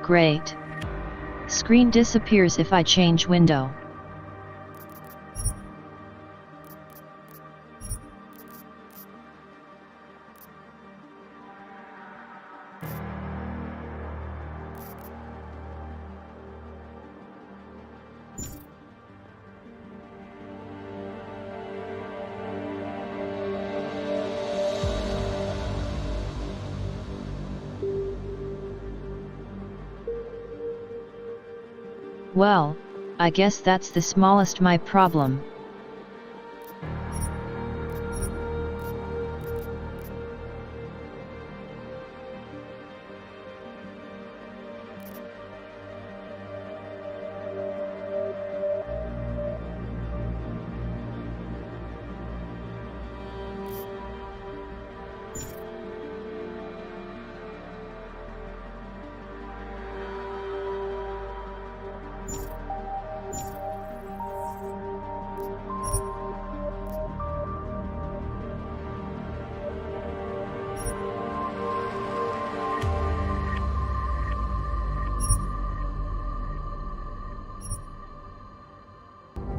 Great. Screen disappears if I change window. Well, I guess that's the smallest my problem.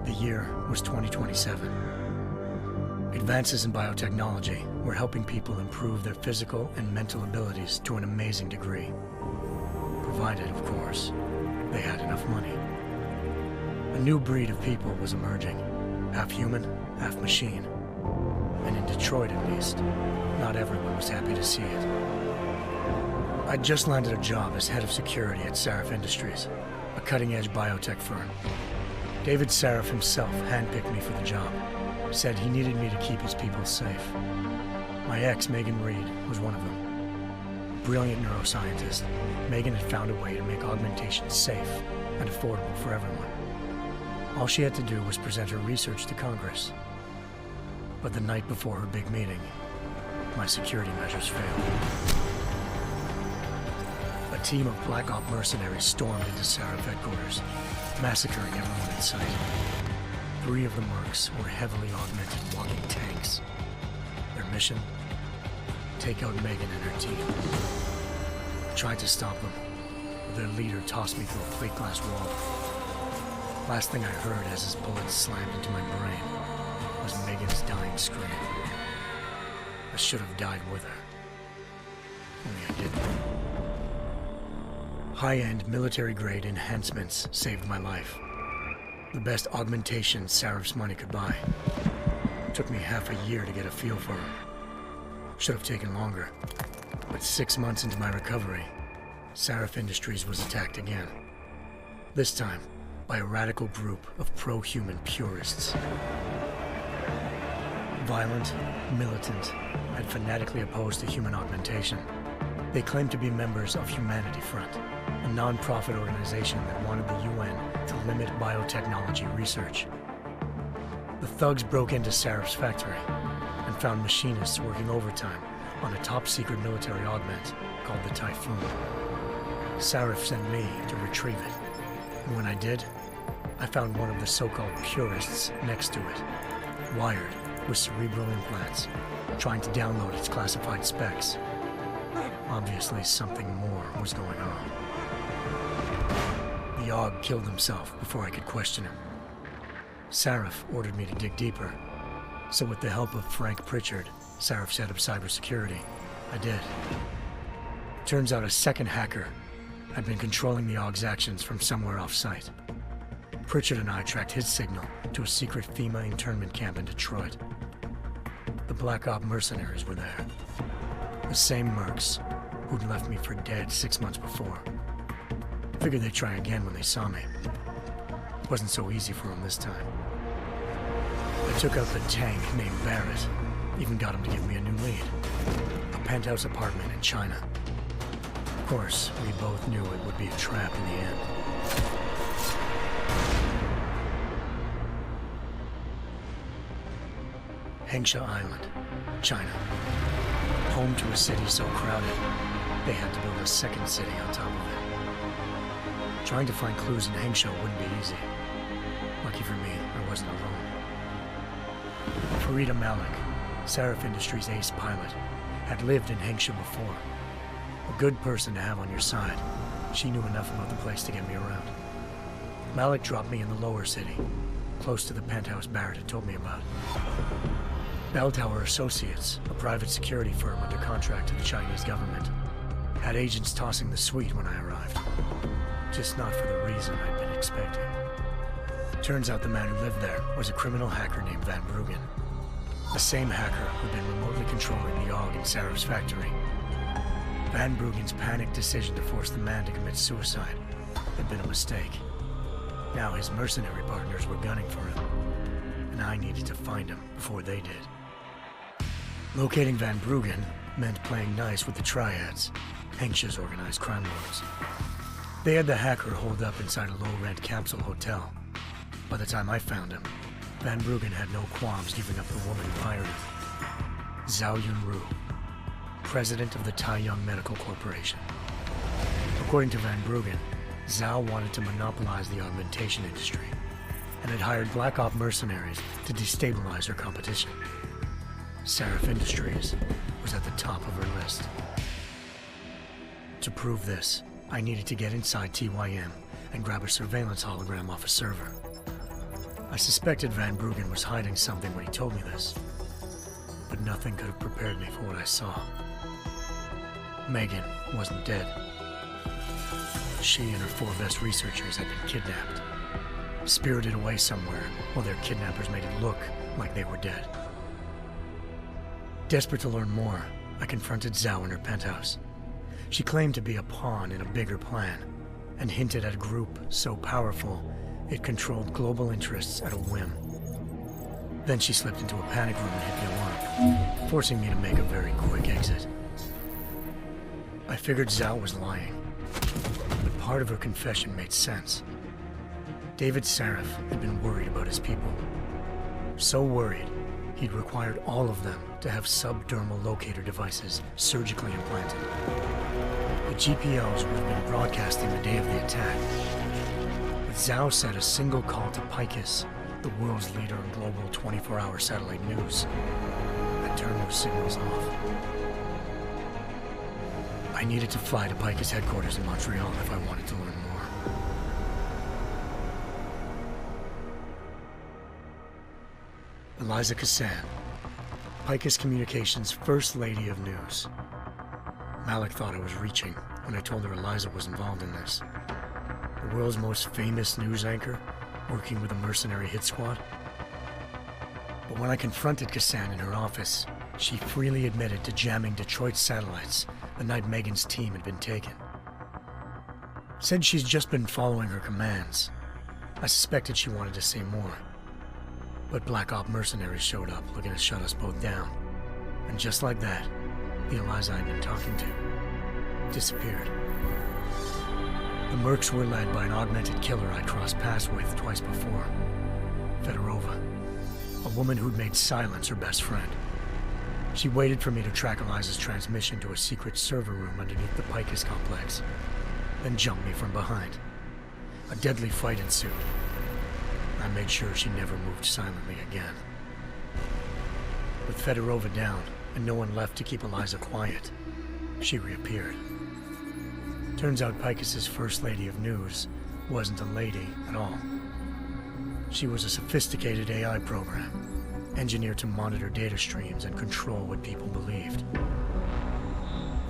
The year was 2027. Advances in biotechnology were helping people improve their physical and mental abilities to an amazing degree. Provided, of course, they had enough money. A new breed of people was emerging, half human, half machine. And in Detroit at least, not everyone was happy to see it. I'd just landed a job as head of security at Sarif Industries, a cutting-edge biotech firm. David Sarif himself handpicked me for the job, said he needed me to keep his people safe. My ex, Megan Reed, was one of them. Brilliant neuroscientist, Megan had found a way to make augmentation safe and affordable for everyone. All she had to do was present her research to Congress. But the night before her big meeting, my security measures failed. A team of Black Op mercenaries stormed into Sarif headquarters, massacring everyone in sight. 3 of the mercs were heavily augmented walking tanks. Their mission? Take out Megan and her team. I tried to stop them, but their leader tossed me through a plate glass wall. Last thing I heard as his bullets slammed into my brain was Megan's dying scream. I should have died with her. Only I didn't. High-end military-grade enhancements saved my life. The best augmentation Sarif's money could buy. It took me half a year to get a feel for her. Should have taken longer. But 6 months into my recovery, Sarif Industries was attacked again. This time, by a radical group of pro-human purists. Violent, militant, and fanatically opposed to human augmentation. They claimed to be members of Humanity Front, a non-profit organization that wanted the UN to limit biotechnology research. The thugs broke into Sarif's factory and found machinists working overtime on a top-secret military augment called the Typhoon. Sarif sent me to retrieve it, and when I did, I found one of the so-called purists next to it, wired with cerebral implants, trying to download its classified specs. Obviously, something more was going on. The AUG killed himself before I could question him. Sarif ordered me to dig deeper, so with the help of Frank Pritchard, Sarif's head of cybersecurity, I did. Turns out a second hacker had been controlling the AUG's actions from somewhere off-site. Pritchard and I tracked his signal to a secret FEMA internment camp in Detroit. The Black Op mercenaries were there. The same mercs who'd left me for dead 6 months before. Figured they'd try again when they saw me. Wasn't so easy for them this time. I took out the tank named Barrett, even got him to give me a new lead. A penthouse apartment in China. Of course, we both knew it would be a trap in the end. Hengsha Island, China. Home to a city so crowded, they had to build a second city on top of it. Trying to find clues in Hengsha wouldn't be easy. Lucky for me, I wasn't alone. Farida Malik, Sarif Industries' ace pilot, had lived in Hengsha before. A good person to have on your side, She knew enough about the place to get me around. Malik dropped me in the lower city, close to the penthouse Barrett had told me about. Bell Tower Associates, a private security firm under contract to the Chinese government, had agents tossing the suite when I arrived. Just not for the reason I'd been expecting. Turns out the man who lived there was a criminal hacker named Van Bruggen. The same hacker who'd been remotely controlling the AUG in Sarah's factory. Van Bruggen's panicked decision to force the man to commit suicide had been a mistake. Now his mercenary partners were gunning for him, and I needed to find him before they did. Locating Van Bruggen meant playing nice with the triads, Hengsha's organized crime lords. They had the hacker holed up inside a low-rent capsule hotel. By the time I found him, Van Bruggen had no qualms giving up the woman who hired him. Zhao Yunru, president of the Taiyang Medical Corporation. According to Van Bruggen, Zhao wanted to monopolize the augmentation industry and had hired Black Op mercenaries to destabilize her competition. Sarif Industries was at the top of her list. To prove this, I needed to get inside TYM and grab a surveillance hologram off a server. I suspected Van Bruggen was hiding something when he told me this, but nothing could have prepared me for what I saw. Megan wasn't dead. She and her 4 best researchers had been kidnapped, spirited away somewhere while their kidnappers made it look like they were dead. Desperate to learn more, I confronted Zhao in her penthouse. She claimed to be a pawn in a bigger plan, and hinted at a group so powerful it controlled global interests at a whim. Then she slipped into a panic room and hit the alarm, forcing me to make a very quick exit. I figured Zhao was lying, but part of her confession made sense. David Sarif had been worried about his people. So worried, he'd required all of them to have subdermal locator devices surgically implanted. The GPOs would have been broadcasting the day of the attack. But Zhao said a single call to Picus, the world's leader in global 24-hour satellite news, had turned those signals off. I needed to fly to Picus headquarters in Montreal if I wanted to learn more. Eliza Cassan, Picus Communications' First Lady of News. Malik thought I was reaching when I told her Eliza was involved in this. The world's most famous news anchor, working with a mercenary hit squad. But when I confronted Cassan in her office, she freely admitted to jamming Detroit's satellites the night Megan's team had been taken. Said she's just been following her commands. I suspected she wanted to say more. But Black Op mercenaries showed up looking to shut us both down. And just like that, the Eliza I'd been talking to disappeared. The Mercs were led by an augmented killer I'd crossed paths with twice before, Fedorova, a woman who'd made silence her best friend. She waited for me to track Eliza's transmission to a secret server room underneath the Picus complex, then jumped me from behind. A deadly fight ensued. I made sure she never moved silently again. With Fedorova down and no one left to keep Eliza quiet, she reappeared. Turns out Picus's First Lady of News wasn't a lady at all. She was a sophisticated AI program, engineered to monitor data streams and control what people believed.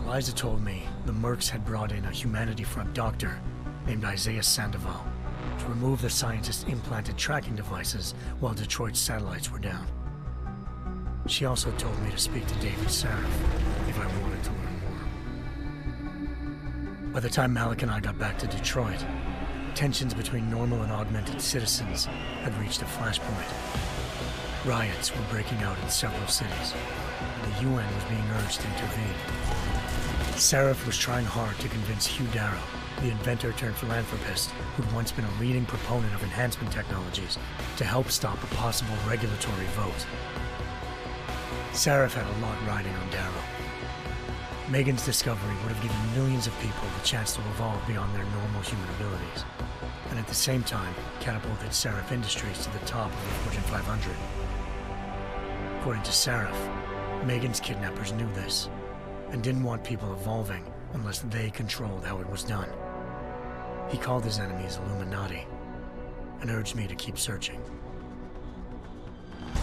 Eliza told me the Mercs had brought in a Humanity Front doctor named Isaiah Sandoval to remove the scientist's implanted tracking devices while Detroit's satellites were down. She also told me to speak to David Sarif if I wanted to learn more. By the time Malik and I got back to Detroit, tensions between normal and augmented citizens had reached a flashpoint. Riots were breaking out in several cities, and the UN was being urged to intervene. Sarif was trying hard to convince Hugh Darrow, the inventor turned philanthropist who'd once been a leading proponent of enhancement technologies, to help stop a possible regulatory vote. Sarif had a lot riding on Darrow. Megan's discovery would have given millions of people the chance to evolve beyond their normal human abilities, and at the same time catapulted Sarif Industries to the top of the Fortune 500. According to Sarif, Megan's kidnappers knew this, and didn't want people evolving unless they controlled how it was done. He called his enemies Illuminati and urged me to keep searching.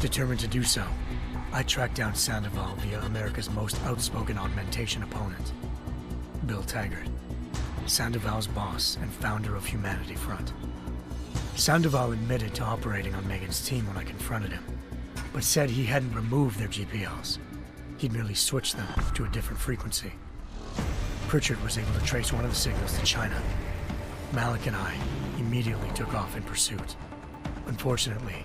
Determined to do so, I tracked down Sandoval via America's most outspoken augmentation opponent, Bill Taggart, Sandoval's boss and founder of Humanity Front. Sandoval admitted to operating on Megan's team when I confronted him, but said he hadn't removed their GPLs. He'd merely switched them to a different frequency. Pritchard was able to trace one of the signals to China. Malik and I immediately took off in pursuit. Unfortunately,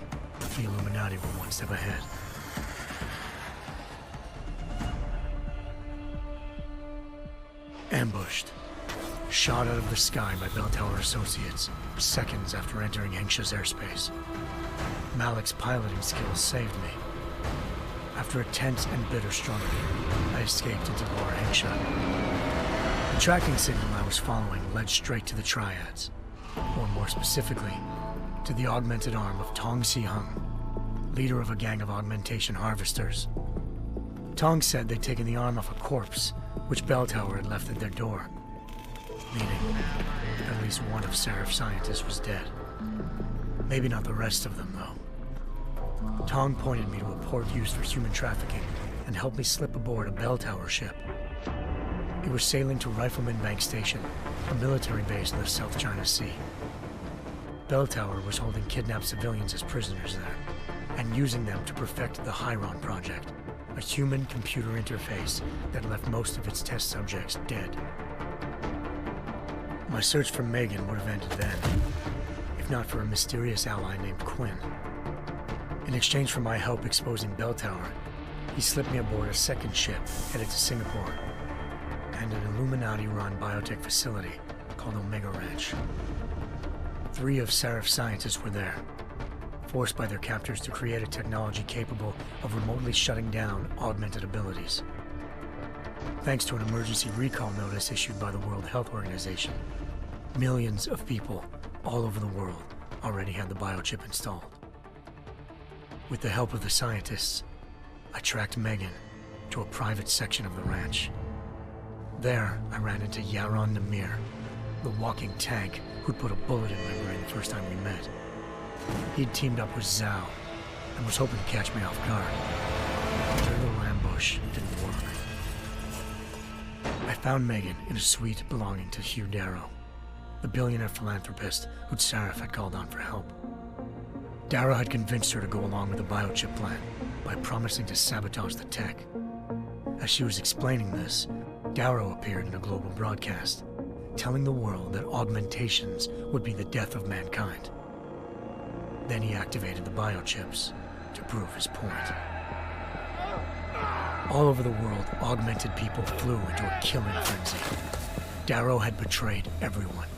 the Illuminati were one step ahead. Ambushed. Shot out of the sky by Bell Tower Associates, seconds after entering Hengsha's airspace. Malik's piloting skills saved me. After a tense and bitter struggle, I escaped into Lower Hengsha. The tracking signal I was following led straight to the Triads, or more specifically, to the augmented arm of Tong Si-hung, leader of a gang of augmentation harvesters. Tong said they'd taken the arm off a corpse, which Bell Tower had left at their door, meaning at least one of Seraph's scientists was dead. Maybe not the rest of them, though. Tong pointed me to a port used for human trafficking and helped me slip aboard a Bell Tower ship. It was sailing to Rifleman Bank Station, a military base in the South China Sea. Bell Tower was holding kidnapped civilians as prisoners there, and using them to perfect the Hyron Project, a human-computer interface that left most of its test subjects dead. My search for Megan would have ended then, if not for a mysterious ally named Quinn. In exchange for my help exposing Bell Tower, he slipped me aboard a second ship headed to Singapore and an Illuminati-run biotech facility called Omega Ranch. 3 of Seraph's scientists were there, forced by their captors to create a technology capable of remotely shutting down augmented abilities. Thanks to an emergency recall notice issued by the World Health Organization, millions of people all over the world already had the biochip installed. With the help of the scientists, I tracked Megan to a private section of the ranch. There, I ran into Yaron Namir, the walking tank who'd put a bullet in my brain the first time we met. He'd teamed up with Zhao and was hoping to catch me off guard. Their little ambush didn't work. I found Megan in a suite belonging to Hugh Darrow, the billionaire philanthropist who'd Seraph had called on for help. Darrow had convinced her to go along with the biochip plan by promising to sabotage the tech. As she was explaining this, Darrow appeared in a global broadcast, telling the world that augmentations would be the death of mankind. Then he activated the biochips to prove his point. All over the world, augmented people flew into a killing frenzy. Darrow had betrayed everyone,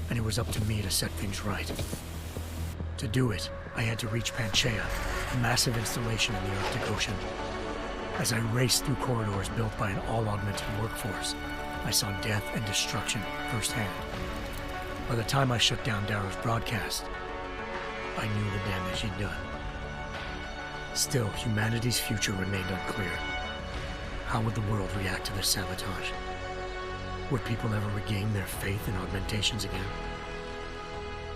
and it was up to me to set things right. To do it, I had to reach Panchaea, a massive installation in the Arctic Ocean. As I raced through corridors built by an all-augmented workforce, I saw death and destruction firsthand. By the time I shut down Darrow's broadcast, I knew the damage he'd done. Still, humanity's future remained unclear. How would the world react to this sabotage? Would people ever regain their faith in augmentations again?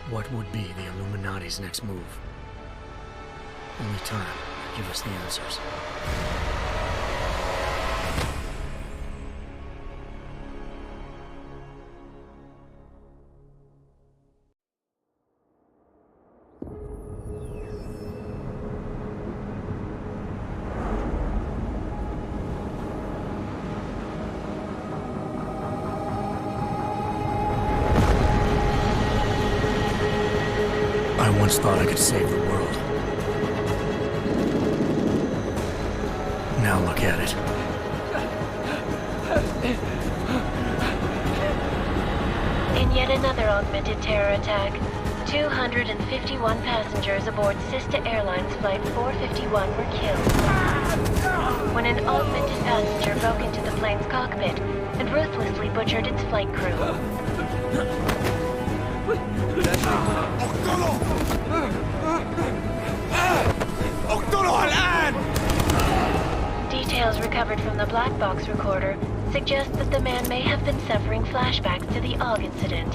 What would be the Illuminati's next move? Only time could give us the answers. I once thought I could save the world. Now look at it. In yet another augmented terror attack, 251 passengers aboard Sista Airlines Flight 451 were killed when an augmented passenger broke into the plane's cockpit and ruthlessly butchered its flight crew. Details recovered from the black box recorder suggest that the man may have been suffering flashbacks to the AUG incident.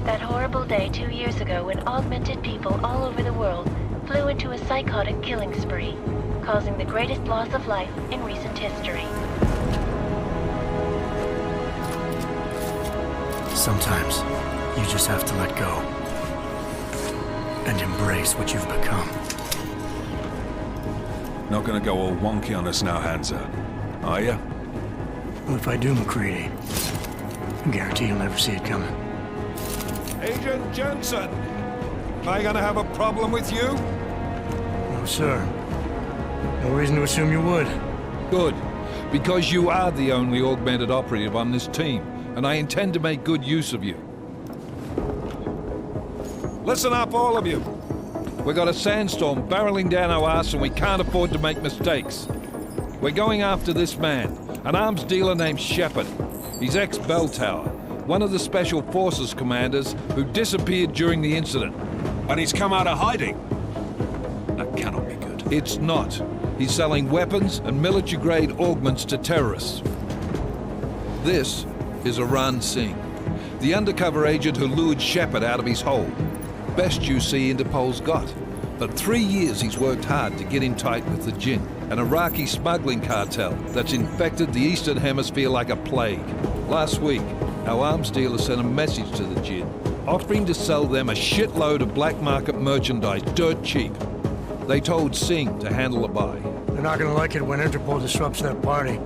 That horrible day 2 years ago when augmented people all over the world flew into a psychotic killing spree, causing the greatest loss of life in recent history. Sometimes, you just have to let go. And embrace what you've become. Not gonna go all wonky on us now, Hansa, are ya? Well, if I do, McCready, I guarantee you'll never see it coming. Agent Jensen! Am I gonna have a problem with you? No, sir. No reason to assume you would. Good, because you are the only augmented operative on this team, and I intend to make good use of you. Listen up, all of you. We got a sandstorm barreling down our arse and we can't afford to make mistakes. We're going after this man, an arms dealer named Shepard. He's ex-Bell Tower, one of the Special Forces commanders who disappeared during the incident. And he's come out of hiding? That cannot be good. It's not. He's selling weapons and military-grade augments to terrorists. This is Aran Singh, the undercover agent who lured Shepard out of his hole. Best you see Interpol's got. But 3 years he's worked hard to get in tight with the Jinn, an Iraqi smuggling cartel that's infected the Eastern Hemisphere like a plague. Last week, our arms dealer sent a message to the Jinn, offering to sell them a shitload of black market merchandise dirt cheap. They told Singh to handle the buy. They're not gonna like it when Interpol disrupts their party.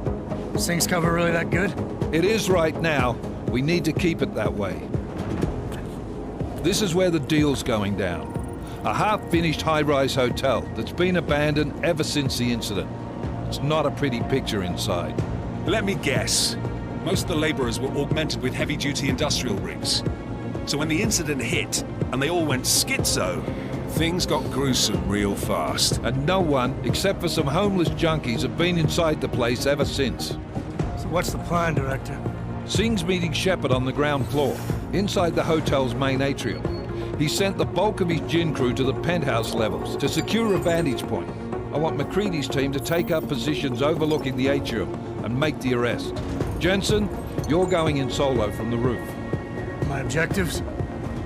Singh's cover really that good? It is right now. We need to keep it that way. This is where the deal's going down. A half-finished high-rise hotel that's been abandoned ever since the incident. It's not a pretty picture inside. Let me guess. Most of the laborers were augmented with heavy-duty industrial rigs. So when the incident hit, and they all went schizo, things got gruesome real fast. And no one, except for some homeless junkies, have been inside the place ever since. So what's the plan, Director? Singh's meeting Shepard on the ground floor, inside the hotel's main atrium. He sent the bulk of his Jinn crew to the penthouse levels to secure a vantage point. I want McCready's team to take up positions overlooking the atrium and make the arrest. Jensen, you're going in solo from the roof. My objectives?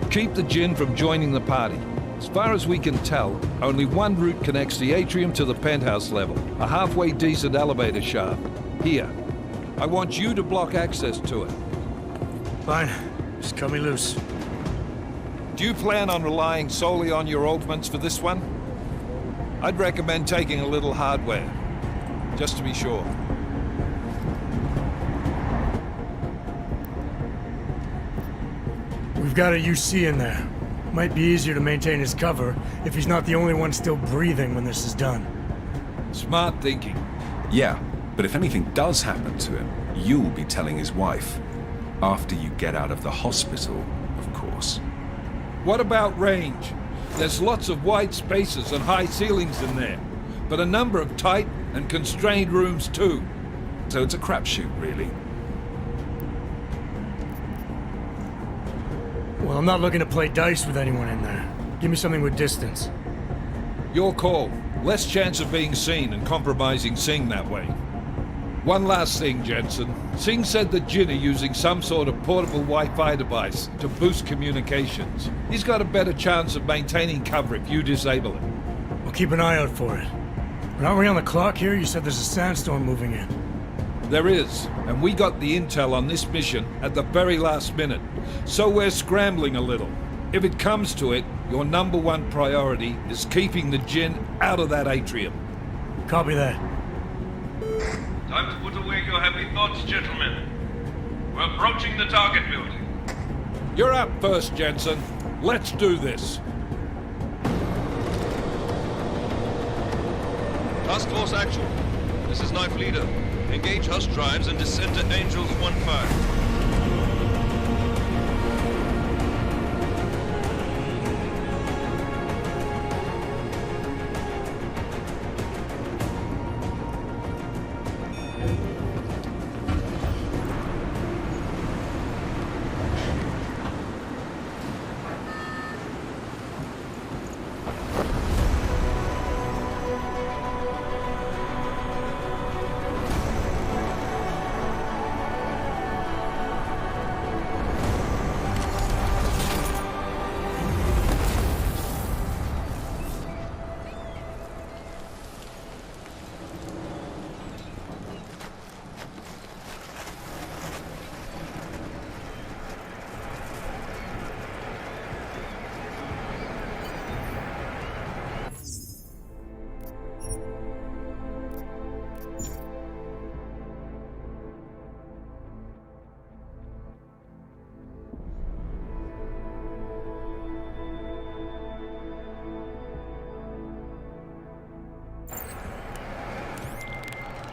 Keep the Jinn from joining the party. As far as we can tell, only one route connects the atrium to the penthouse level, a halfway decent elevator shaft. Here. I want you to block access to it. Fine. Just cut me loose. Do you plan on relying solely on your augments for this one? I'd recommend taking a little hardware, just to be sure. We've got a UC in there. Might be easier to maintain his cover if he's not the only one still breathing when this is done. Smart thinking. Yeah, but if anything does happen to him, you'll be telling his wife. After you get out of the hospital, of course. What about range? There's lots of wide spaces and high ceilings in there, but a number of tight and constrained rooms too. So it's a crapshoot, really. Well, I'm not looking to play dice with anyone in there. Give me something with distance. Your call. Less chance of being seen and compromising Singh that way. One last thing, Jensen. Singh said the Jinn are using some sort of portable Wi-Fi device to boost communications. He's got a better chance of maintaining cover if you disable it. We'll keep an eye out for it. But aren't we on the clock here? You said there's a sandstorm moving in. There is, and we got the intel on this mission at the very last minute. So we're scrambling a little. If it comes to it, your number one priority is keeping the Jinn out of that atrium. Copy that. Time to put away your heavy thoughts, gentlemen. We're approaching the target building. You're up first, Jensen. Let's do this. Task Force Actual. This is Knife Leader. Engage Hush drives and descend to Angels 1-5.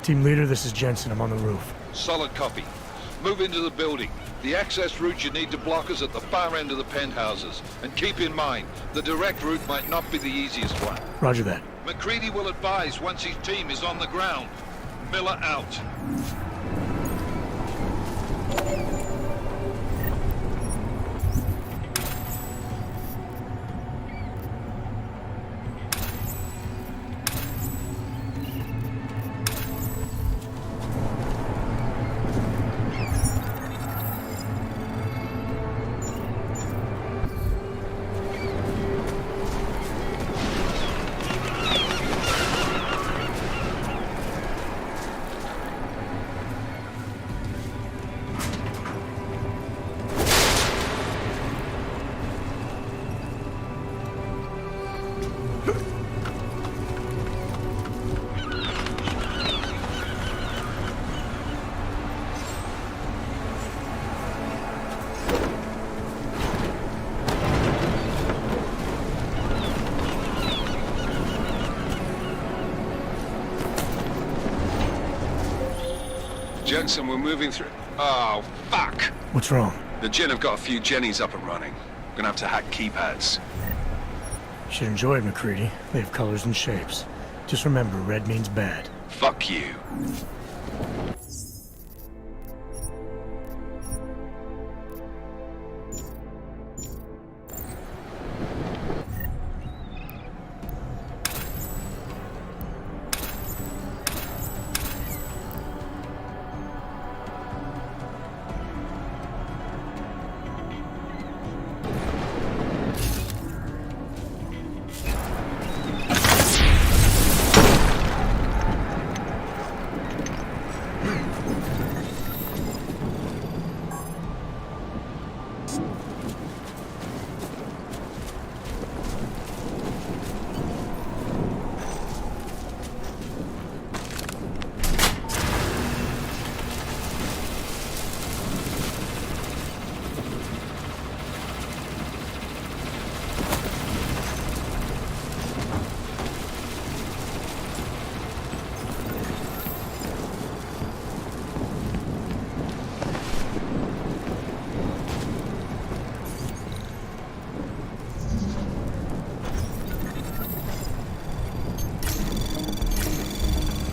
Team leader, this is Jensen. I'm on the roof. Solid copy. Move into the building. The access route you need to block is at the far end of the penthouses. And keep in mind, the direct route might not be the easiest one. Roger that. McCready will advise once his team is on the ground. Miller out. Jensen, we're moving through... Oh, fuck! What's wrong? The Jinn have got a few Jennies up and running. Gonna have to hack keypads. Should enjoy it, McCready. They have colors and shapes. Just remember, red means bad. Fuck you.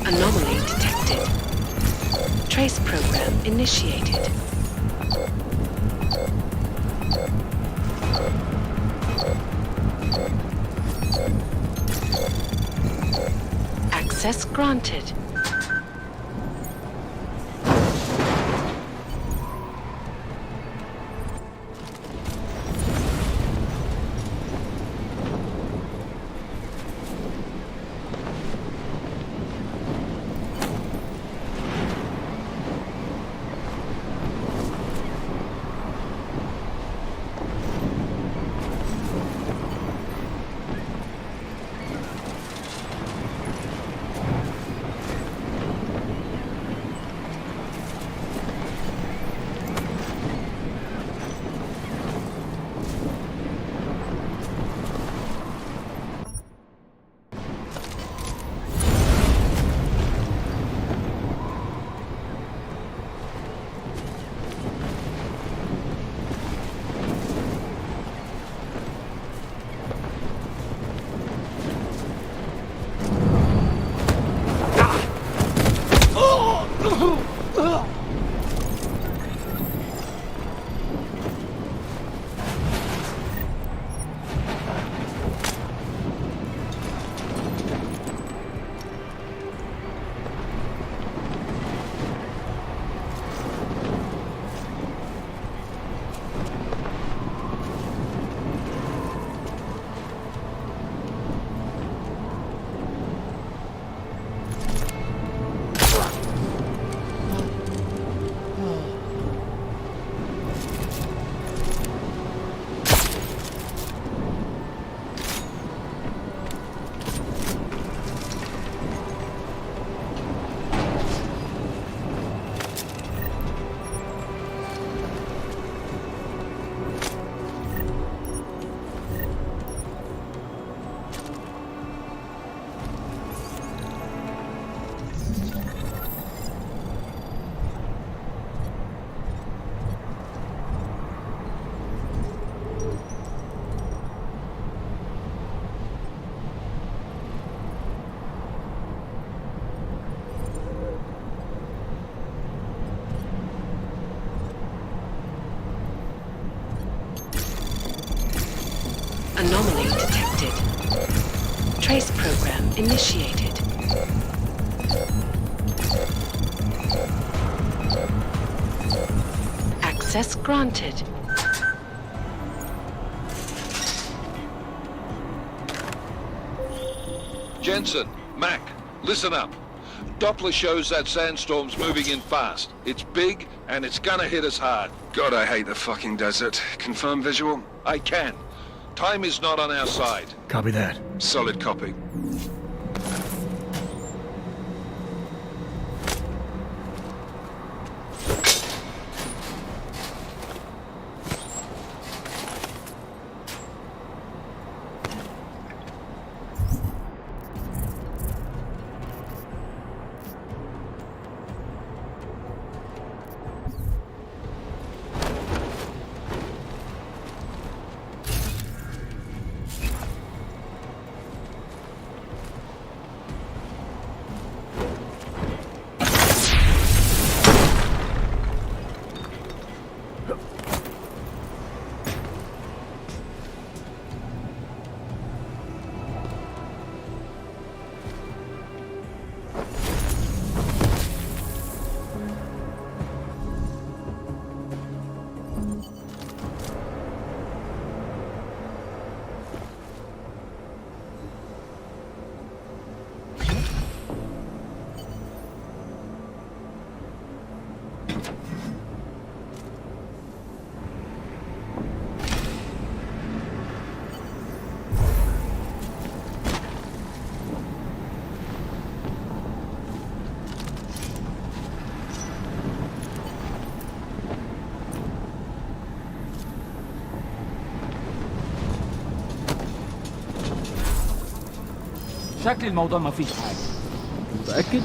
Anomaly detected. Trace program initiated. Access granted. Trace program initiated. Access granted. Jensen, Mac, listen up. Doppler shows that sandstorm's moving in fast. It's big, and it's gonna hit us hard. God, I hate the fucking desert. Confirm visual? I can. Time is not on our side. Copy that. Solid copy. شكل الموضوع ما فيش حاجة. متأكد؟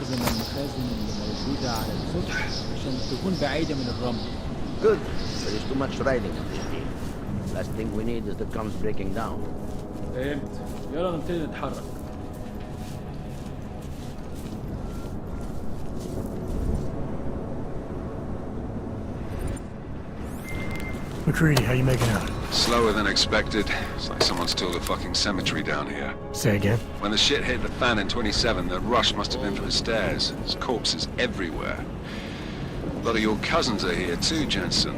عشان المخزن والمخازن اللي موجودة على السطح عشان تكون بعيدة من الرمل. Good. There is too much riding on this deal. Last thing we need is the guns breaking down. فهمت. يلا نبتدي نتحرك. McCready, how you making out? Slower than expected. It's like someone stole a fucking cemetery down here. Say again? When the shit hit the fan in 27, the rush must have been from the stairs. There's corpses everywhere. A lot of your cousins are here too, Jensen.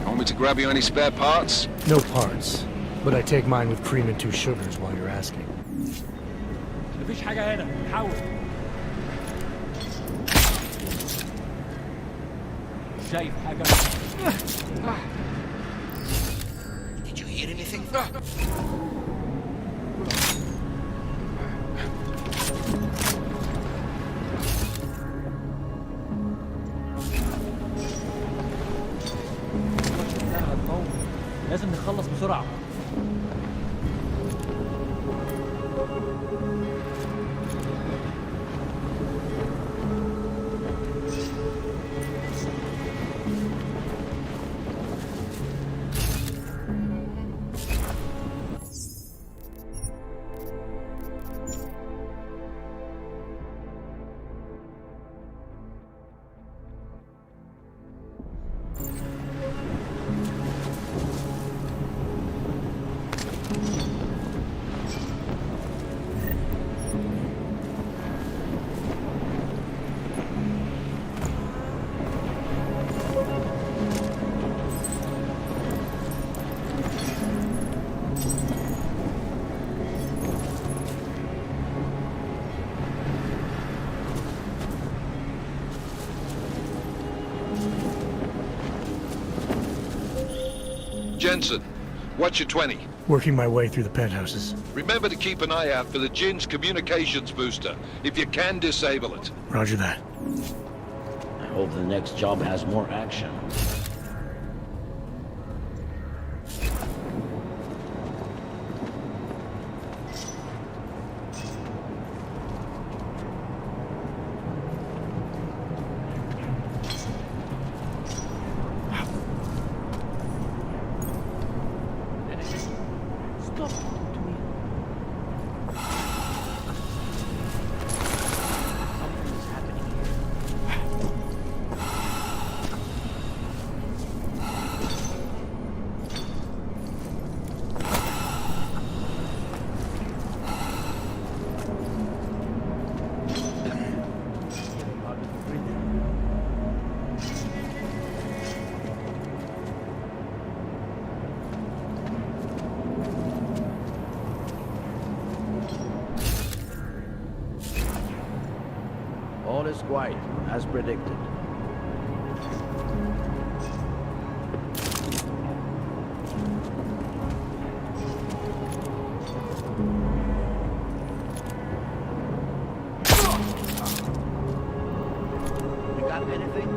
Want me to grab you any spare parts? No parts. But I take mine with cream and 2 sugars while you're asking. مفيش حاجة هنا. حاول. شايف حاجة؟ Did you hear anything? لازم نخلص بسرعة. Jensen, what's your 20? Working my way through the penthouses. Remember to keep an eye out for the Jinn's communications booster. If you can, disable it. Roger that. I hope the next job has more action. All is quiet, as predicted. We got anything?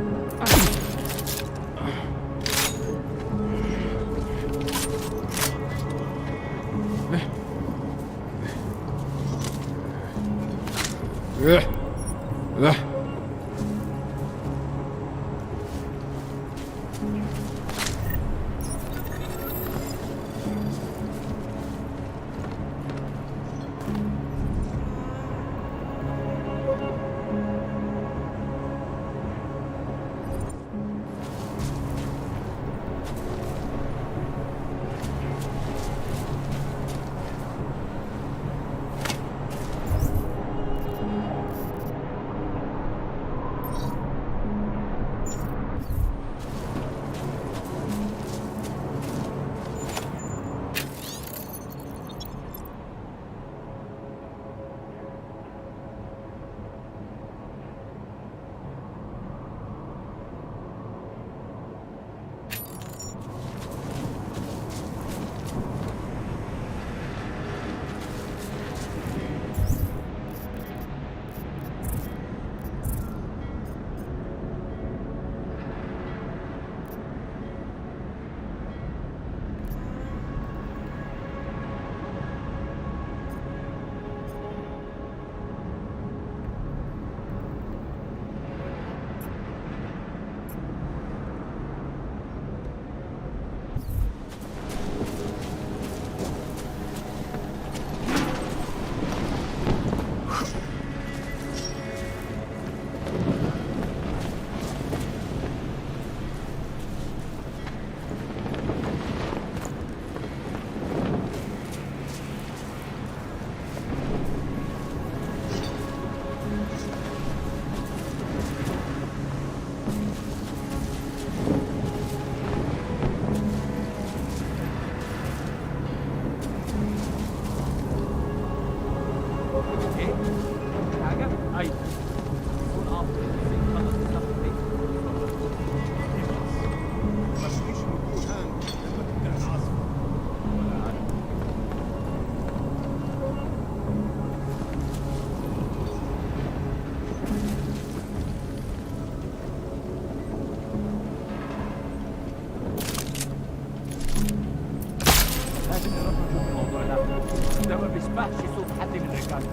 ده ما بيسمعش صوت حد من رجالته.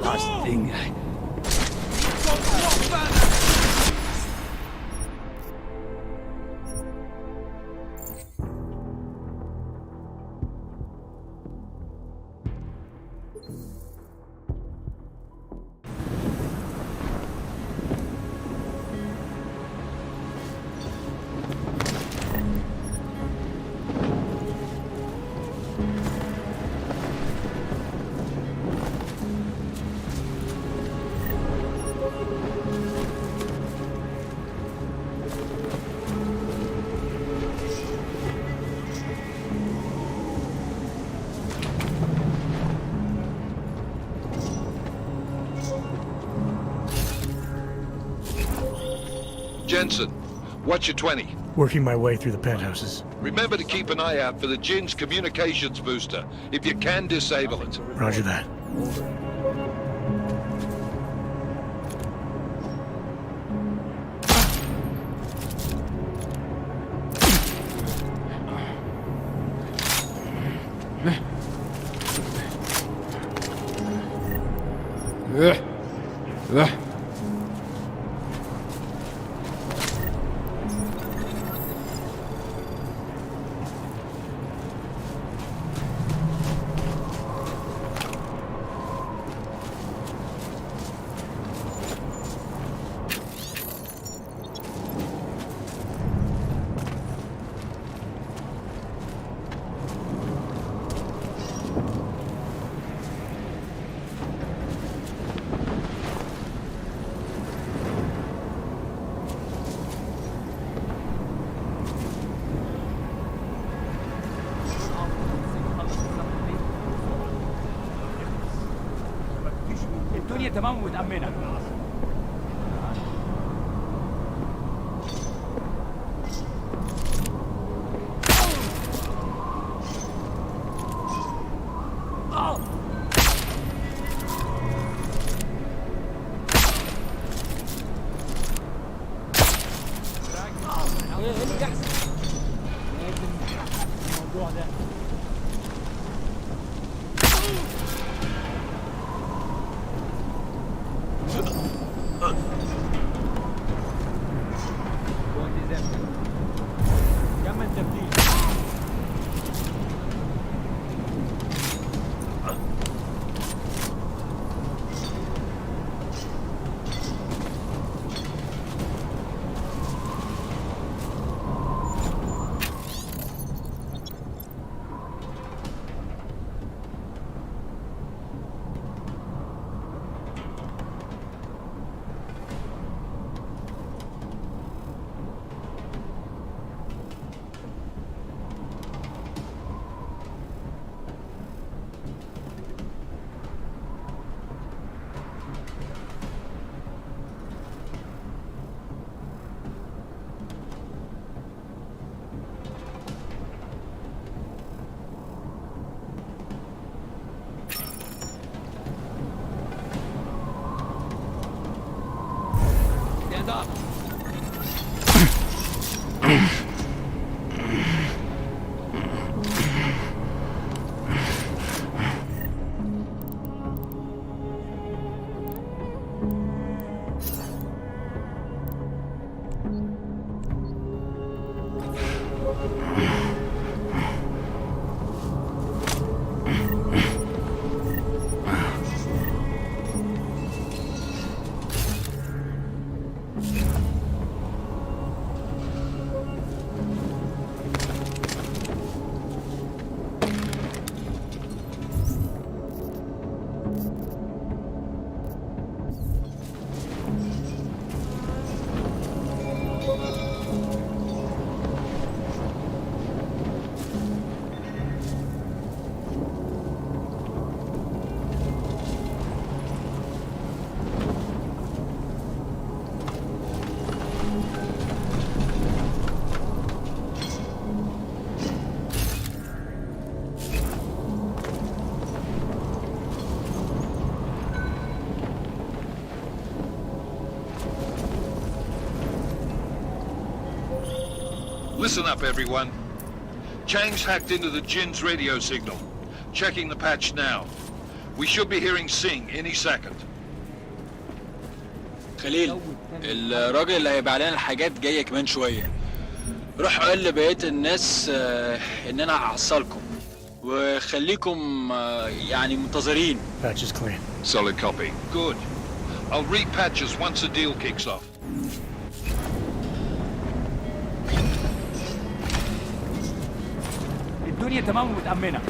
Last thing. Jensen, what's your 20? Working my way through the penthouses. Remember to keep an eye out for the Jin's communications booster. If you can, disable it. Roger that. الدنيا تمام ومتأمنة. Listen up, everyone. Chang's hacked into the Jin's radio signal. Checking the patch now. We should be hearing Sing any second. خليل، الراجل اللي هيبيع لنا الحاجات جاي كمان شوية. روح قول لبقية الناس إن أنا هحصلكم وخليكم يعني منتظرين. Patch is clean. Solid copy. Good. I'll read patches once the deal kicks off. الدنيا تمام ومتأمنة.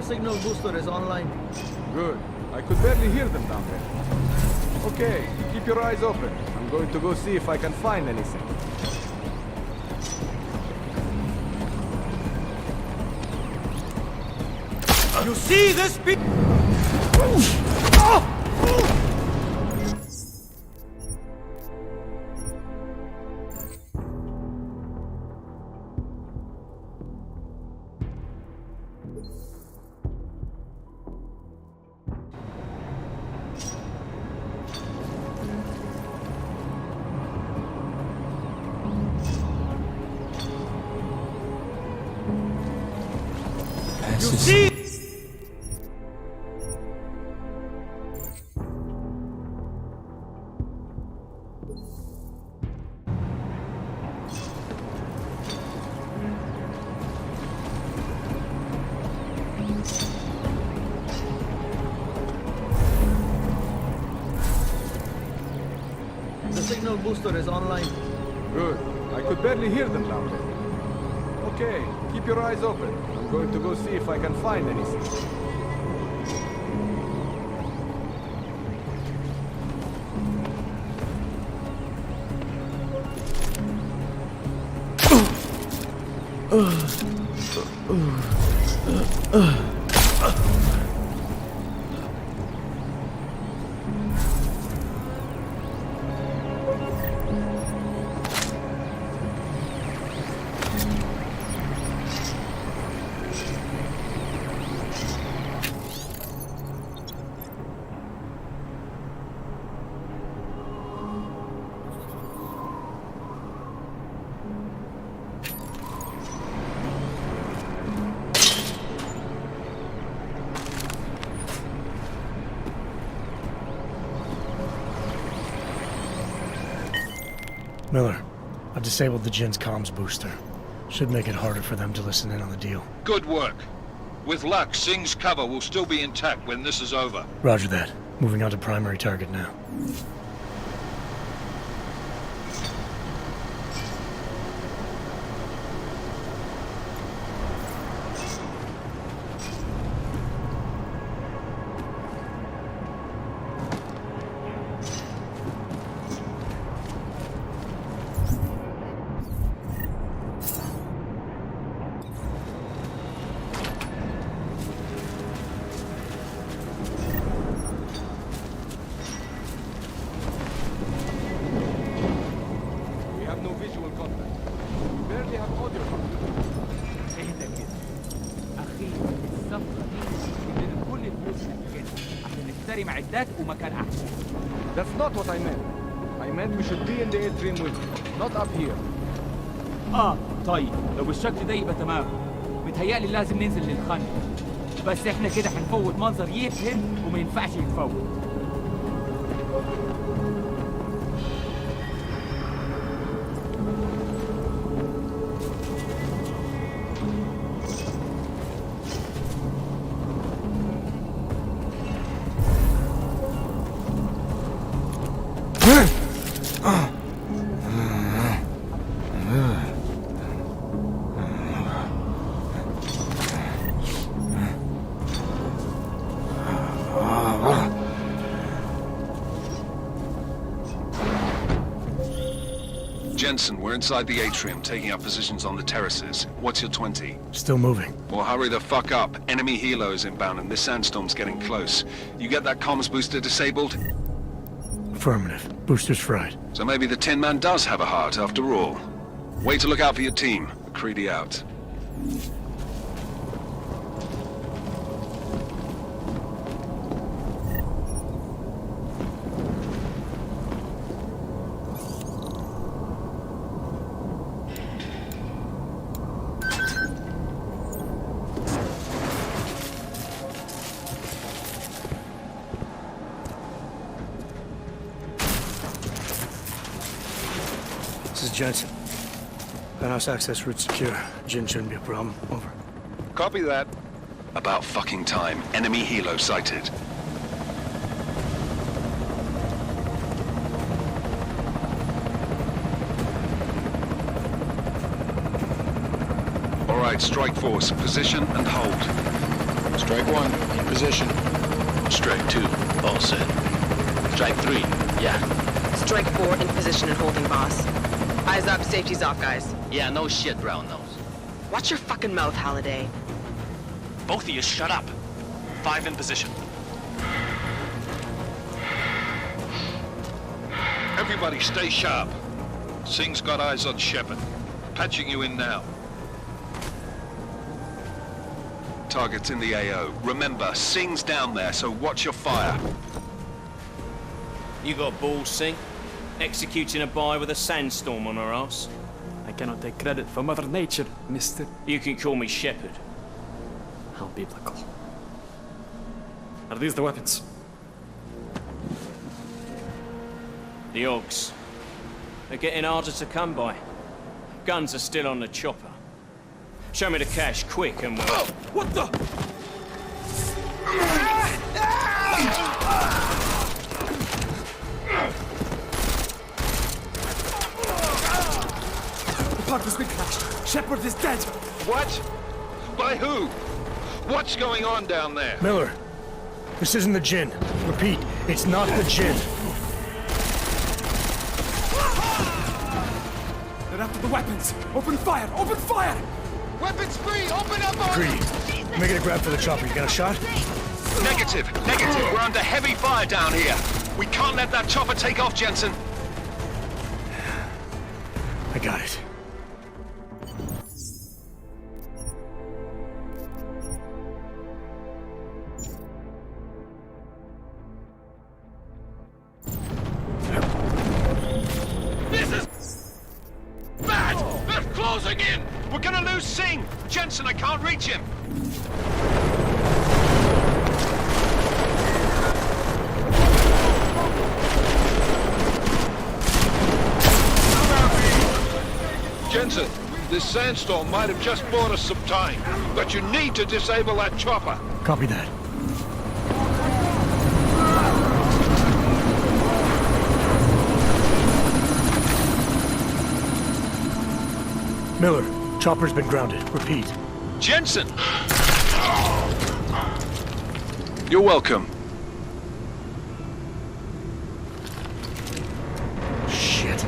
The signal booster is online. Good. I could barely hear them down there. Okay, keep your eyes open. I'm going to go see if I can find anything. You see this You see? The signal booster is online. Good. I could barely hear them down there. Okay, keep your eyes open. I'm going to go see if I can find anything. Miller, I've disabled the Jinn's comms booster. Should make it harder for them to listen in on the deal. Good work. With luck, Singh's cover will still be intact when this is over. Roger that. Moving on to primary target now. That's not what I meant. I meant we should be in the atrium with you, not up here. طيب لو بالشكل ده يبقى تمام. متهيألي لازم ننزل للخندق. بس احنا كده هنفوت منظر يبهر وما ينفعش يتفوت. Jensen, we're inside the atrium, taking up positions on the terraces. What's your 20? Still moving. Well, hurry the fuck up. Enemy helo is inbound and this sandstorm's getting close. You get that comms booster disabled? Affirmative. Booster's fried. So maybe the Tin Man does have a heart after all. Way to look out for your team. McCready out. This is Jensen. Penthouse access route secure. Jinn shouldn't be a problem. Over. Copy that. About fucking time. Enemy helo sighted. All right, strike force. Position and hold. Strike 1, in position. Strike 2, all set. Strike 3, yeah. Strike 4 in position and holding, boss. Eyes up, safety's off, guys. Yeah, no shit, brown nose. Watch your fucking mouth, Halliday. Both of you shut up. 5 in position. Everybody stay sharp. Singh's got eyes on Shepard. Patching you in now. Target's in the AO. Remember, Singh's down there, so watch your fire. You got balls, Singh? Executing a buy with a sandstorm on her ass? I cannot take credit for Mother Nature, mister. You can call me Shepard. How biblical. Are these the weapons? The Ogs. They're getting harder to come by. Guns are still on the chopper. Show me the cash, quick, and we'll... Oh, what the? The part has been crashed. Shepard is dead. What? By who? What's going on down there? Miller, this isn't the Jinn. Repeat, it's not the Jinn. They're after the weapons. Open fire! Open fire! Weapons free! Open up on Greedy. Make it a grab for the chopper. You got a shot? Negative. We're under heavy fire down here. We can't let that chopper take off, Jensen. I got it. This is bad! They're closing in! We're gonna lose Singh! Jensen, I can't reach him! Jensen, this sandstorm might have just bought us some time, but you need to disable that chopper. Copy that. Miller, chopper's been grounded. Repeat. Jensen! You're welcome. Shit.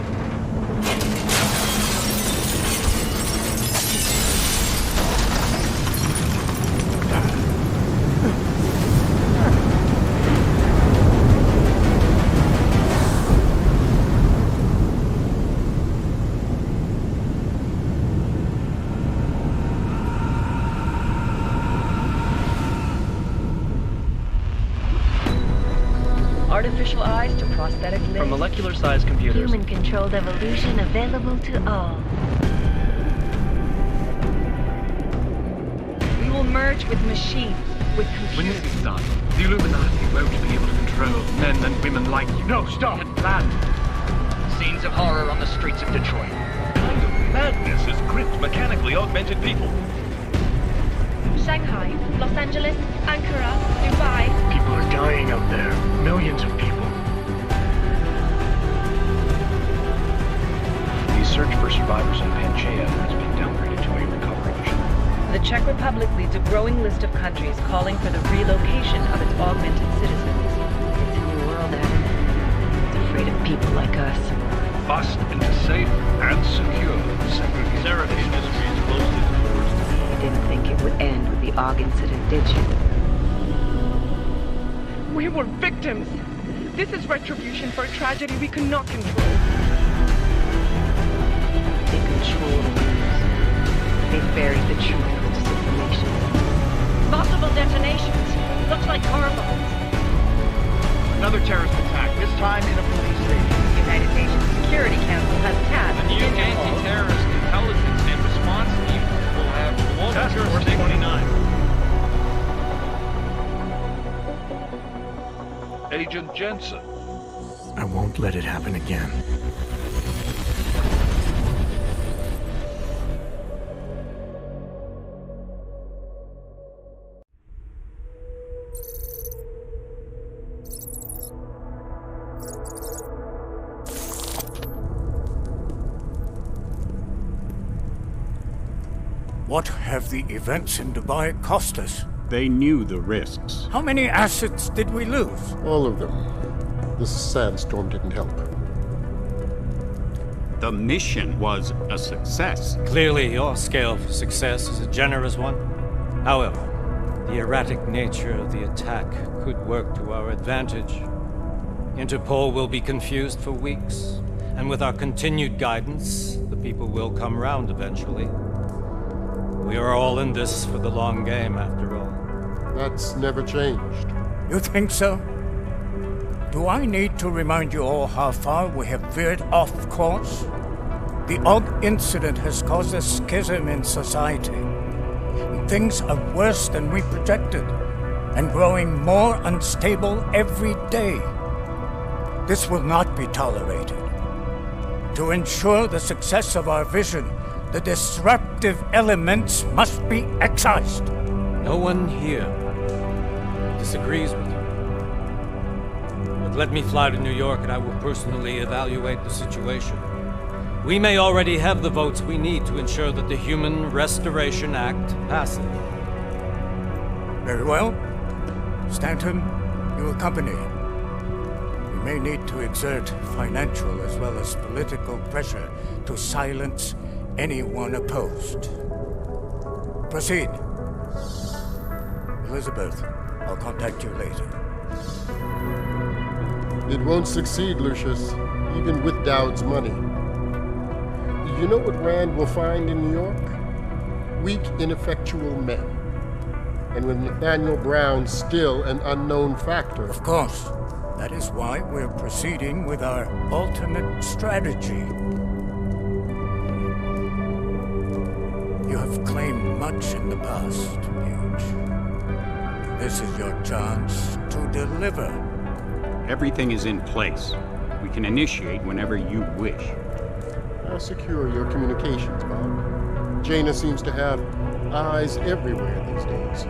Artificial eyes to prosthetic limbs. From molecular-sized computers. Human-controlled evolution available to all. We will merge with machines, with computers. When this is done, the Illuminati won't be able to control men and women like you. No, stop! And plan. Scenes of horror on the streets of Detroit. What kind of madness has gripped mechanically augmented people? Shanghai, Los Angeles, Ankara, Dubai. People are dying out there. Millions of people. The search for survivors in Panchaea has been downgraded to a recovery mission. The Czech Republic leads a growing list of countries calling for the relocation of its augmented citizens. It's a new world, Adam. It's afraid of people like us. Bust into safe and secure segregation. Sarah Industries closely towards You didn't think it would end with the AUG incident, did you? We were victims. This is retribution for a tragedy we cannot control. They control the news. They buried the truth with disinformation. Multiple detonations. Looks like car bombs. Another terrorist attack, this time in a police station. The United Nations Security Council has tasked The new anti-terrorist intelligence and response team will have global Task Force jurisdiction. 29. Agent Jensen. I won't let it happen again. What have the events in Dubai cost us? They knew the risks. How many assets did we lose? All of them. The sandstorm didn't help. The mission was a success. Clearly, your scale for success is a generous one. However, the erratic nature of the attack could work to our advantage. Interpol will be confused for weeks, and with our continued guidance, the people will come round eventually. We are all in this for the long game, after all. That's never changed. You think so? Do I need to remind you all how far we have veered off course? The Og incident has caused a schism in society. Things are worse than we projected, and growing more unstable every day. This will not be tolerated. To ensure the success of our vision, the disruptive elements must be excised. No one here disagrees with you. But let me fly to New York and I will personally evaluate the situation. We may already have the votes we need to ensure that the Human Restoration Act passes. Very well. Stanton, you accompany. We may need to exert financial as well as political pressure to silence anyone opposed. Proceed. Elizabeth, I'll contact you later. It won't succeed, Lucius, even with Dowd's money. You know what Rand will find in New York? Weak, ineffectual men. And with Nathaniel Brown still an unknown factor. Of course. That is why we're proceeding with our alternate strategy. You have claimed much in the past, Paige. This is your chance to deliver. Everything is in place. We can initiate whenever you wish. I'll secure your communications, Bob. Jaina seems to have eyes everywhere these days.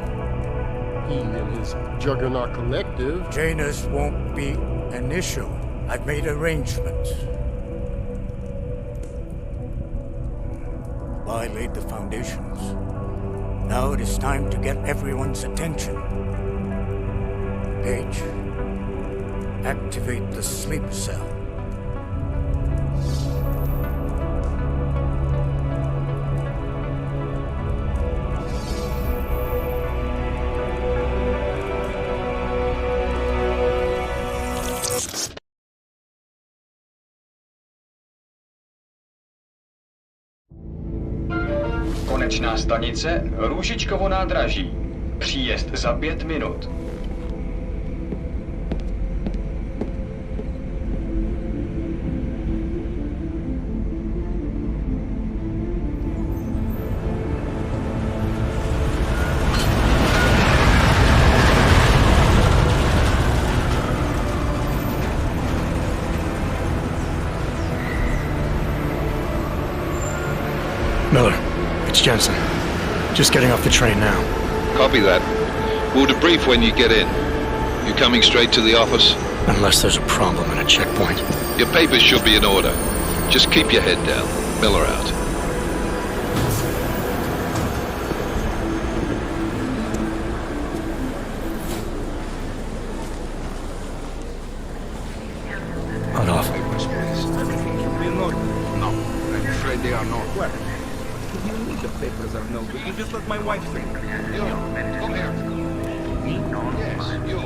He and his Juggernaut Collective... Jaina's won't be an issue. I've made arrangements. I laid the foundations. Now it is time to get everyone's attention. Paige, activate the sleep cell. Konečná stanice Růžičkovo nádraží. Příjezd za 5 minut. Miller, it's Jensen. Just getting off the train now. Copy that. We'll debrief when you get in. You coming straight to the office? Unless there's a problem at a checkpoint. Your papers should be in order. Just keep your head down. Miller out. Hold off. No, I'm afraid they are not. Well, you need the papers are no good. You just let my wife think. Come here. Yes, you.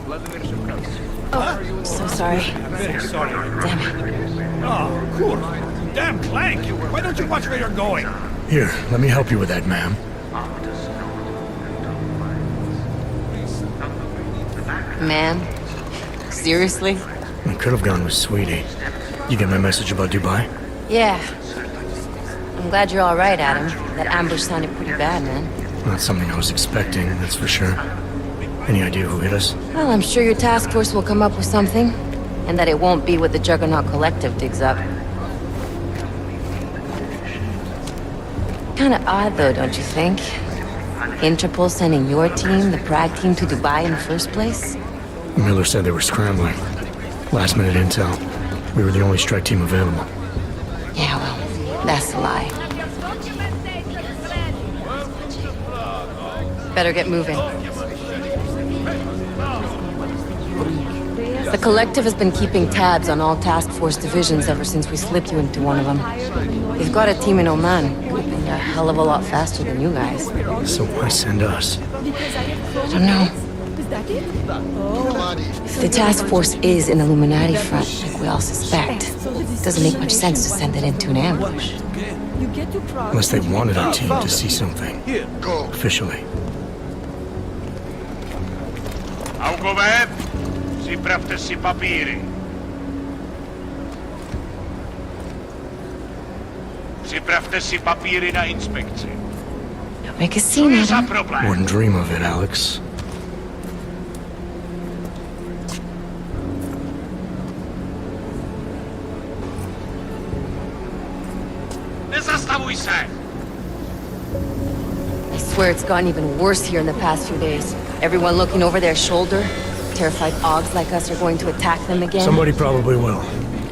Vladimir Shevkovsky. Oh, so sorry. Very sorry. Damn it. Oh, cool. Damn Clank! Why don't you watch where you're going? Here, let me help you with that, ma'am. Man? Seriously? I could have gone with Sweetie. You get my message about Dubai? Yeah. I'm glad you're all right, Adam. That ambush sounded pretty bad, man. Not something I was expecting, that's for sure. Any idea who hit us? Well, I'm sure your task force will come up with something. And that it won't be what the Juggernaut Collective digs up. Kinda odd, though, don't you think? Interpol sending your team, the Prague team, to Dubai in the first place? Miller said they were scrambling. Last minute intel. We were the only strike team available. Yeah, well, that's a lie. Better get moving. The Collective has been keeping tabs on all task force divisions ever since we slipped you into one of them. They've got a team in Oman, and they're a hell of a lot faster than you guys. So why send us? I don't know. If the task force is an Illuminati front, like we all suspect, it doesn't make much sense to send it into an ambush. Unless they wanted our team to see something. Officially. Augover, ziprawte si papíry. Připravte si papíry na inspekci. Don't make a scene, Adam. Wouldn't dream of it, Alex. Nezastavuj se! I swear it's gotten even worse here in the past few days. Everyone looking over their shoulder. Terrified Augs like us are going to attack them again. Somebody probably will.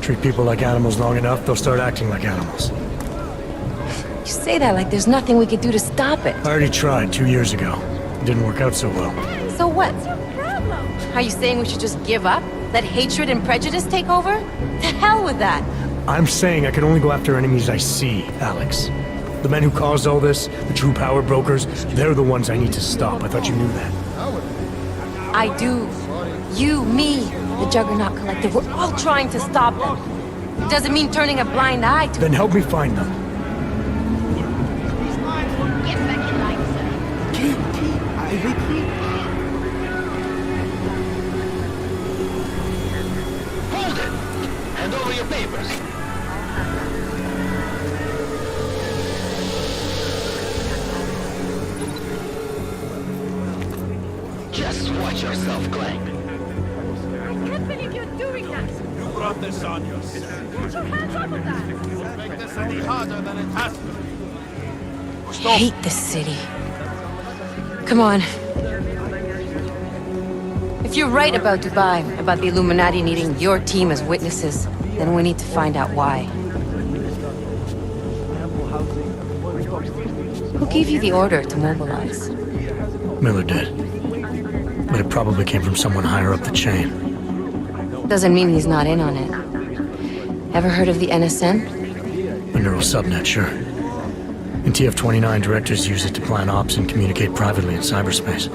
Treat people like animals long enough, they'll start acting like animals. You say that like there's nothing we could do to stop it. I already tried 2 years ago. It didn't work out so well. So what? Are you saying we should just give up? Let hatred and prejudice take over? To hell with that! I'm saying I can only go after enemies I see, Alex. The men who caused all this, the true power brokers, they're the ones I need to stop. I thought you knew that. I do. You, me, the Juggernaut Collective, we're all trying to stop them. It doesn't mean turning a blind eye to Then help me find them. Hold it! Hand over your papers. Just watch yourself, Clank. I can't believe you're doing that! You brought this on yourself. Put your hands up on that! You'll make this any harder than it has to be. I hate this city. Come on. If you're right about Dubai, about the Illuminati needing your team as witnesses, then we need to find out why. Who gave you the order to mobilize? Miller did. But it probably came from someone higher up the chain. Doesn't mean he's not in on it. Ever heard of the NSN? A neural subnet, sure. In TF-29, directors use it to plan ops and communicate privately in cyberspace.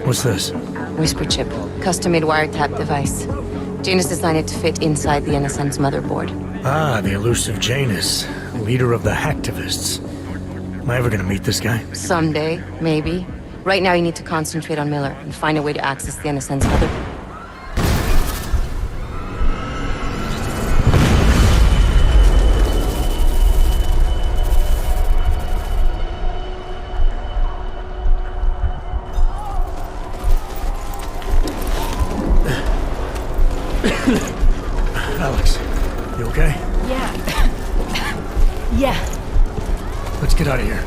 What's this? Whisper chip. Custom-made wiretap device. Janus designed it to fit inside the NSN's motherboard. Ah, the elusive Janus. Leader of the hacktivists. Am I ever gonna meet this guy? Someday, maybe. Right now you need to concentrate on Miller and find a way to access the NSN's motherboard. Alex, you okay? Yeah. Let's get out of here.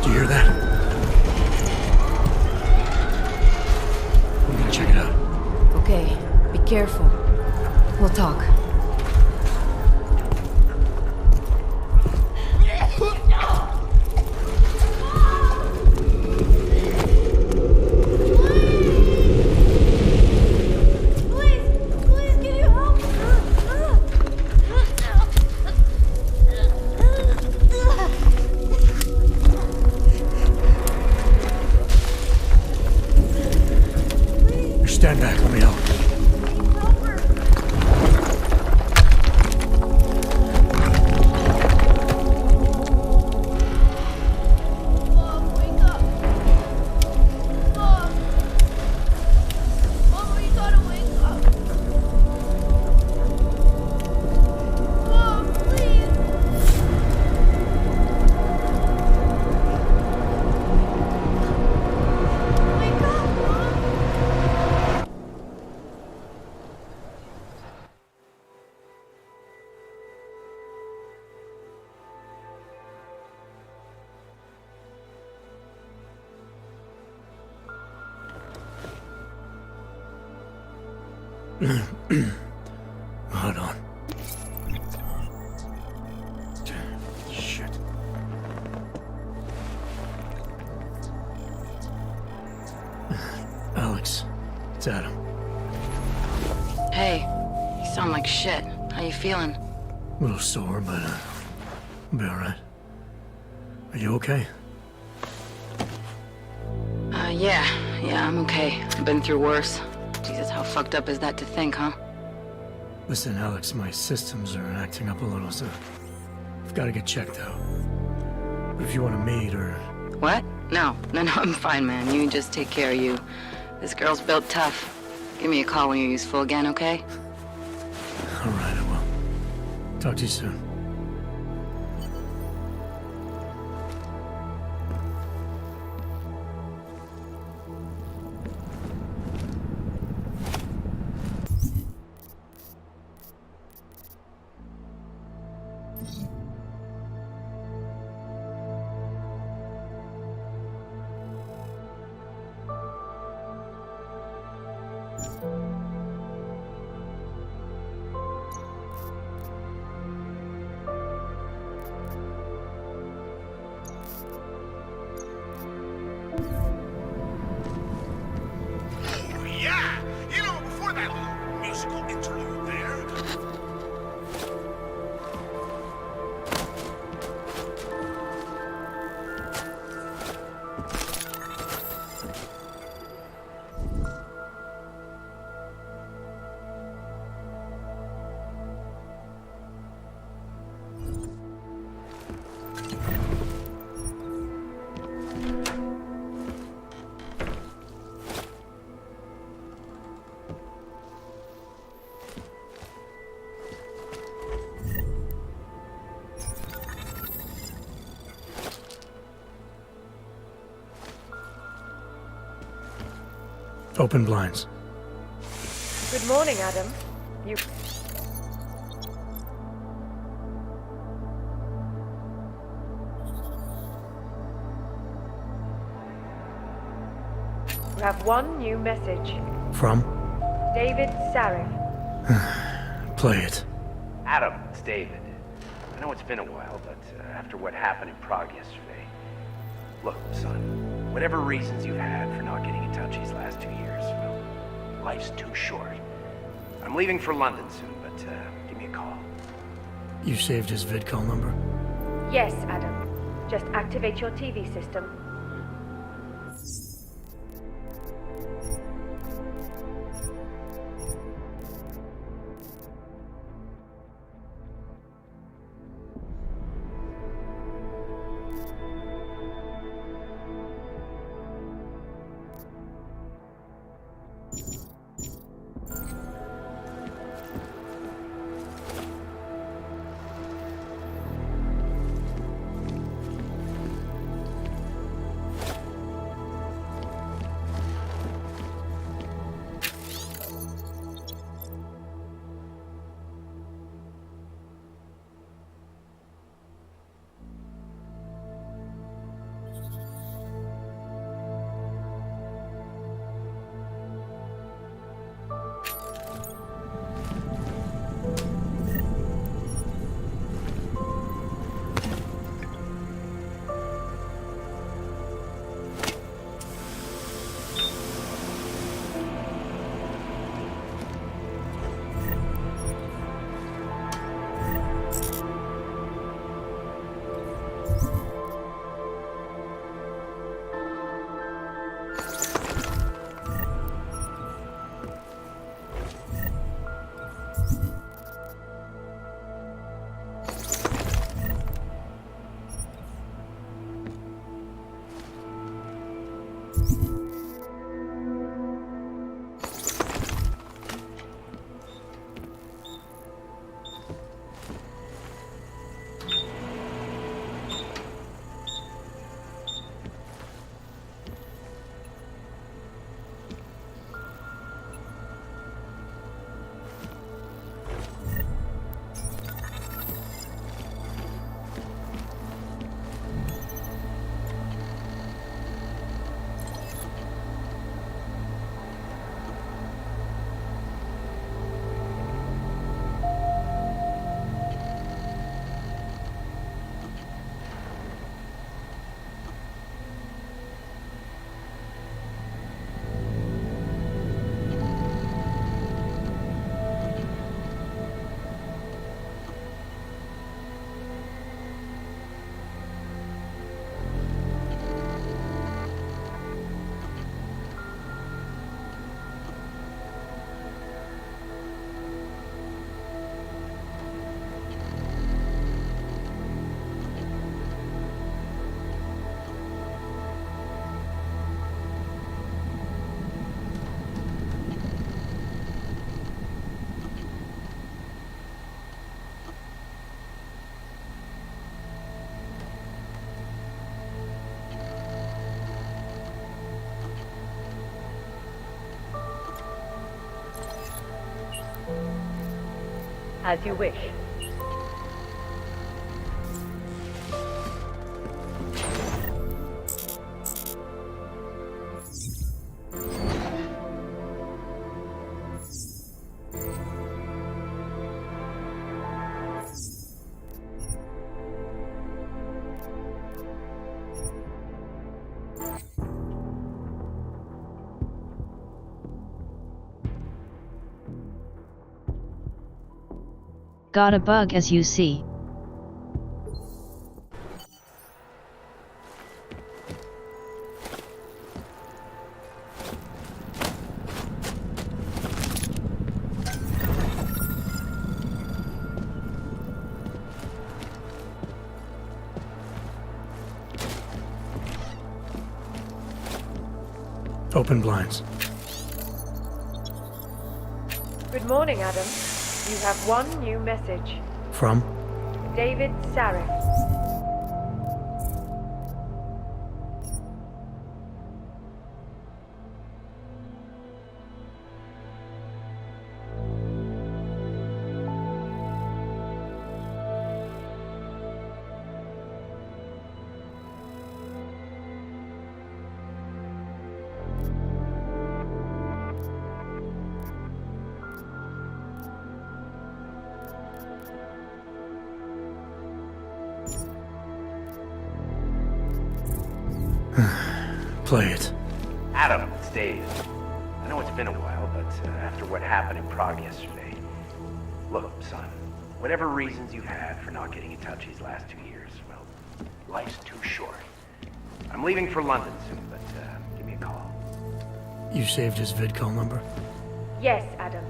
Do you hear that? I'm gonna check it out. Okay, be careful. We'll talk. Stand back, let me help. Hold on. Alex, it's Adam. Hey, you sound like shit. How you feeling? A little sore, but I'll be alright. Are you okay? Yeah, I'm okay. I've been through worse. Jesus, how fucked up is that to think, huh? Listen, Alex, my systems are acting up a little, so I've got to get checked out. But if you want to meet or... What? No, I'm fine, man. You just take care of you. This girl's built tough. Give me a call when you're useful again, okay? Alright, I will. Talk to you soon. Open blinds. Good morning, Adam. You... We have one new message. From? David Sarif. Play it. Adam, it's David. I know it's been a while, but after what happened in Prague yesterday... Look, son, whatever reasons you've had for not getting in touch these last 2 years, well, life's too short. I'm leaving for London soon, but give me a call. You saved his vidcall number? Yes, Adam. Just activate your TV system. As you wish. Got a bug as you see. Open blinds. Good morning, Adam. You have one new message. From? David Sarek. Play it. Adam, it's Dave. I know it's been a while, but after what happened in Prague yesterday... Look, son, whatever reasons you've had for not getting in touch these last 2 years, well, life's too short. I'm leaving for London soon, but give me a call. You saved his vidcall number? Yes, Adam.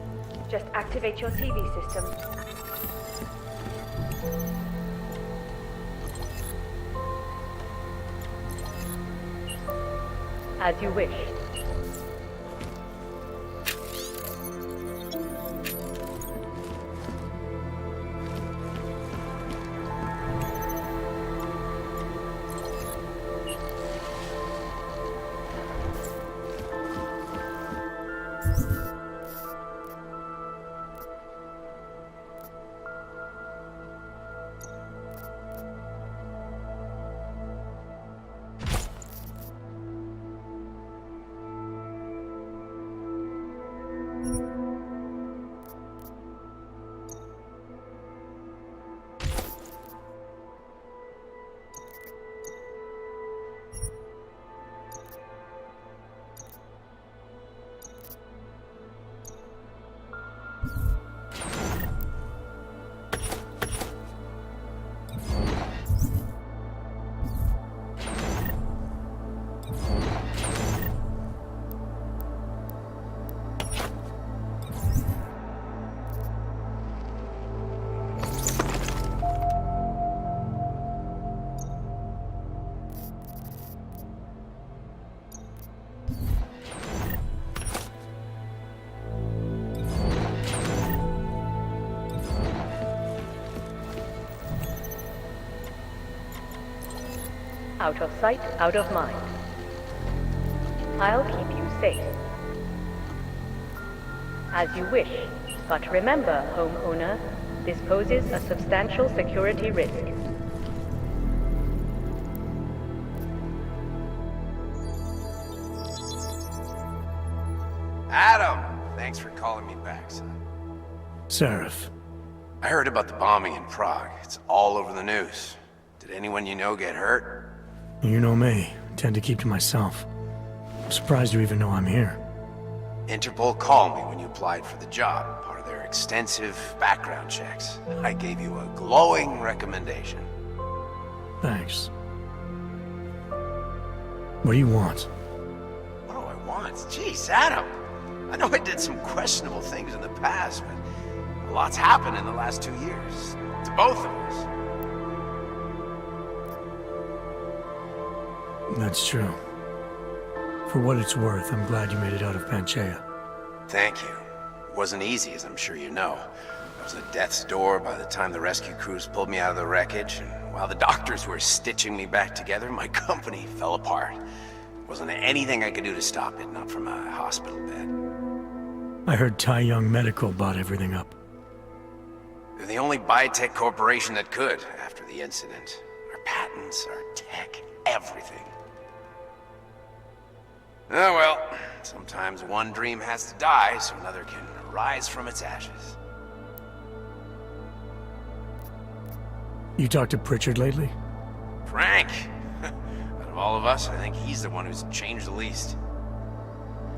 Just activate your TV system. As you wish. Out of sight, out of mind. I'll keep you safe. As you wish, but remember, homeowner, this poses a substantial security risk. Adam! Thanks for calling me back, son. Seraph. I heard about the bombing in Prague. It's all over the news. Did anyone you know get hurt? You know me. I tend to keep to myself. I'm surprised you even know I'm here. Interpol called me when you applied for the job, part of their extensive background checks. I gave you a glowing recommendation. Thanks. What do you want? What do I want? Jeez, Adam! I know I did some questionable things in the past, but a lot's happened in the last 2 years. To both of us. That's true. For what it's worth, I'm glad you made it out of Panchaea. Thank you. It wasn't easy, as I'm sure you know. I was at death's door by the time the rescue crews pulled me out of the wreckage, and while the doctors were stitching me back together, my company fell apart. Wasn't anything I could do to stop it, not from a hospital bed. I heard Tai Young Medical bought everything up. They're the only biotech corporation that could after the incident. Our patents, our tech, everything. Oh well, sometimes one dream has to die so another can rise from its ashes. You talked to Pritchard lately? Frank! Out of all of us, I think he's the one who's changed the least.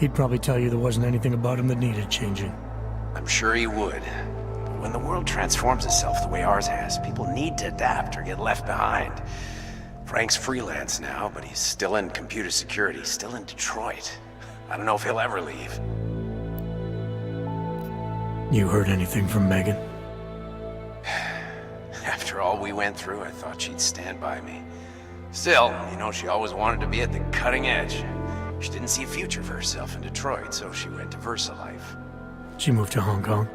He'd probably tell you there wasn't anything about him that needed changing. I'm sure he would. But when the world transforms itself the way ours has, people need to adapt or get left behind. Frank's freelance now, but he's still in computer security, still in Detroit. I don't know if he'll ever leave. You heard anything from Megan? After all we went through, I thought she'd stand by me. Still, you know, she always wanted to be at the cutting edge. She didn't see a future for herself in Detroit, so she went to VersaLife. She moved to Hong Kong?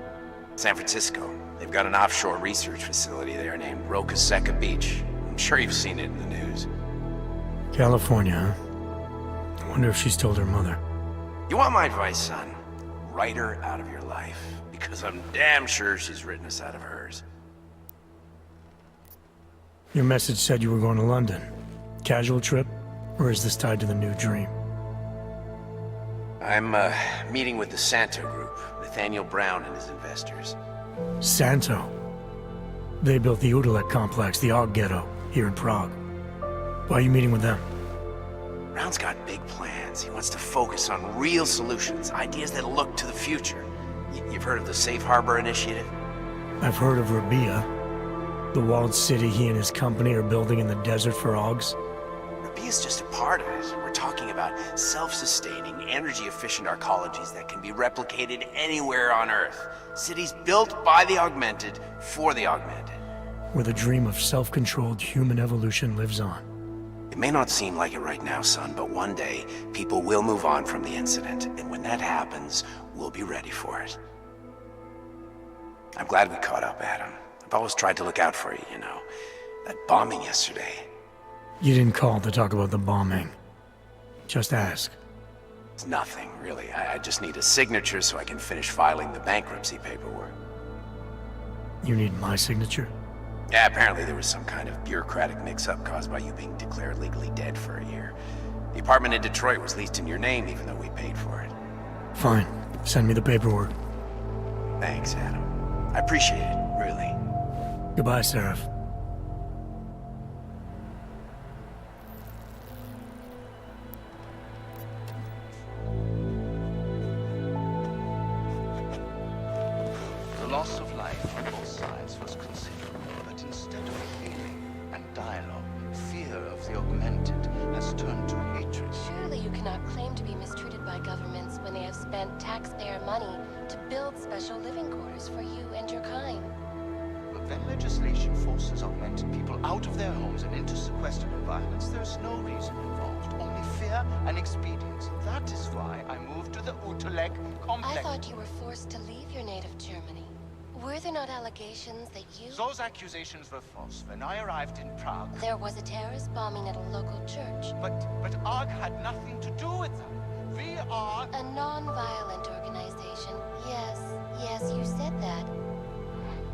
San Francisco. They've got an offshore research facility there named Rocaseca Beach. I'm sure you've seen it in the news. California, huh? I wonder if she's told her mother. You want my advice, son? Write her out of your life, because I'm damn sure she's written us out of hers. Your message said you were going to London. Casual trip? Or is this tied to the new dream? I'm, meeting with the Santo Group, Nathaniel Brown and his investors. Santo? They built the Udalek complex, the Og Ghetto, here in Prague. Why are you meeting with them? Brown's got big plans. He wants to focus on real solutions, ideas that look to the future. You've heard of the Safe Harbor Initiative? I've heard of Rabia, the walled city he and his company are building in the desert for Augs. Rabia's just a part of it. We're talking about self-sustaining, energy-efficient arcologies that can be replicated anywhere on Earth. Cities built by the augmented, for the augmented. Where the dream of self-controlled human evolution lives on. It may not seem like it right now, son, but one day, people will move on from the incident, and when that happens, we'll be ready for it. I'm glad we caught up, Adam. I've always tried to look out for you, you know. That bombing yesterday. You didn't call to talk about the bombing. Just ask. It's nothing, really. I just need a signature so I can finish filing the bankruptcy paperwork. You need my signature? Yeah, apparently there was some kind of bureaucratic mix-up caused by you being declared legally dead for a year. The apartment in Detroit was leased in your name even though we paid for it. Fine. Send me the paperwork. Thanks, Adam. I appreciate it, really. Goodbye, Seraph. The loss of life on both sides was considerable, but instead of healing and dialogue, fear of the augmented has turned to hatred. Surely you cannot claim to be mistreated by governments when they have spent taxpayer money to build special living quarters for you and your kind. But when legislation forces augmented people out of their homes and into sequestered environments, there's no reason involved, only fear and expedience. That is why I moved to the Utulek complex. I thought you were forced to leave your native Germany. Were there not allegations that you... Those accusations were false. When I arrived in Prague... There was a terrorist bombing at a local church. But ARG had nothing to do with that. We are... A non-violent organization. Yes, you said that.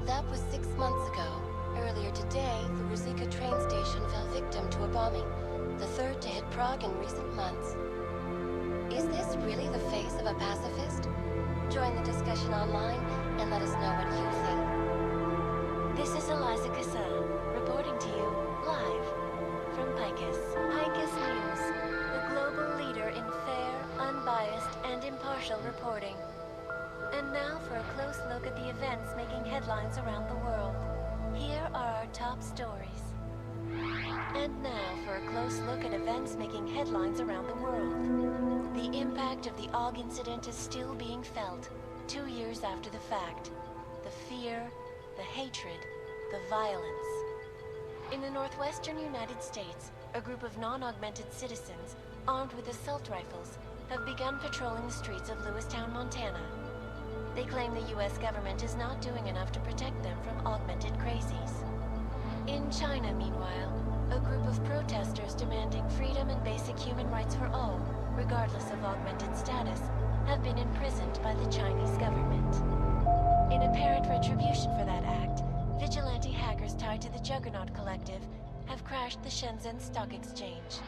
That was 6 months ago. Earlier today, the Ruzicka train station fell victim to a bombing. The third to hit Prague in recent months. Is this really the face of a pacifist? Join the discussion online and let us know what you think. This is Eliza Cassan, reporting to you live from Picus. Picus News, the global leader in fair, unbiased, and impartial reporting. And now for a close look at the events making headlines around the world. Here are our top stories. And now for a close look at events making headlines around the world. The impact of the Og incident is still being felt, 2 years after the fact. The fear, the hatred, the violence. In the northwestern United States, a group of non-augmented citizens, armed with assault rifles, have begun patrolling the streets of Lewistown, Montana. They claim the U.S. government is not doing enough to protect them from augmented crazies. In China, meanwhile, a group of protesters demanding freedom and basic human rights for all, regardless of augmented status, have been imprisoned by the Chinese government. In apparent retribution for that act, tied to the Juggernaut Collective have crashed the Shenzhen Stock Exchange.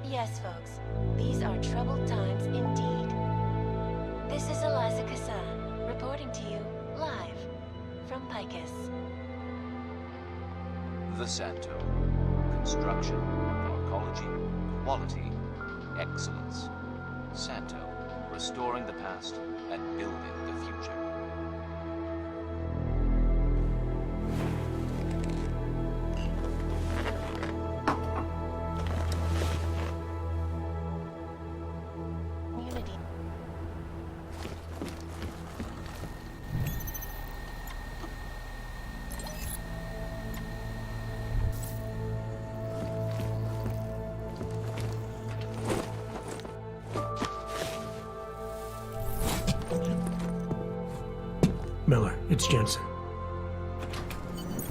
Yes, folks, these are troubled times indeed. This is Eliza Kassan, reporting to you live from Picus. The Santo. Construction, arcology, quality, excellence. Santo. Restoring the past and building the future. Miller, it's Jensen.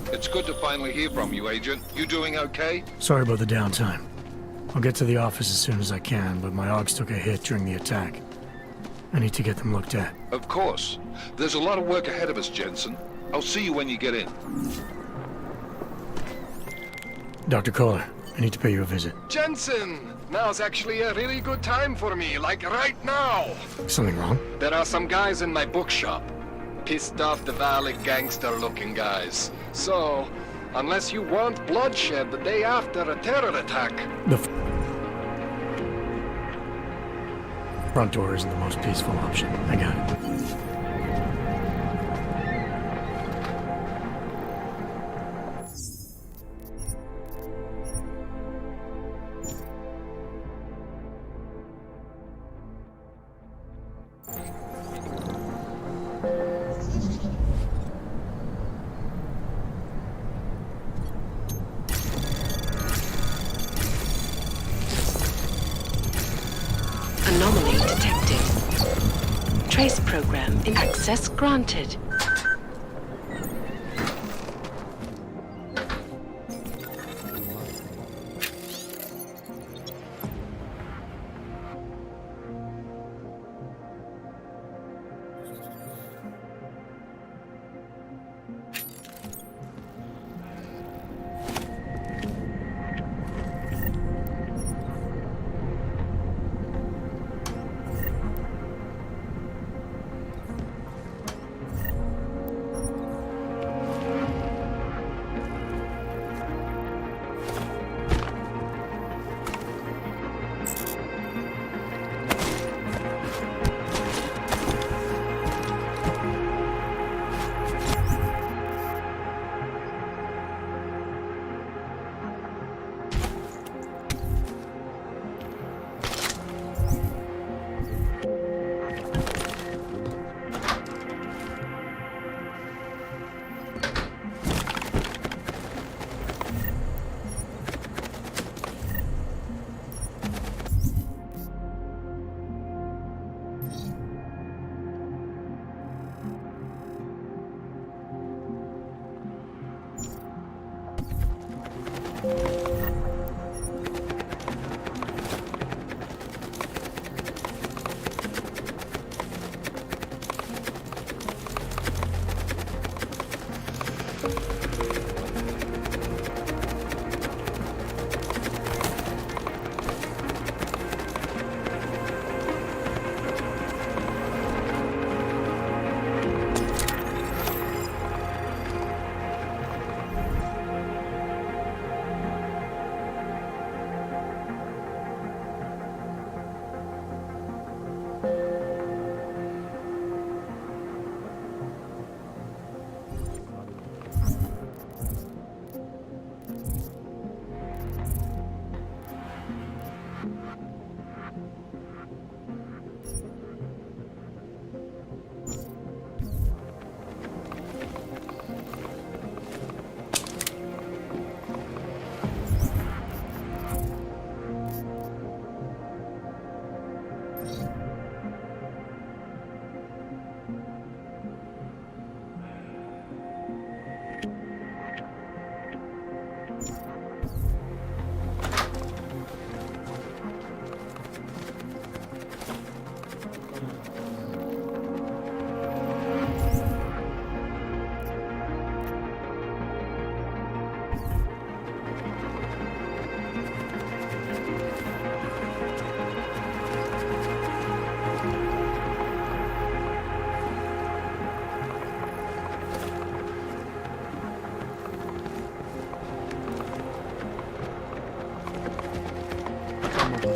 It's good to finally hear from you, Agent. You doing okay? Sorry about the downtime. I'll get to the office as soon as I can, but my Augs took a hit during the attack. I need to get them looked at. Of course. There's a lot of work ahead of us, Jensen. I'll see you when you get in. Dr. Kohler, I need to pay you a visit. Jensen! Now's actually a really good time for me, like right now! Something wrong? There are some guys in my bookshop. Pissed off the Valley gangster-looking guys. So, unless you want bloodshed the day after a terror attack... The front door isn't the most peaceful option. I got it. Anomaly detected. Trace program in access granted.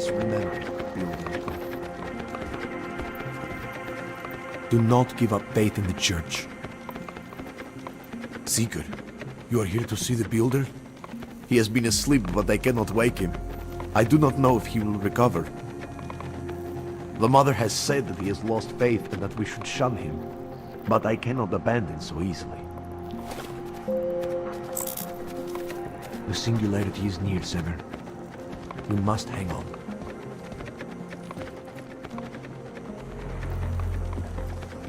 Just remember, Builder. Do not give up faith in the Church. Seeker, you are here to see the Builder? He has been asleep, but I cannot wake him. I do not know if he will recover. The Mother has said that he has lost faith and that we should shun him, but I cannot abandon so easily. The singularity is near, Sever. We must hang on.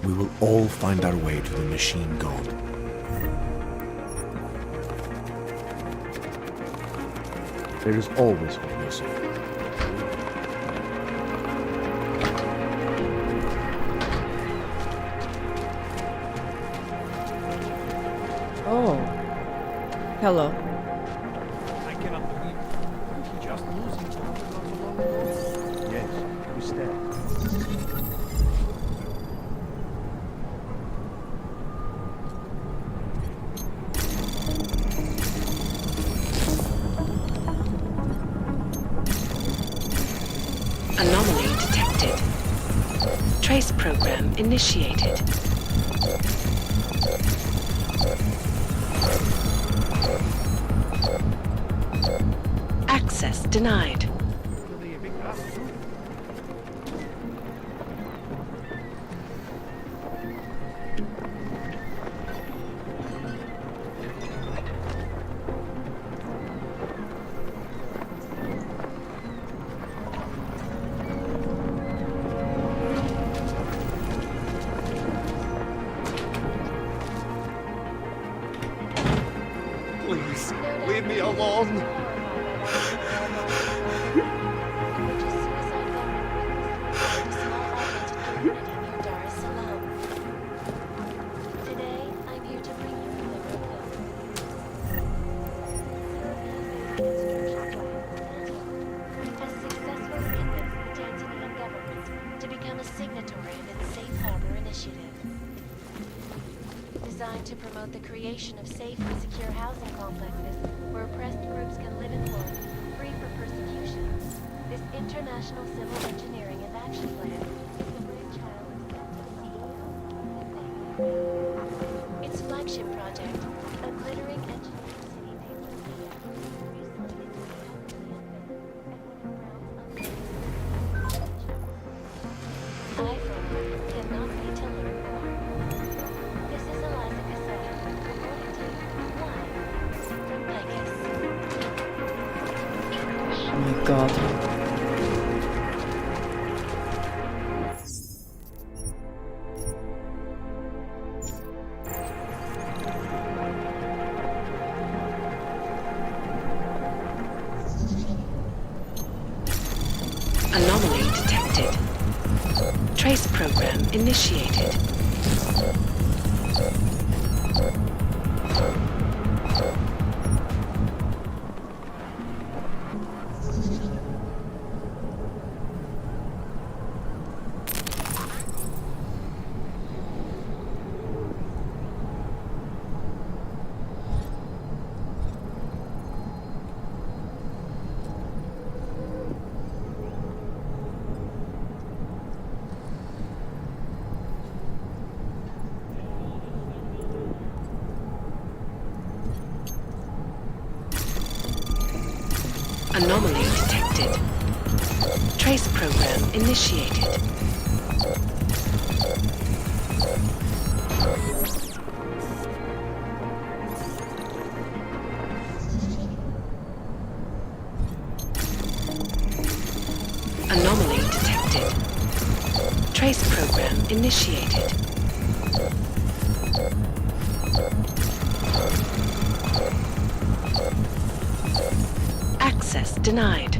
We will all find our way to the Machine God. There is always hope, Yosef. Oh. Hello. I cannot believe it. He just losing each other. Yes, we stand. Anomaly detected. Trace program initiated. Access denied. Please, leave me alone. Today, I'm here to bring you a has successfully convinced the Tanzanian government to become a signatory of its Safe Harbor Initiative. Designed to promote the creation of safe and secure housing complexes where oppressed groups can live and work free from persecution, this international civil engineering and action plan is the brainchild of its flagship project, a glittering engineering city named I, for one, cannot wait to learn more. This is Eliza Cassetta, reporting to you live from Vegas. Oh my god. Anomaly detected. Trace program initiated. Anomaly detected. Trace program initiated. Anomaly detected. Trace program initiated. Access denied.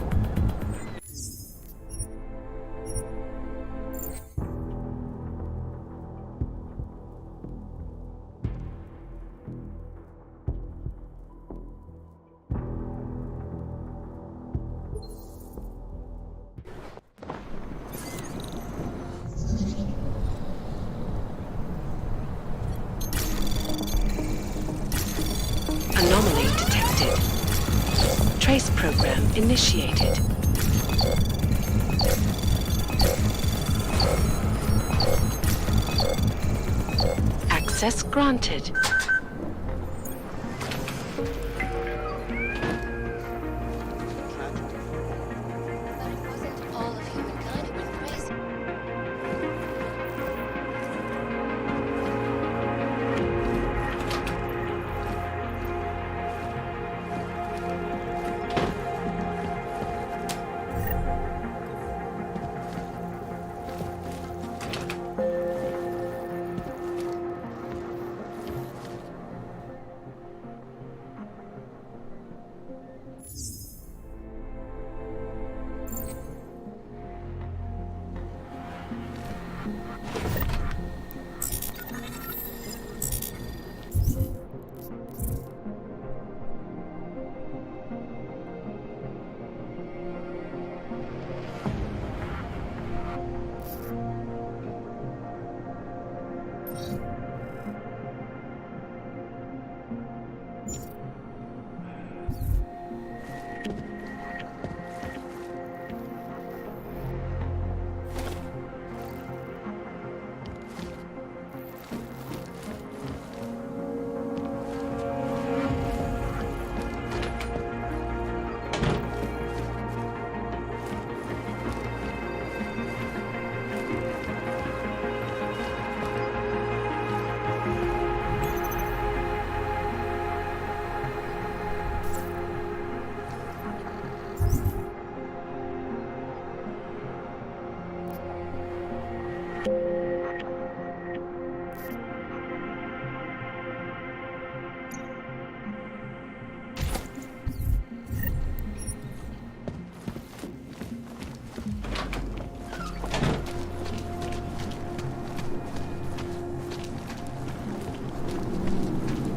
Anomaly detected. Trace program initiated. Access granted.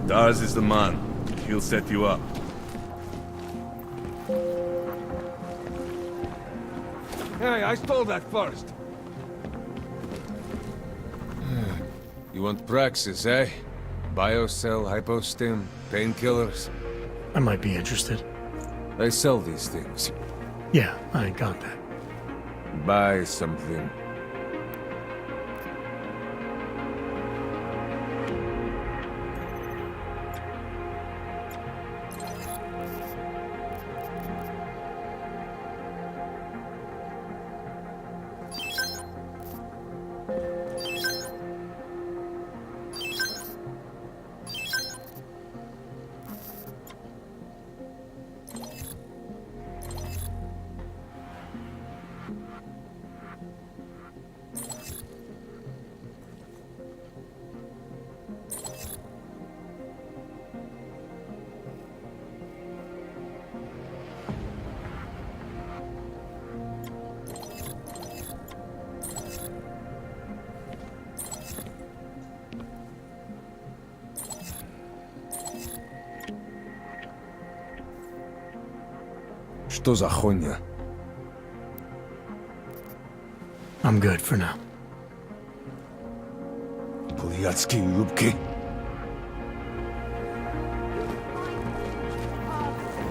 Dars is the man. He'll set you up. Hey, I stole that first. You want praxis, eh? Biocell, hypostim, painkillers? I might be interested. They sell these things. Yeah, I got that. Buy something. Что за хуйня? I'm good for now. Блядские юбки.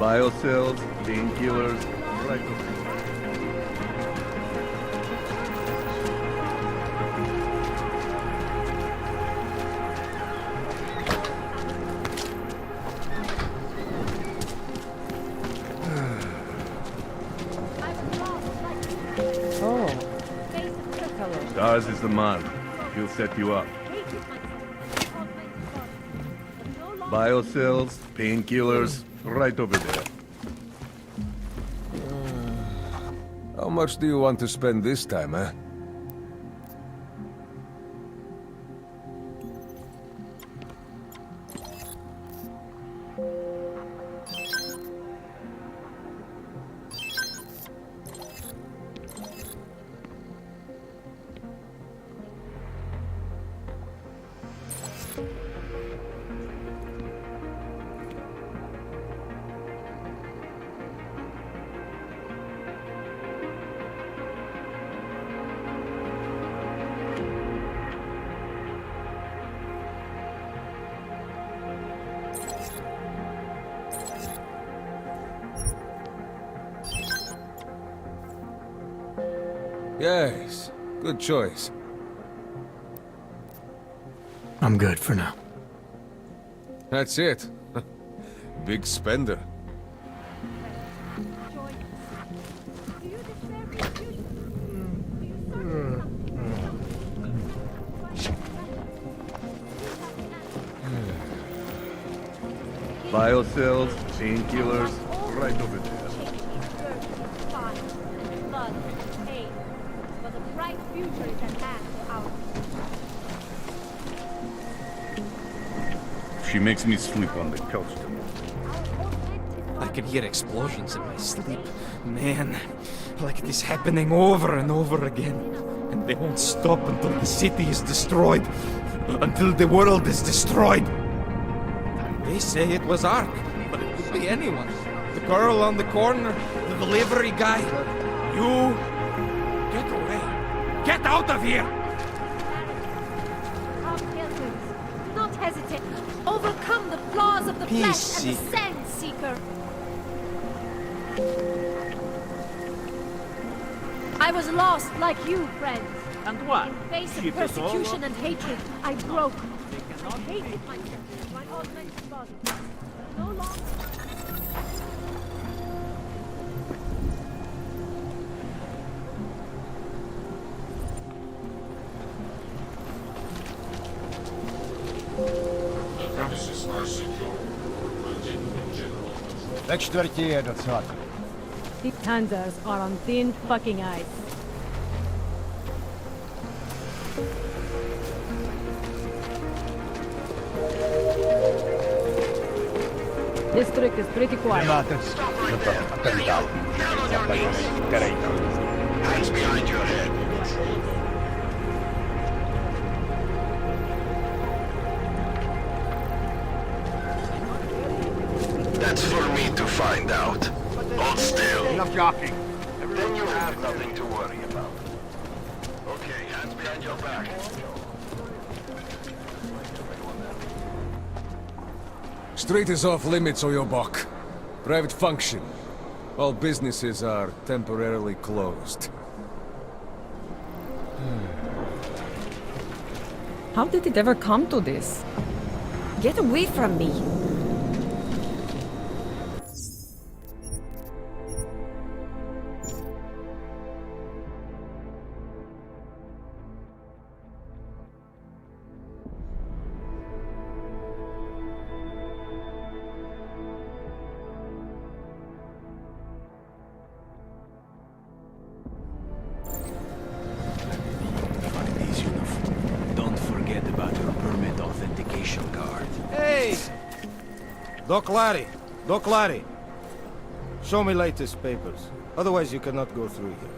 Biocells, painkillers, right over. Dars is the man. He'll set you up. Biocells, painkillers, right over there. How much do you want to spend this time, eh? Yes, good choice. I'm good for now. That's it. Big spender. Biocells, painkillers, right over there. She makes me sleep on the couch tonight. I can hear explosions in my sleep. Man, like it is happening over and over again. And they won't stop until the city is destroyed. Until the world is destroyed. They say it was Ark, but it could be anyone. The girl on the corner, the delivery guy. You... Get away. Get out of here! Do not hesitate. Overcome the flaws of the flesh and the Sand Seeker. I was lost like you, friends. And what? In the face of persecution and hatred, I broke. I hated myself. My augmented body. No longer. Premises are secure. Continue in general. Ve čtvrtí je docela. The Panzers are on thin fucking ice. District is pretty quiet. Hands behind your head. That's for me to find out. Hold still. Enough jockeying. Then you have nothing to worry about. Okay, hands behind your back. Street is off limits, Oyobok. Private function. All businesses are temporarily closed. How did it ever come to this? Get away from me! Doc Larry! Doc Larry! Show me latest papers. Otherwise you cannot go through here.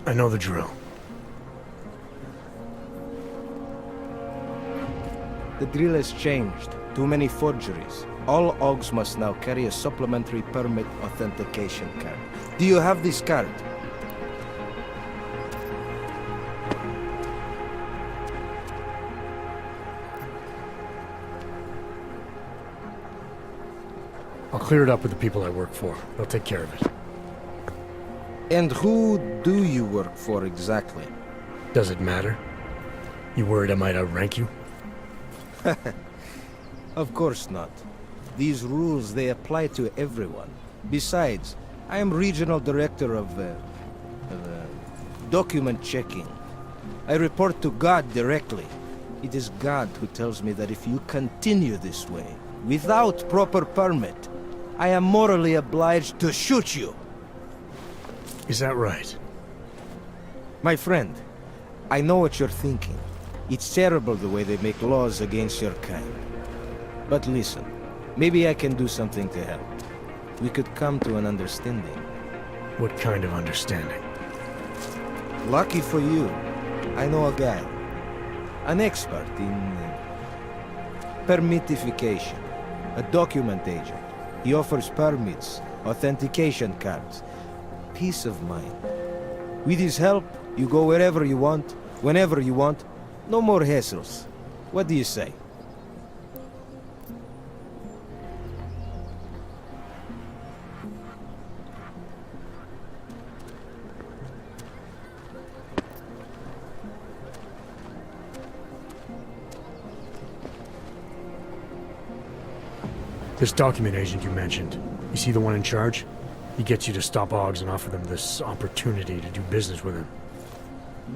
I know the drill. The drill has changed. Too many forgeries. All OGs must now carry a supplementary permit authentication card. Do you have this card? I'll clear it up with the people I work for. They'll take care of it. And who do you work for exactly? Does it matter? You worried I might outrank you? Of course not. These rules, they apply to everyone. Besides, I am regional director of document checking. I report to God directly. It is God who tells me that if you continue this way, without proper permit, I am morally obliged to shoot you. Is that right? My friend, I know what you're thinking. It's terrible the way they make laws against your kind. But listen, maybe I can do something to help. We could come to an understanding. What kind of understanding? Lucky for you, I know a guy. An expert in permitification. A document agent. He offers permits, authentication cards. Peace of mind. With his help, you go wherever you want, whenever you want. No more hassles. What do you say? This document agent you mentioned, you see the one in charge? He gets you to stop Augs and offer them this opportunity to do business with him.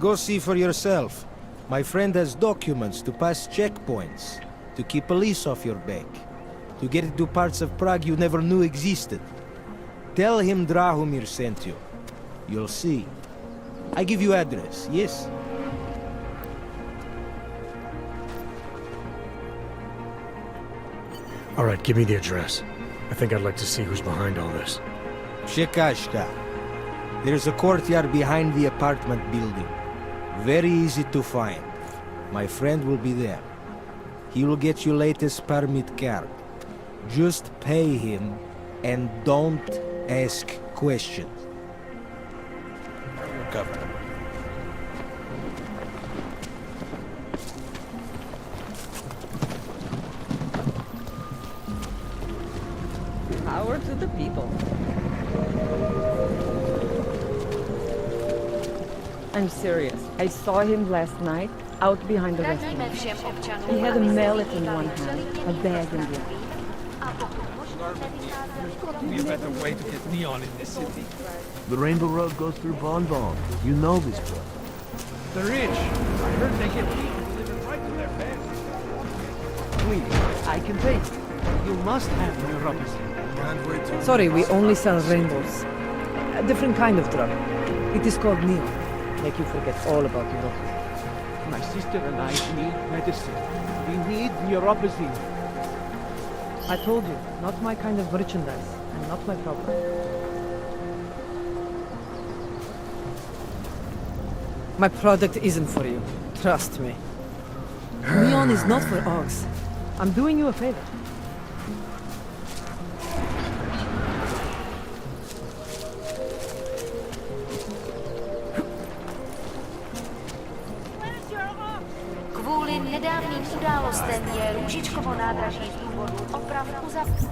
Go see for yourself. My friend has documents to pass checkpoints, to keep police off your back, to get into parts of Prague you never knew existed. Tell him Drahomir sent you. You'll see. I give you address, yes? Alright, give me the address. I think I'd like to see who's behind all this. Shekashka. There's a courtyard behind the apartment building. Very easy to find. My friend will be there. He will get you latest permit card. Just pay him and don't ask questions. You're covered. Power to the people. I'm serious. I saw him last night out behind the restaurant. He had a mallet in one hand, a bag in the other. There's got to be a better way to get neon in this city. The Rainbow Road goes through Bonbon. You know this place. The rich. I heard they get people delivered right to their beds. Please, I can taste. You must have neuropathy. Can't wait to... Sorry, we only sell rainbows. A different kind of drug. It is called neon. Make you forget all about neuropathy. My sister and I need medicine. We need neuropathy. I told you, not my kind of merchandise, and not my problem. My product isn't for you. Trust me. Neon is not for Augs. I'm doing you a favor. Kvůli nedávným událostem je Růžičkovo nádraží z důvodu oprav uzavřeno.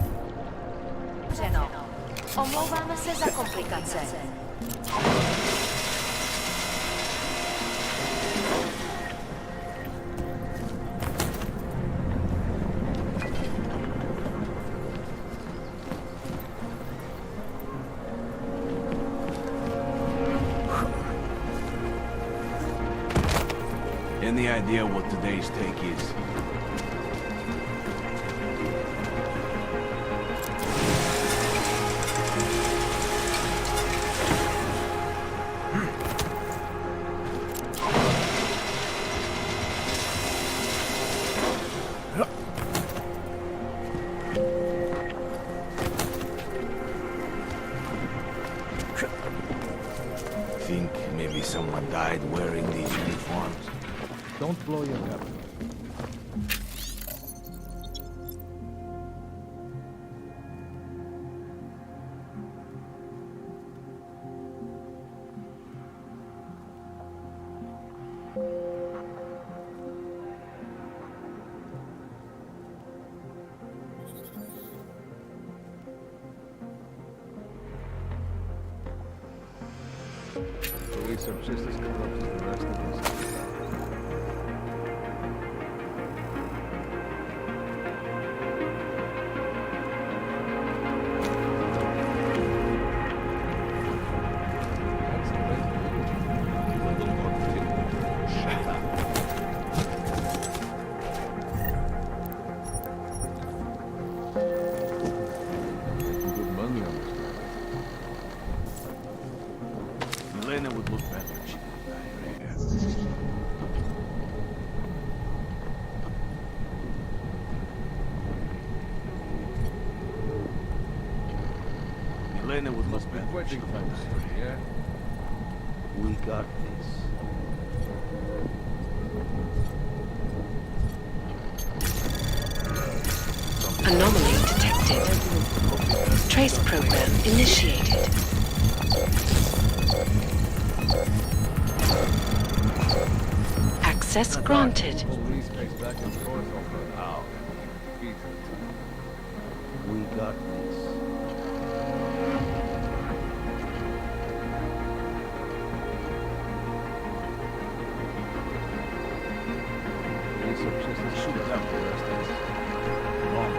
Omlouváme se za komplikace. Any idea what today's take is? Think maybe someone died wearing these uniforms? Don't blow your cover. Police are just as corrupt as the rest of us. Elena would look better if she didn't die, right? Elena would look better if she didn't die, yeah? We got this. Anomaly detected. Trace program initiated. Access granted. We got this. Police are just as shoot up the rest of us. Long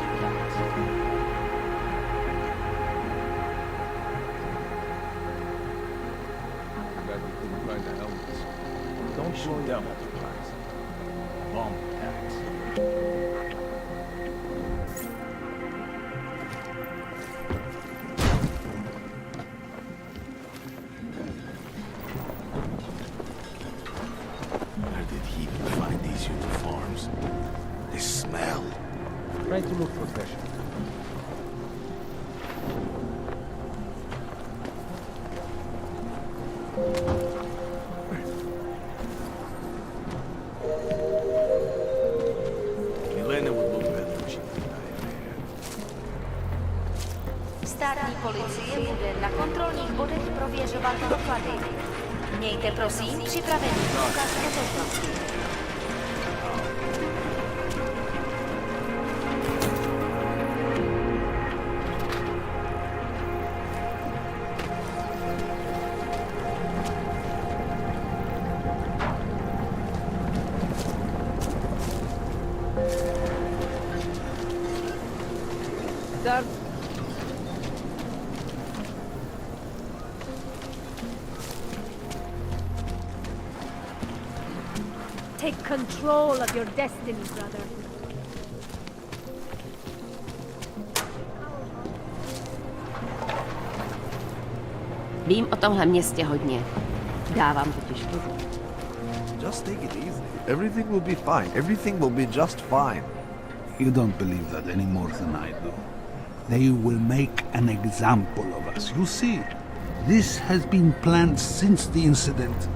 shoot them multiplies. Bomb attacks. Where did he even find these uniforms? They smell. Try to look professional. Milena would look better if she didn't dye her hair. Státní policie bude na kontrolních bodech prověřovat doklady. Mějte prosím připravený důkaz totožnosti. Sir, Take control of your destiny, brother. Vím o tomhle městě hodně. Dávám totiž pozor. Just take it easy. Everything will be fine. Everything will be just fine. You don't believe that any more than I do. They will make an example of us. You see, this has been planned since the incident.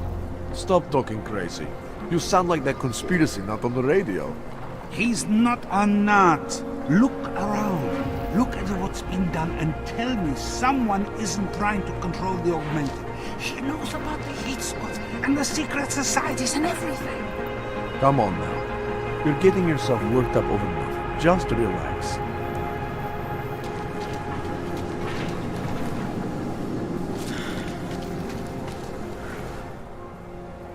Stop talking crazy. You sound like that conspiracy nut on the radio. He's not a nut. Look around. Look at what's been done and tell me someone isn't trying to control the augmented. He knows about the heat spots and the secret societies and everything. Come on now. You're getting yourself worked up over nothing. Just relax.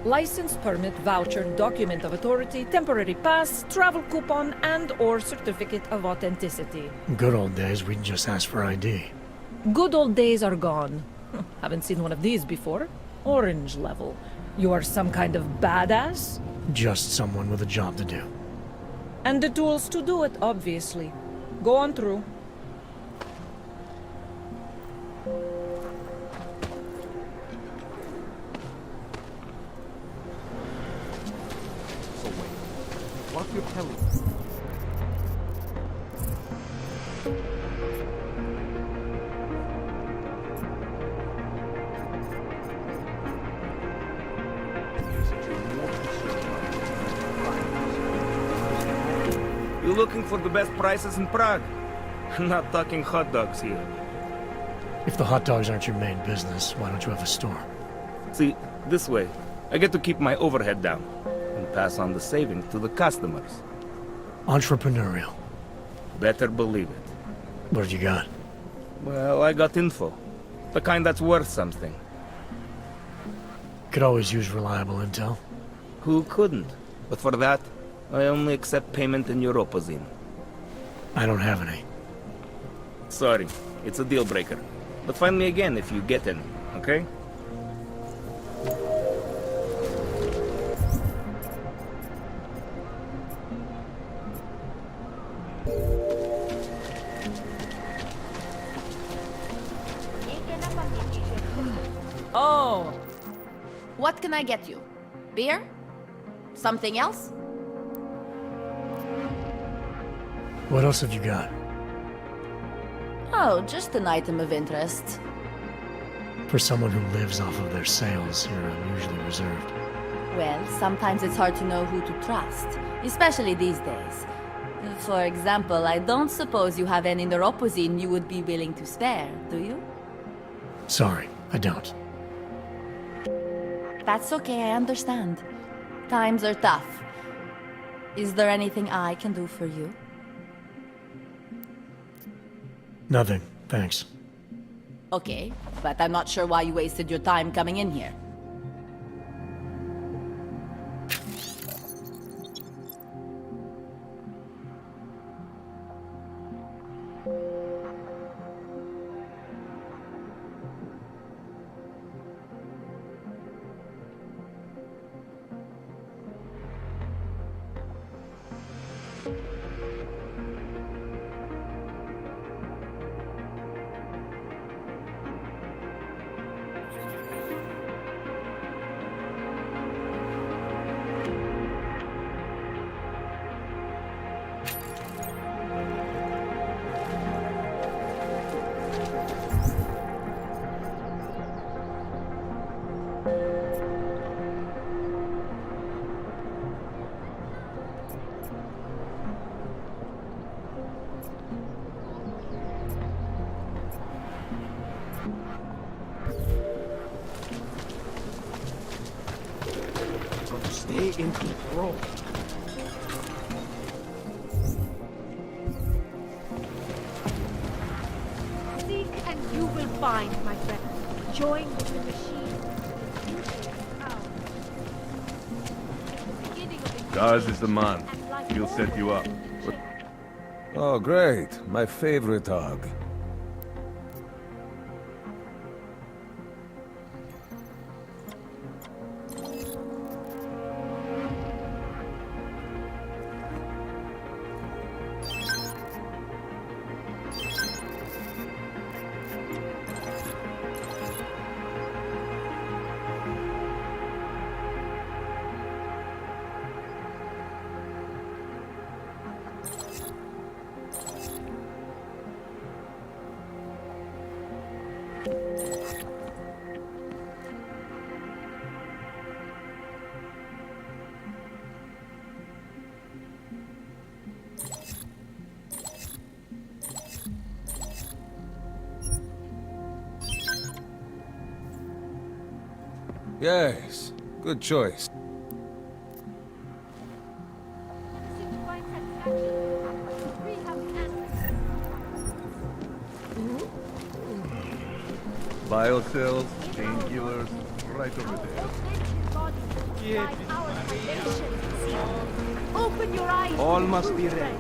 License, permit, voucher, document of authority, temporary pass, travel coupon, and/or certificate of authenticity. Good old days, we'd just ask for ID. Good old days are gone. Haven't seen one of these before. Orange level. You are some kind of badass? Just someone with a job to do. And the tools to do it, obviously. Go on through. So wait, what you're telling me? You're looking for the best prices in Prague? Not talking hot dogs here. If the hot dogs aren't your main business, why don't you have a store? See, this way, I get to keep my overhead down and pass on the savings to the customers. Entrepreneurial. Better believe it. What have you got? Well, I got info. The kind that's worth something. Could always use reliable intel. Who couldn't? But for that, I only accept payment in Europozine. I don't have any. Sorry, it's a deal breaker. But find me again if you get any, okay? Oh! What can I get you? Beer? Something else? What else have you got? Oh, just an item of interest. For someone who lives off of their sales, you're unusually reserved. Well, sometimes it's hard to know who to trust, especially these days. For example, I don't suppose you have any neuropozine you would be willing to spare, do you? Sorry, I don't. That's okay, I understand. Times are tough. Is there anything I can do for you? Nothing, thanks. Okay, but I'm not sure why you wasted your time coming in here. Stay in control. Seek and you will find, my friend. Join with the machine. The future is ours. The beginning of the Daz is the man. He'll set you up. Oh, great. My favorite hog. Yes, good choice. Biocells, painkillers, right over there. Open your eyes. All must be ready.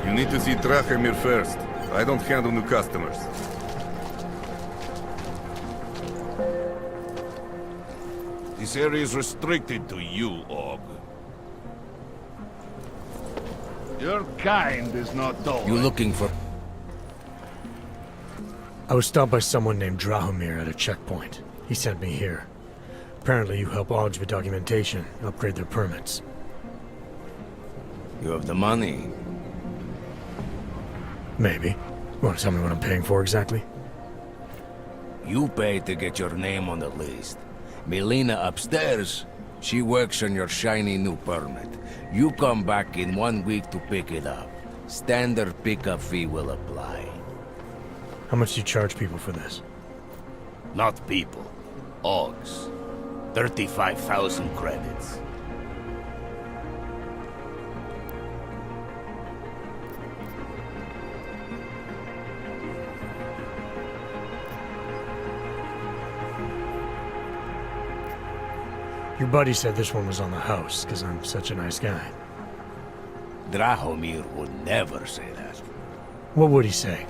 You need to see Drahomir first. I don't handle new customers. This area is restricted to you, Og. Your kind is not tolerant. You looking for... I was stopped by someone named Drahomir at a checkpoint. He sent me here. Apparently you help Augs with documentation, upgrade their permits. You have the money? Maybe. You want to tell me what I'm paying for exactly? You pay to get your name on the list. Melina upstairs, she works on your shiny new permit. You come back in 1 week to pick it up. Standard pickup fee will apply. How much do you charge people for this? Not people. Augs. 35,000 credits. Your buddy said this one was on the house, because I'm such a nice guy. Drahomir would never say that. What would he say?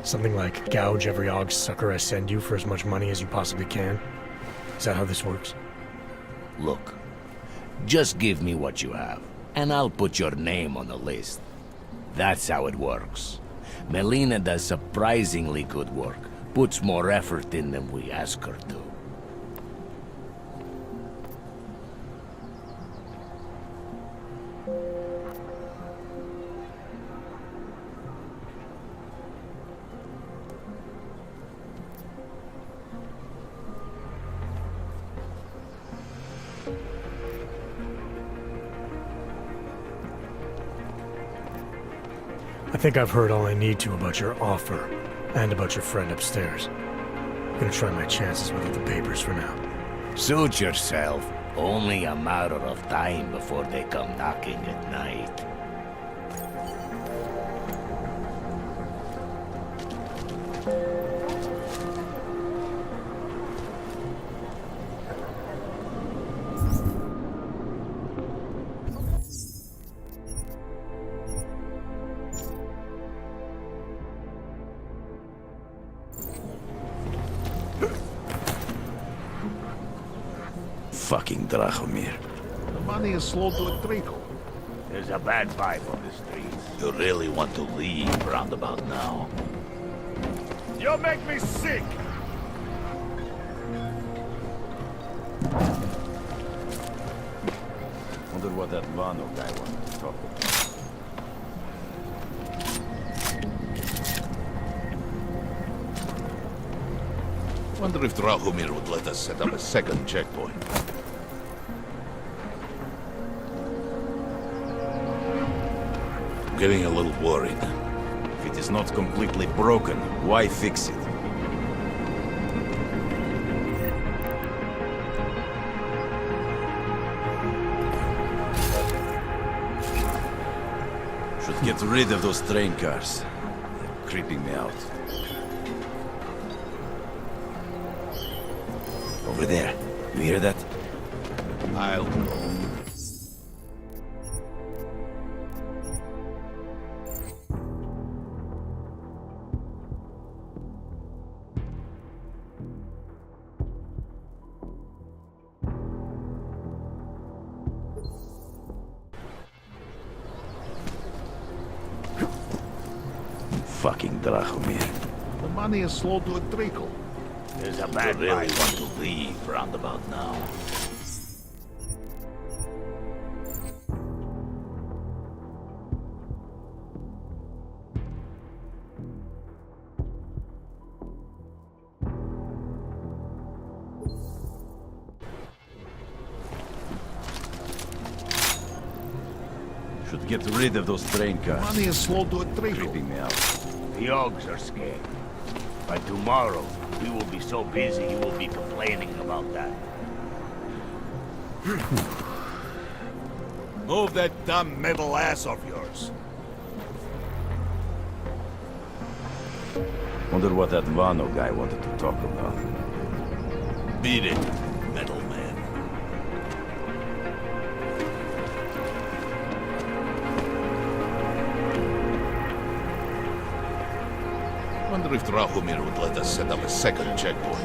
Something like, gouge every Aug sucker I send you for as much money as you possibly can? Is that how this works? Look, just give me what you have, and I'll put your name on the list. That's how it works. Melina does surprisingly good work, puts more effort in than we ask her to. I think I've heard all I need to about your offer, and about your friend upstairs. I'm gonna try my chances without the papers for now. Suit yourself. Only a matter of time before they come knocking at night. Fucking Drahomir. The money is slow to a trickle. There's a bad vibe on the streets. You really want to leave roundabout now? You make me sick! Wonder what that Vano guy wanted to talk about. Wonder if Drahomir would let us set up a second checkpoint. I'm getting a little worried. If it is not completely broken, why fix it? Should get rid of those train cars. They're creeping me out. Over there. You hear that? I'll go. Fucking Drahomir. The money is slow to a trickle. There's a I bad really vibe. want to leave roundabout now. Should get rid of those train cars. Money is slow to a trickle. Creeping me out. The Yogs are scared. By tomorrow, we will be so busy you will be complaining about that. Move that dumb metal ass of yours. Wonder what that Vano guy wanted to talk about. Beat it, metal man. Wonder if Drahomir would let us set up a second checkpoint.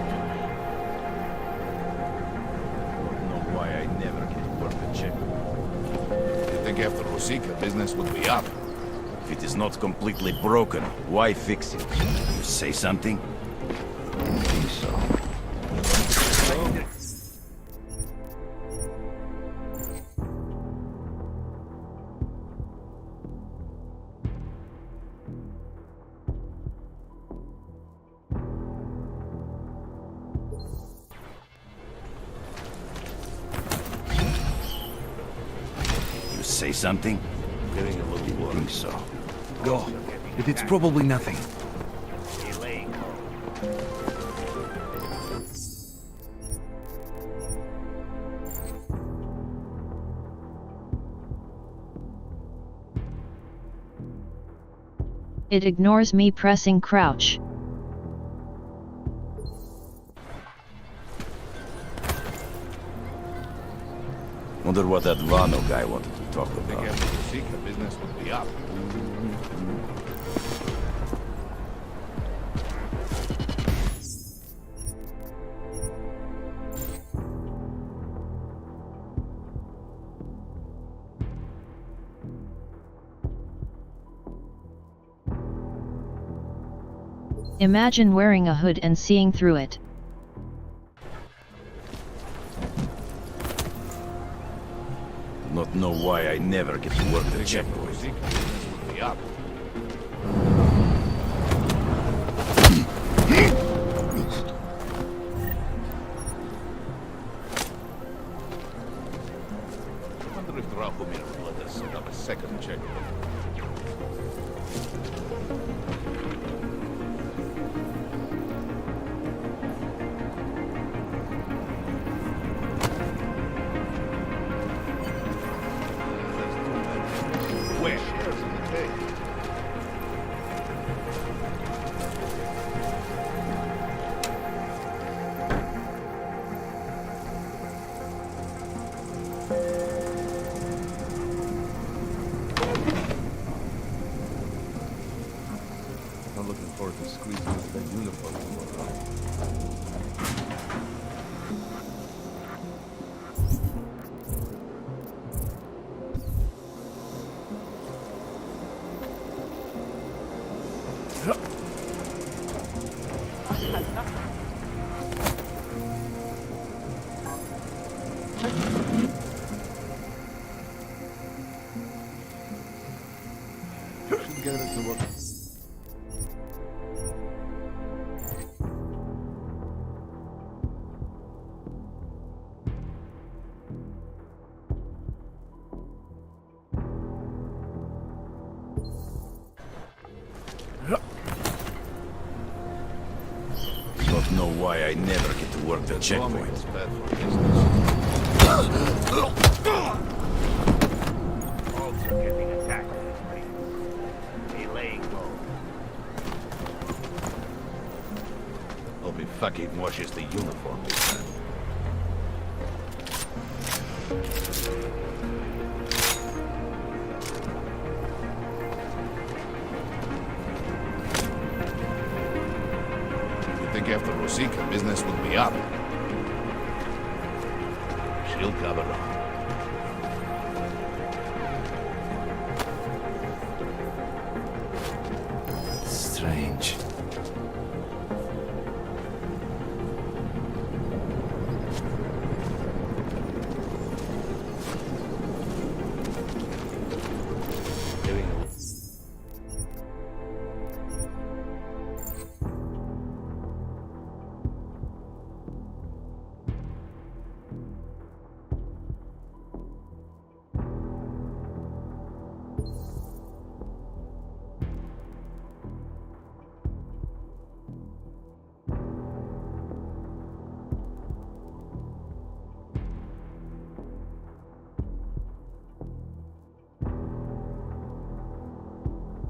Don't know why I never get work the checkpoint. You think after Rosika, business would be up? If it is not completely broken, why fix it? You say something? I don't think so. You say something? Getting a little I think so. Go. It's probably nothing. It ignores me pressing crouch. Wonder what that Vano guy wanted to talk I think about. after Rosika, business would be up. Imagine wearing a hood and seeing through it. Not know why I never get to work the checkpoint. Rosika, business would be up. Wonder if Drahomir would let us set up a second checkpoint. Where? Shares in the cake. I'm looking forward to squeezing into that uniform tomorrow. Should get it to work. Don't know why I never get to work the checkpoint. Folks are getting attacked in this place. Be laying low. Hope he fucking washes the uniform this time. You think after Rosika, business will be up? She'll cover up. Strange.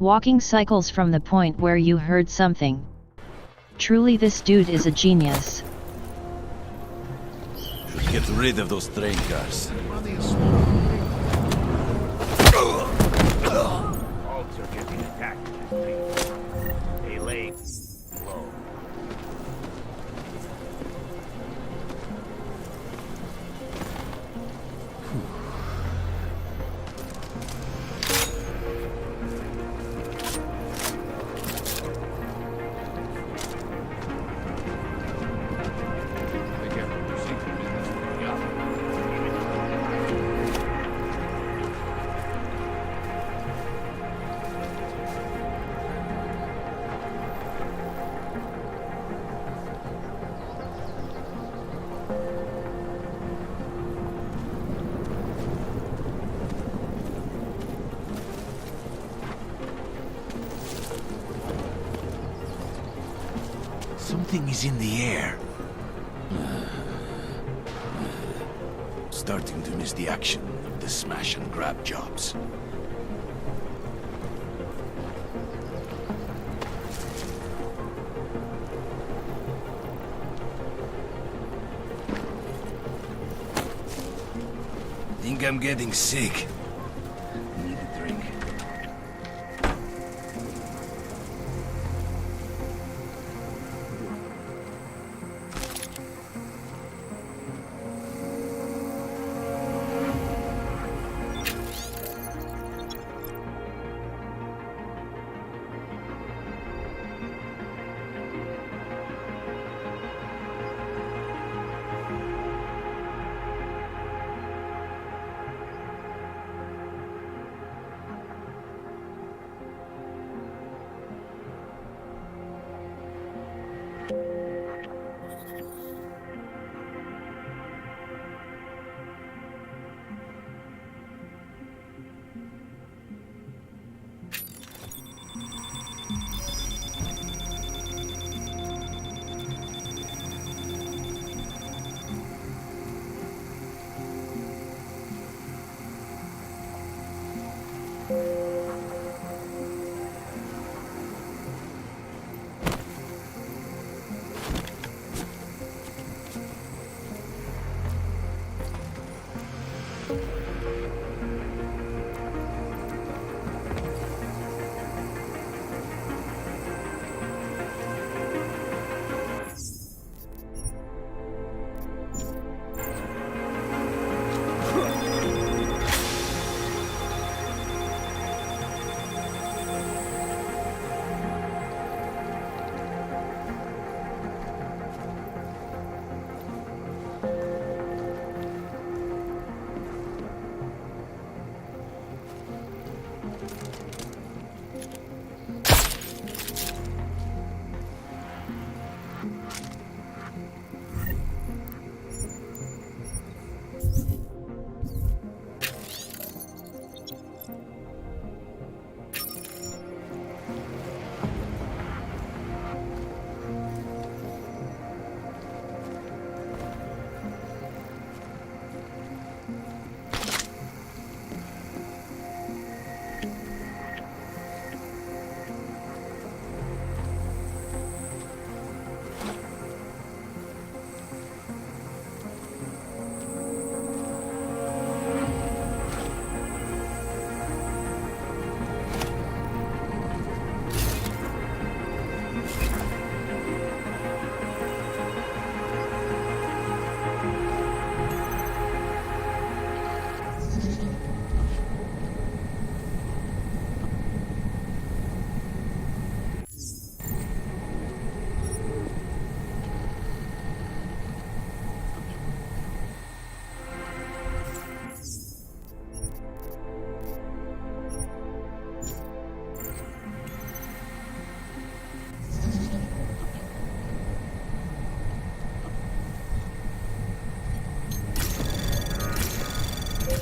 Walking cycles from the point where you heard something. Truly, this dude is a genius. Should get rid of those train cars. Folks are getting attacked in this place. Be laying low. Something is in the air. Starting to miss the action of the smash and grab jobs. Think I'm getting sick. Need a drink.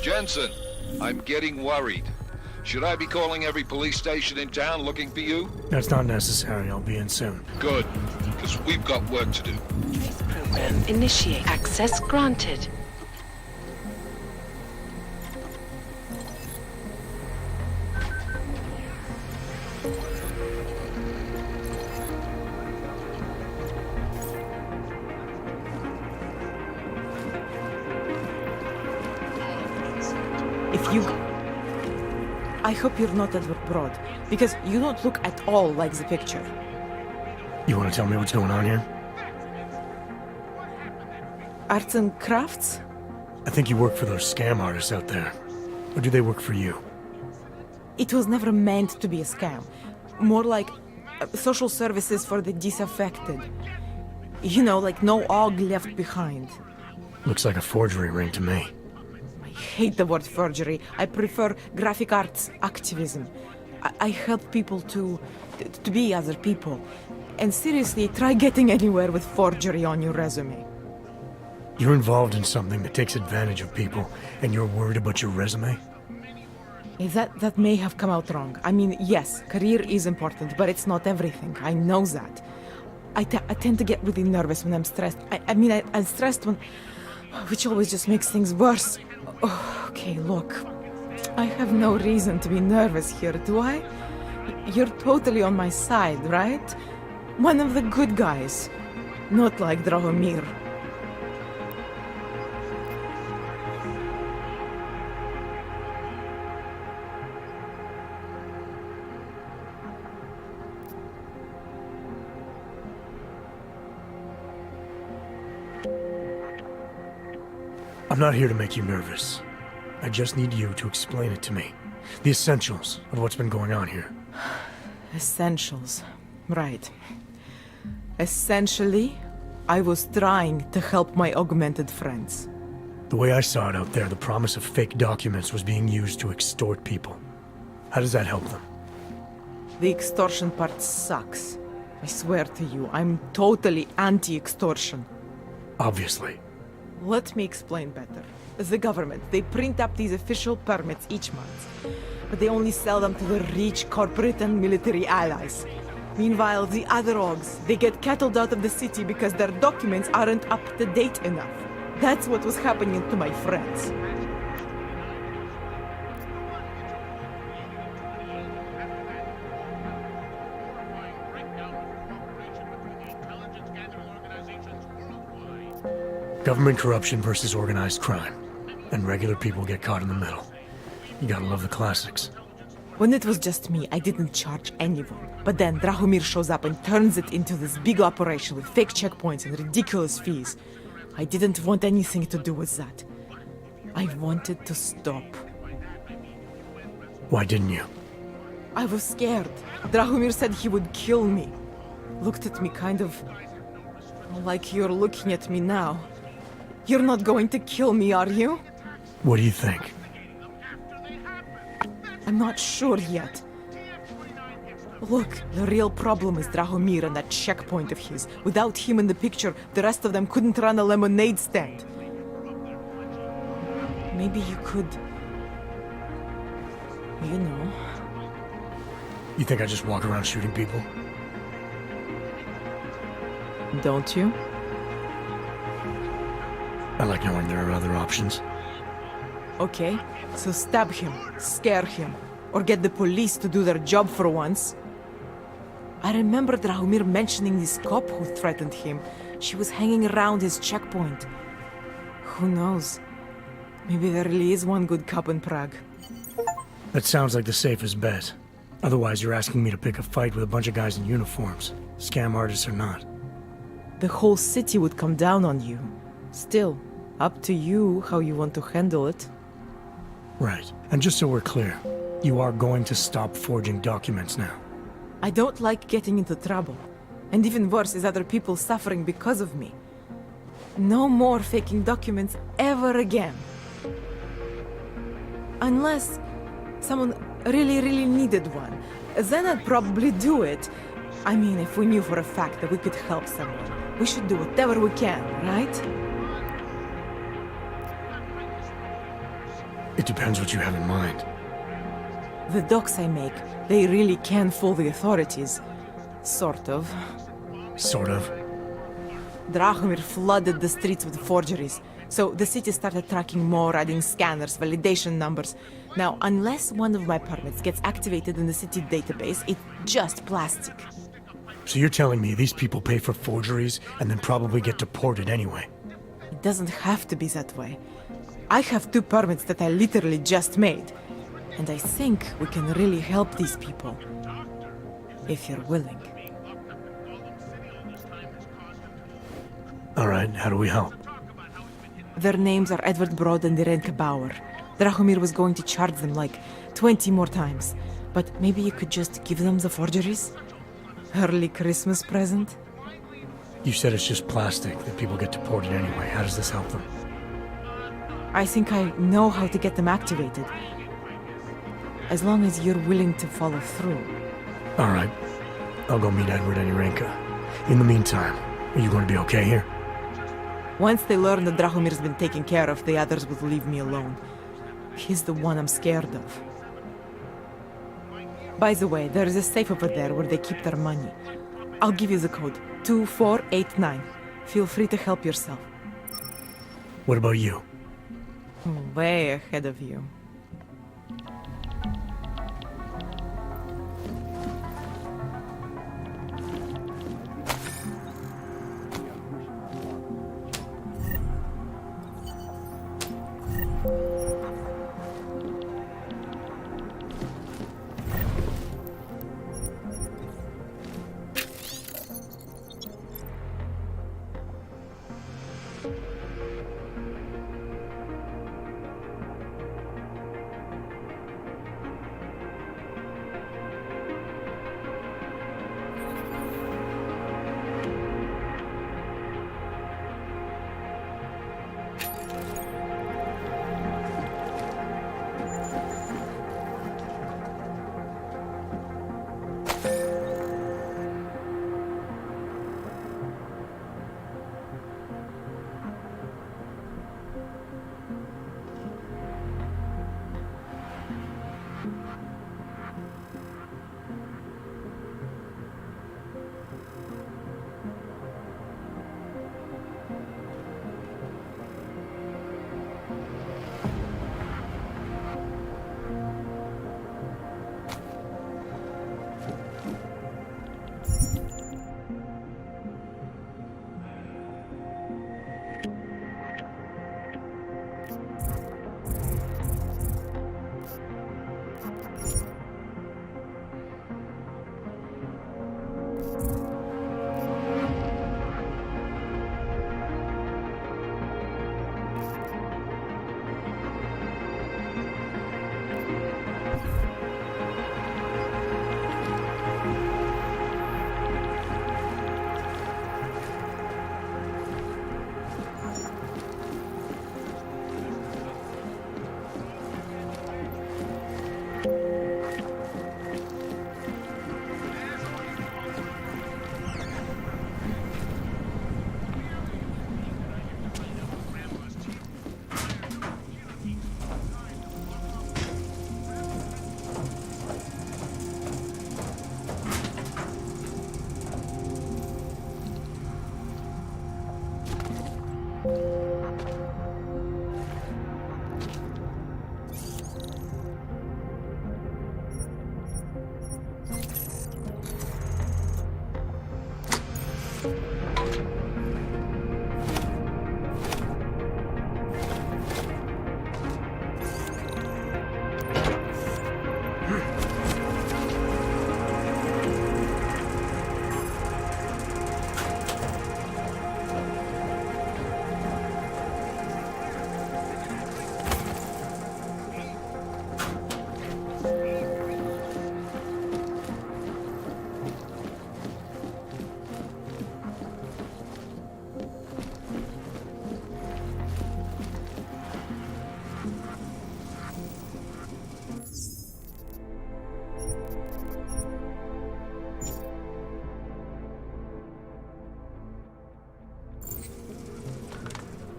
Jensen, I'm getting worried. Should I be calling every police station in town looking for you? That's not necessary. I'll be in soon. Good, because we've got work to do. Trace program initiate. Access granted. I hope you're not Edward Broad, because you don't look at all like the picture. You want to tell me what's going on here? Arts and crafts? I think you work for those scam artists out there. Or do they work for you? It was never meant to be a scam. More like social services for the disaffected. You know, like no og left behind. Looks like a forgery ring to me. I hate the word forgery. I prefer graphic arts activism. I help people to be other people. And seriously, try getting anywhere with forgery on your resume. You're involved in something that takes advantage of people, and you're worried about your resume? That may have come out wrong. I mean, yes, career is important, but it's not everything. I know that. I tend to get really nervous when I'm stressed. I'm stressed when... which always just makes things worse. Oh, okay, look. I have no reason to be nervous here, do I? You're totally on my side, right? One of the good guys. Not like Drahomir. I'm not here to make you nervous. I just need you to explain it to me. The essentials of what's been going on here. Essentials. Right. Essentially, I was trying to help my augmented friends. The way I saw it out there, the promise of fake documents was being used to extort people. How does that help them? The extortion part sucks. I swear to you, I'm totally anti-extortion. Obviously. Let me explain better. The government, they print up these official permits each month, but they only sell them to the rich corporate and military allies. Meanwhile, the other orgs, they get cattled out of the city because their documents aren't up to date enough. That's what was happening to my friends. Government corruption versus organized crime. And regular people get caught in the middle. You gotta love the classics. When it was just me, I didn't charge anyone. But then Drahomir shows up and turns it into this big operation with fake checkpoints and ridiculous fees. I didn't want anything to do with that. I wanted to stop. Why didn't you? I was scared. Drahomir said he would kill me. Looked at me kind of... like you're looking at me now. You're not going to kill me, are you? What do you think? I'm not sure yet. Look, the real problem is Drahomir and that checkpoint of his. Without him in the picture, the rest of them couldn't run a lemonade stand. Maybe you could... you know... You think I just walk around shooting people? Don't you? I like knowing there are other options. Okay, so stab him, scare him, or get the police to do their job for once. I remember Drahomir mentioning this cop who threatened him. She was hanging around his checkpoint. Who knows? Maybe there really is one good cop in Prague. That sounds like the safest bet. Otherwise, you're asking me to pick a fight with a bunch of guys in uniforms. Scam artists or not. The whole city would come down on you. Still, up to you how you want to handle it. Right. And just so we're clear, you are going to stop forging documents now. I don't like getting into trouble. And even worse is other people suffering because of me. No more faking documents ever again. Unless someone really needed one. Then I'd probably do it. I mean, if we knew for a fact that we could help someone. We should do whatever we can, right? It depends what you have in mind. The docs I make, they really can fool the authorities. Sort of. Sort of. Drahomir flooded the streets with forgeries, so the city started tracking more, adding scanners, validation numbers. Now, unless one of my permits gets activated in the city database, it's just plastic. So you're telling me these people pay for forgeries and then probably get deported anyway? It doesn't have to be that way. I have 2 permits that I literally just made. And I think we can really help these people. If you're willing. Alright, how do we help? Their names are Edward Broad and Irenka Bauer. Drahomir was going to charge them like 20 more times. But maybe you could just give them the forgeries? Early Christmas present? You said it's just plastic, that people get deported anyway. How does this help them? I think I know how to get them activated. As long as you're willing to follow through. Alright. I'll go meet Edward and Irenka. In the meantime, are you going to be okay here? Once they learn that Drahomir's been taken care of, the others will leave me alone. He's the one I'm scared of. By the way, there is a safe over there where they keep their money. I'll give you the code. 2489. Feel free to help yourself. What about you? Way ahead of you.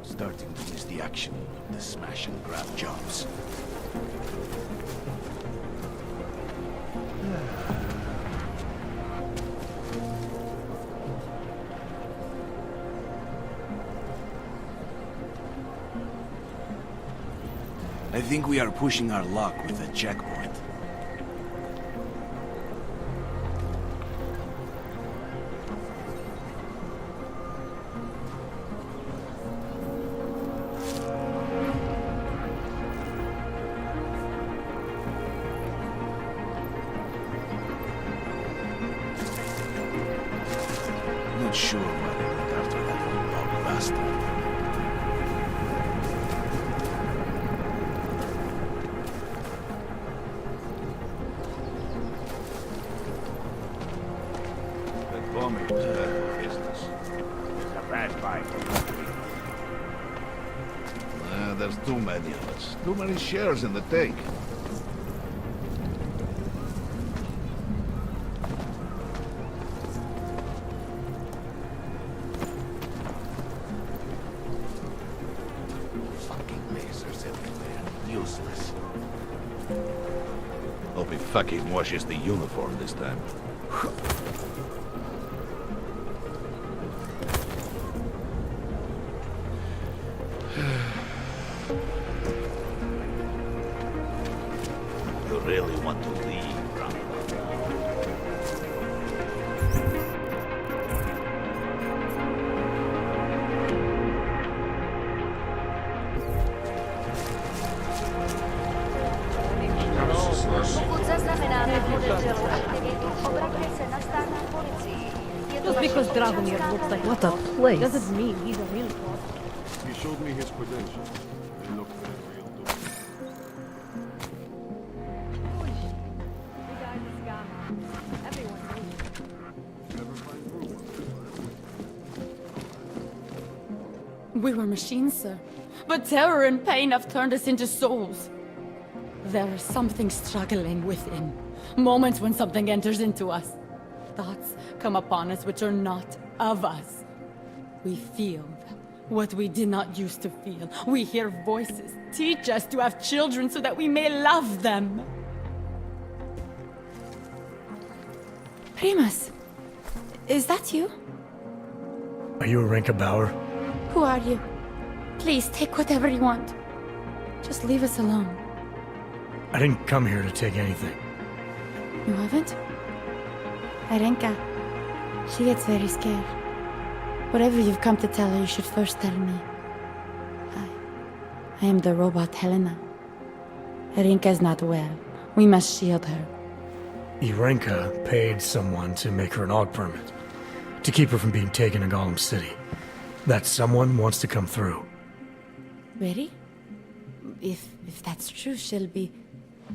Starting to miss the action of the smash and grab jobs. I think we are pushing our luck with the checkpoint. Not sure why they went after that old dog bastard. Bombing was bad for business. It's a bad fight. There's too many of us. Too many shares in the take. Fucking lasers everywhere. Useless. Hope he fucking washes the uniform this time. You really want to leave, Ron? Pokud zaznamenáte podezřelou aktivitu, obraťte se na státní policii. Je to Just vaše because Dragomir občanská looks like What a place. doesn't mean he's a real boss. He showed me his credentials. They look very real to me. We were machines, sir. But terror and pain have turned us into souls. There is something struggling within. Moments when something enters into us. Thoughts come upon us which are not of us. We feel what we did not used to feel. We hear voices teach us to have children so that we may love them. Primus, is that you? Are you Arinka Bauer? Who are you? Please, take whatever you want. Just leave us alone. I didn't come here to take anything. You haven't? Arenka, she gets very scared. Whatever you've come to tell her, you should first tell me. I am the robot Helena. Arinka's not well. We must shield her. Irenka paid someone to make her an AUG permit. To keep her from being taken to Golem City. That someone wants to come through. Really? If that's true,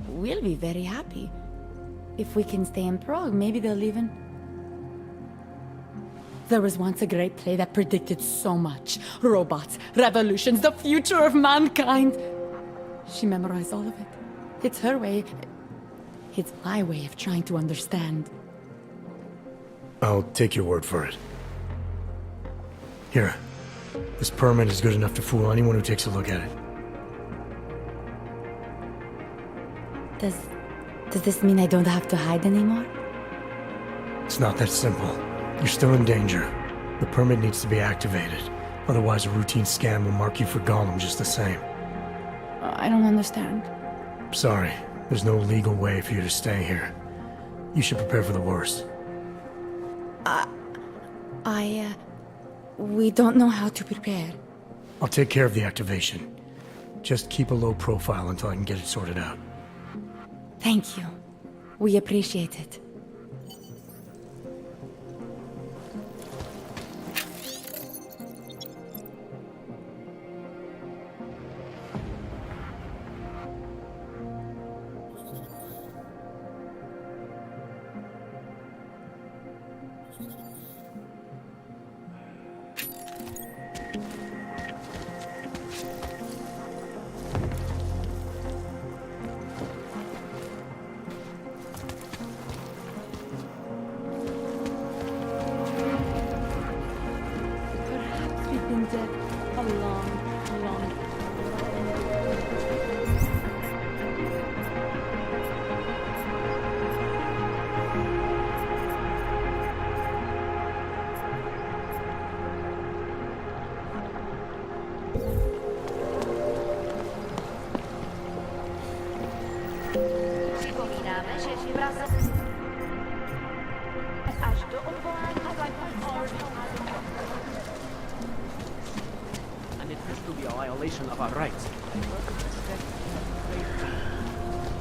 we'll be very happy. If we can stay in Prague, maybe they'll even... There was once a great play that predicted so much. Robots, revolutions, the future of mankind. She memorized all of it. It's her way. It's my way of trying to understand. I'll take your word for it. Here. This permit is good enough to fool anyone who takes a look at it. Does this mean I don't have to hide anymore? It's not that simple. You're still in danger. The permit needs to be activated. Otherwise, a routine scan will mark you for Golem just the same. I don't understand. Sorry. There's no legal way for you to stay here. You should prepare for the worst. We don't know how to prepare. I'll take care of the activation. Just keep a low profile until I can get it sorted out. Thank you. We appreciate it. And it has to be a violation of our rights.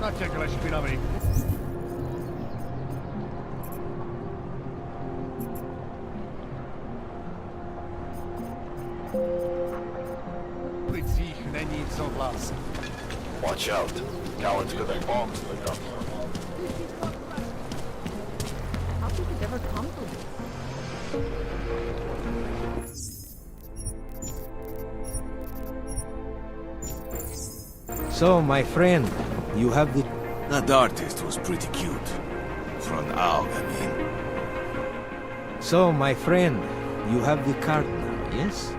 Not ticklish, Pinami. Watch out. Cowards could have bombs in the dump. How did it ever come to this? So, my friend, you have the... That artist was pretty cute. For an owl, I mean. So, my friend, you have the card now, yes?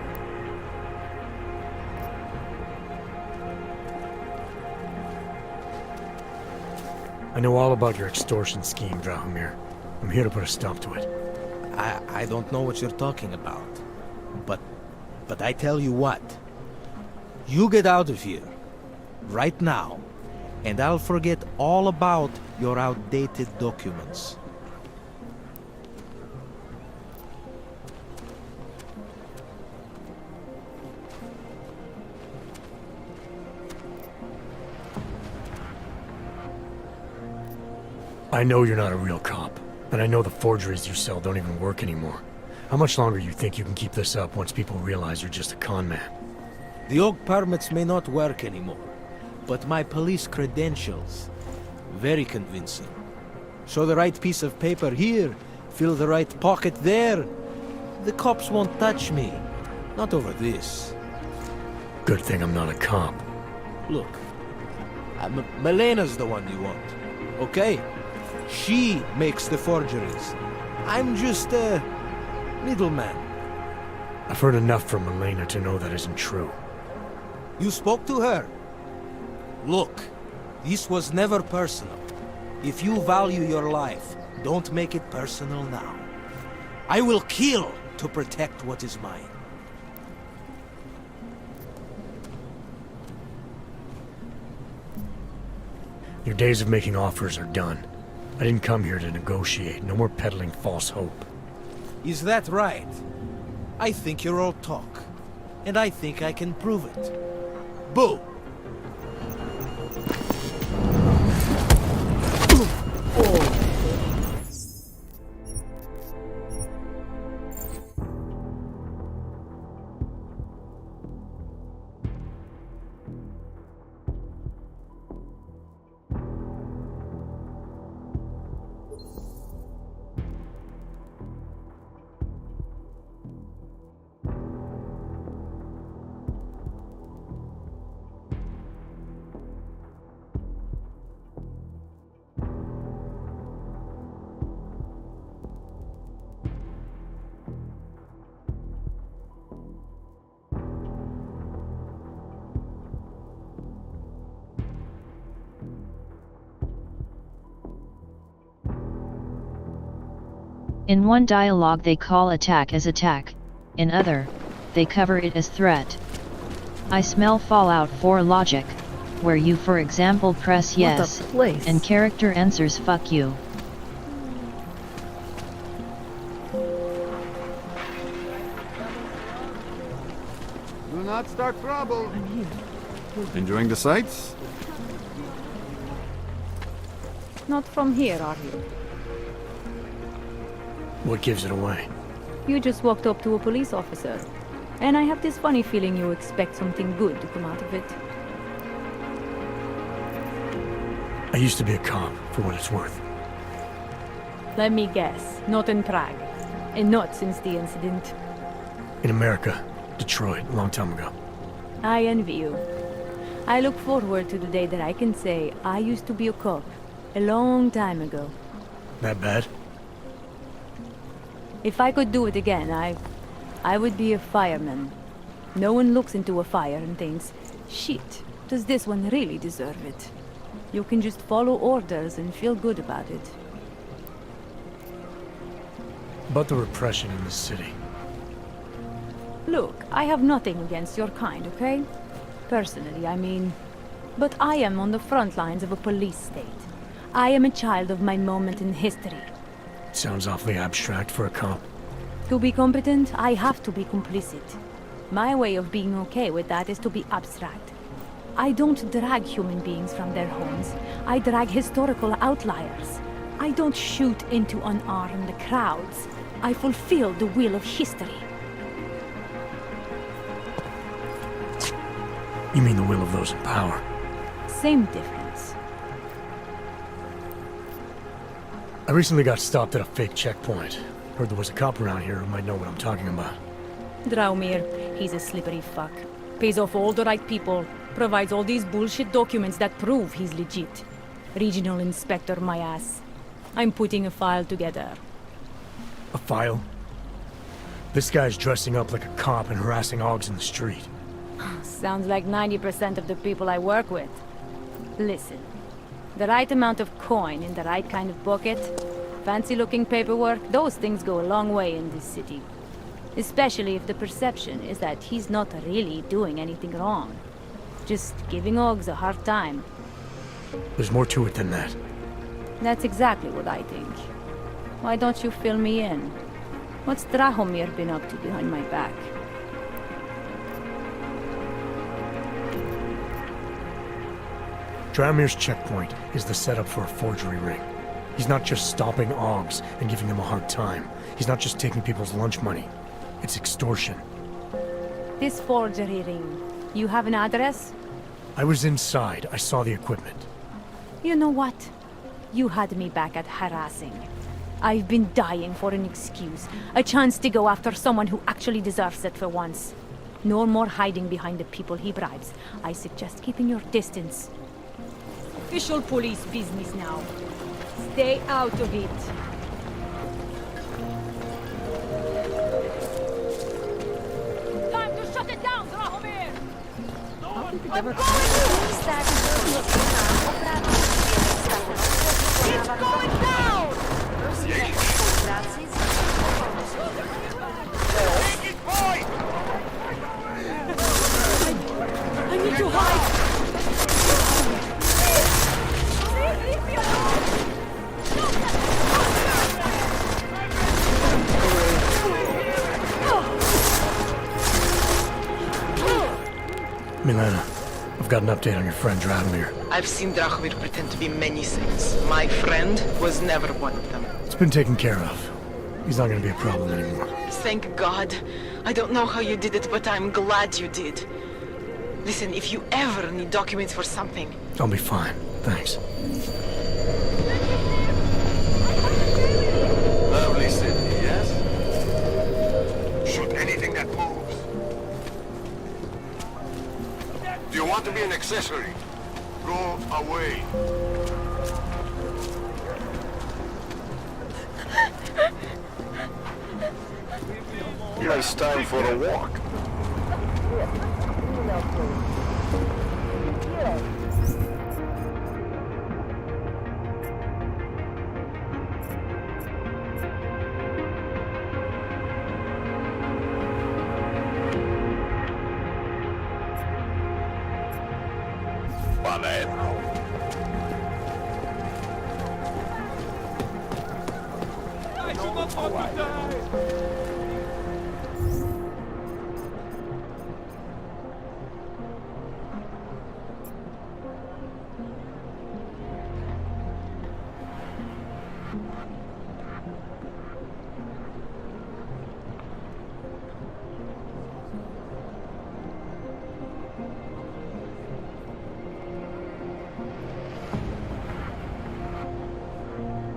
I know all about your extortion scheme, Drahomir. I'm here to put a stop to it. I don't know what you're talking about. But I tell you what. You get out of here. Right now. And I'll forget all about your outdated documents. I know you're not a real cop, and I know the forgeries you sell don't even work anymore. How much longer you think you can keep this up once people realize you're just a con man? The old permits may not work anymore, but my police credentials, very convincing. Show the right piece of paper here, fill the right pocket there. The cops won't touch me. Not over this. Good thing I'm not a cop. Look, Melena's the one you want, okay? She makes the forgeries. I'm just a middleman. I've heard enough from Elena to know that isn't true. You spoke to her? Look, this was never personal. If you value your life, don't make it personal now. I will kill to protect what is mine. Your days of making offers are done. I didn't come here to negotiate. No more peddling false hope. Is that right? I think you're all talk. And I think I can prove it. Boo! In one dialogue they call attack as attack, in other, they cover it as threat. I smell Fallout 4 logic, where you for example press yes, and character answers fuck you. Do not start trouble. I'm here. Enjoying the sights? Not from here, are you? What gives it away? You just walked up to a police officer. And I have this funny feeling you expect something good to come out of it. I used to be a cop, for what it's worth. Let me guess, not in Prague. And not since the incident. In America, Detroit, a long time ago. I envy you. I look forward to the day that I can say I used to be a cop. A long time ago. That bad? If I could do it again, I would be a fireman. No one looks into a fire and thinks, shit, does this one really deserve it? You can just follow orders and feel good about it. About the repression in this city. Look, I have nothing against your kind, okay? Personally, I mean. But I am on the front lines of a police state. I am a child of my moment in history. Sounds awfully abstract for a cop. To be competent, I have to be complicit. My way of being okay with that is to be abstract. I don't drag human beings from their homes. I drag historical outliers. I don't shoot into unarmed crowds. I fulfill the will of history. You mean the will of those in power? Same difference. I recently got stopped at a fake checkpoint. Heard there was a cop around here who might know what I'm talking about. Draumir, he's a slippery fuck. Pays off all the right people. Provides all these bullshit documents that prove he's legit. Regional inspector, my ass. I'm putting a file together. A file? This guy's dressing up like a cop and harassing hogs in the street. Sounds like 90% of the people I work with. Listen, the right amount of coin in the right kind of pocket, fancy-looking paperwork, those things go a long way in this city. Especially if the perception is that he's not really doing anything wrong. Just giving Ogs a hard time. There's more to it than that. That's exactly what I think. Why don't you fill me in? What's Drahomir been up to behind my back? Draumir's checkpoint is the setup for a forgery ring. He's not just stopping Ogs and giving them a hard time. He's not just taking people's lunch money. It's extortion. This forgery ring, you have an address? I was inside. I saw the equipment. You know what? You had me back at harassing. I've been dying for an excuse. A chance to go after someone who actually deserves it for once. No more hiding behind the people he bribes. I suggest keeping your distance. Official police business now. Stay out of it. Time to shut it down, Drahomir! It's going down! I need to hide! Milena, I've got an update on your friend Drahomir. I've seen Drahomir pretend to be many things. My friend was never one of them. It's been taken care of. He's not gonna be a problem anymore. Thank God. I don't know how you did it, but I'm glad you did. Listen, if you ever need documents for something... I'll be fine. Thanks. Lovely city, yes? Shoot anything that moves. Do you want to be an accessory? Go away. Nice time for a walk.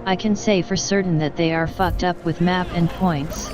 I can say for certain that they are fucked up with map and points.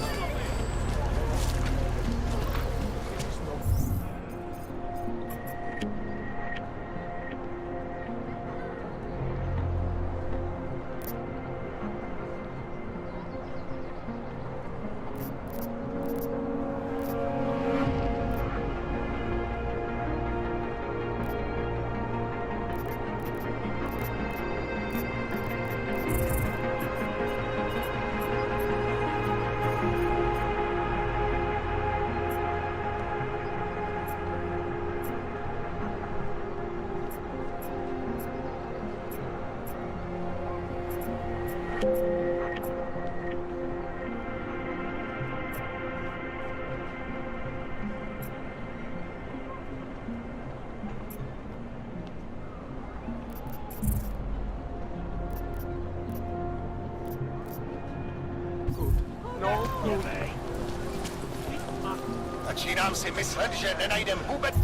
Začínám si myslet, že nenajdem vůbec...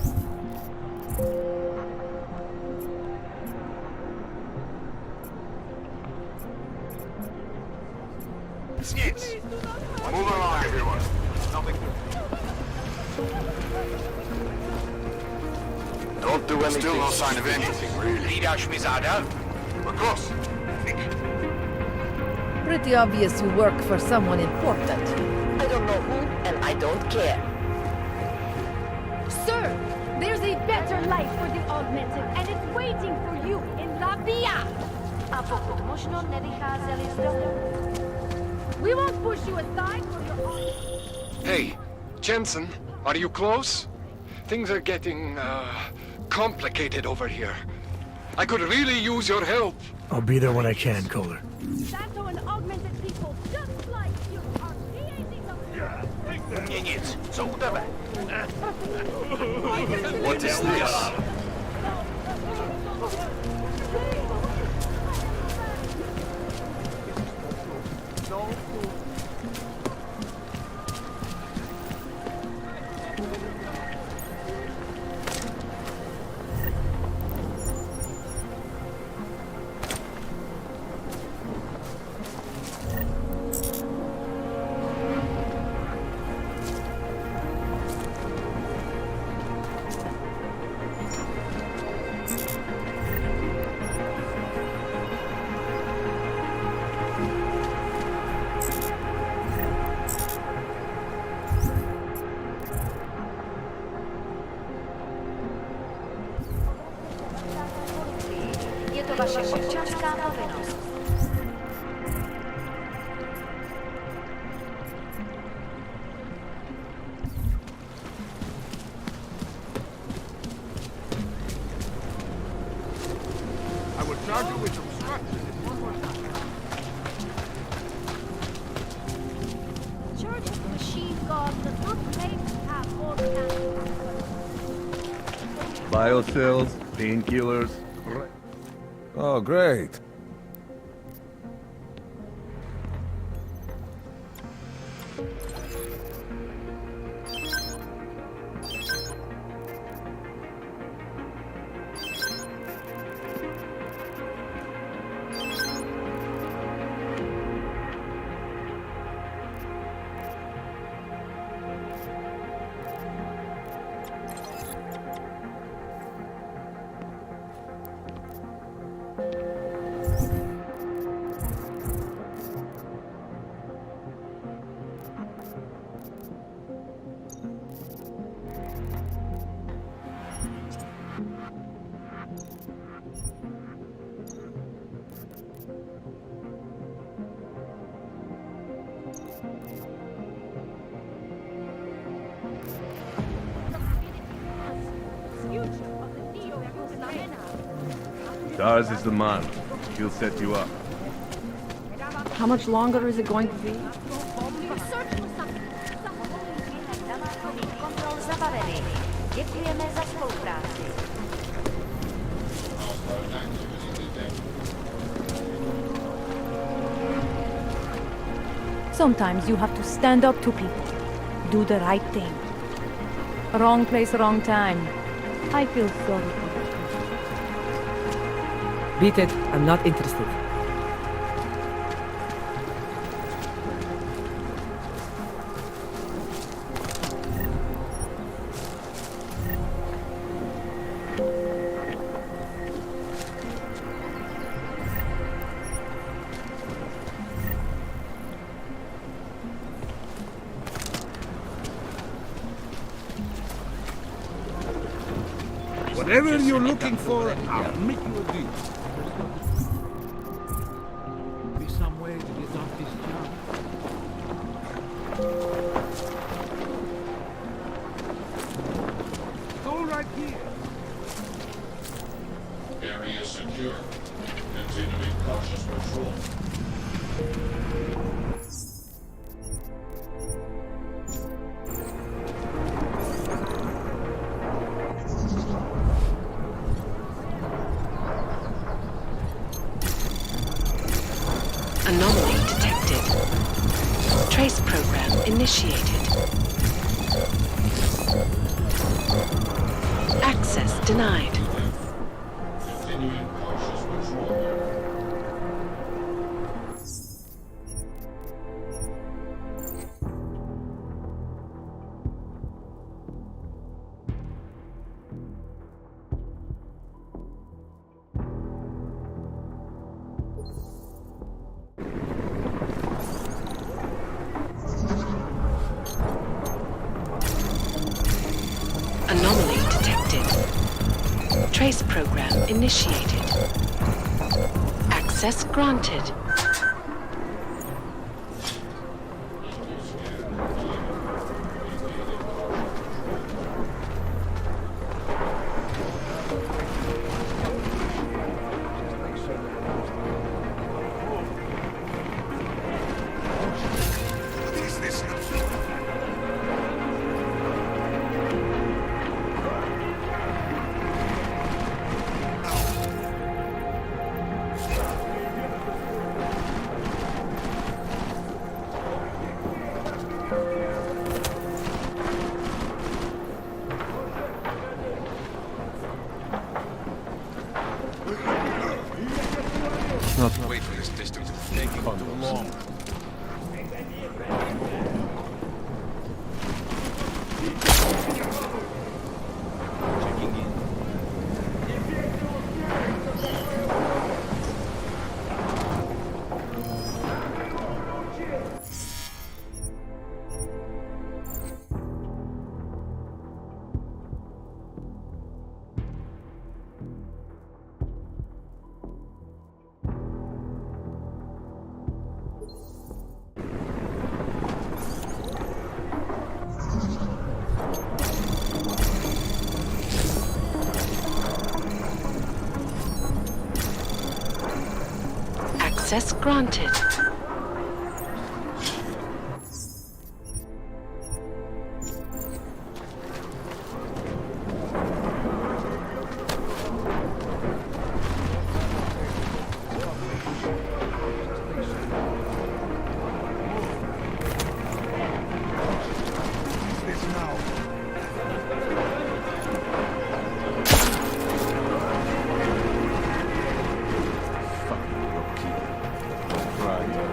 Nic. Move along, everyone. Nothing. Don't do anything. Still no sign of anything, really. Hlídáš mi záda? Of course. Pretty obvious you work for someone important. I don't know who, and I don't care. Sir, there's a better life for the augmented, and it's waiting for you in La Via. A pokud možno nevycházeli z domu. We won't push you aside for your own... Hey, Jensen, are you close? Things are getting, complicated over here. I could really use your help. I'll be there when I can, Kohler. Santo and augmented people just like you are creating a... Mně nic. Co u tebe? What is this? Je to vaše občanská povinnost. I will charge you with obstruction if one more time. Church of Machine God does not claim to have all the answers. Biocells, painkillers. Oh, great. Dars is the man. He'll set you up. How much longer is it going to be? Kontrol zabavený. Děkujeme za spolupráci. Sometimes you have to stand up to people. Do the right thing. Wrong place, wrong time. I feel sorry for you. Beat it, I'm not interested. Whatever you're looking for, I'll make you a deal. Be some way to get off this job. Hold right here. Area secure. Continuing cautious patrol. Trace program initiated. Access denied. Continuing cautious patrol. Anomaly detected. Trace program initiated. Access granted. Not wait for this distance. It's taking too long. Checking in. Access granted. right.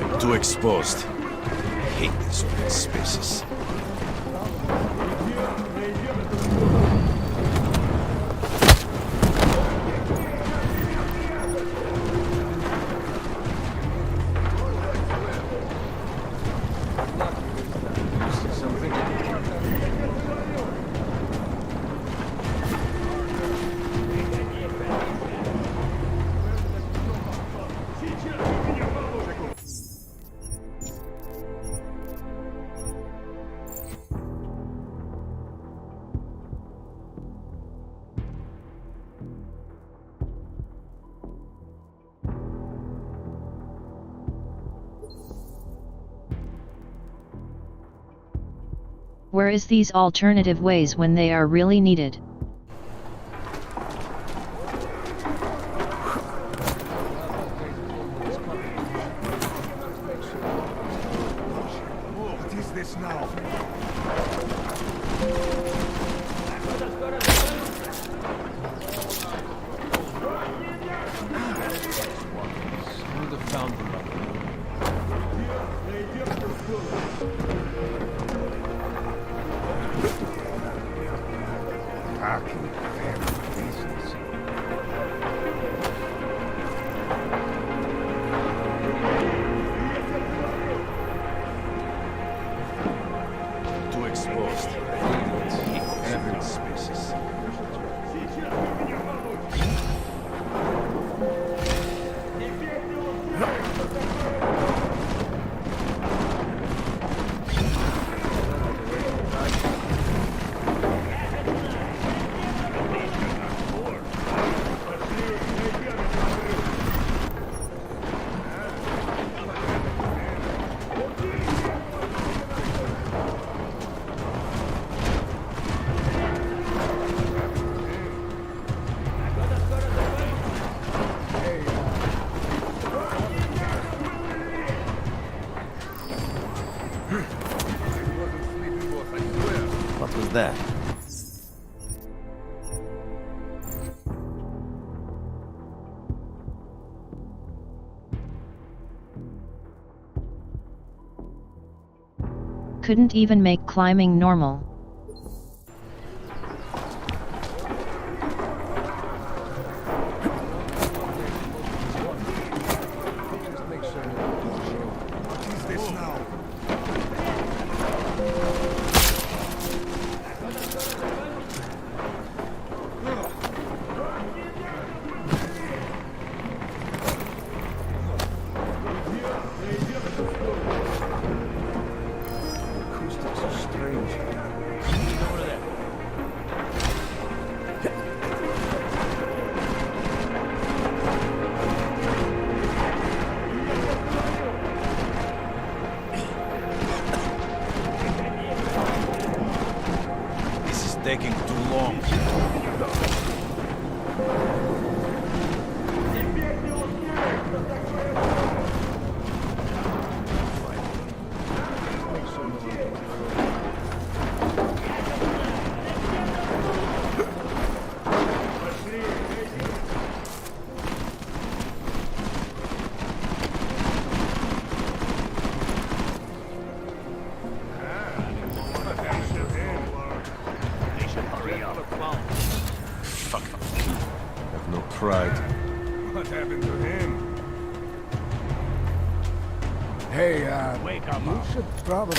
I'm too exposed. I hate these open spaces. Where is these alternative ways when they are really needed? What is this now? Who the fountain Too exposed. Every spaces. What was that? Couldn't even make climbing normal. What is this now? acoustics are strange. Over there. This is taking too long. Fuck. Have no pride. What happened to him? Hey, Wake up. you should probably...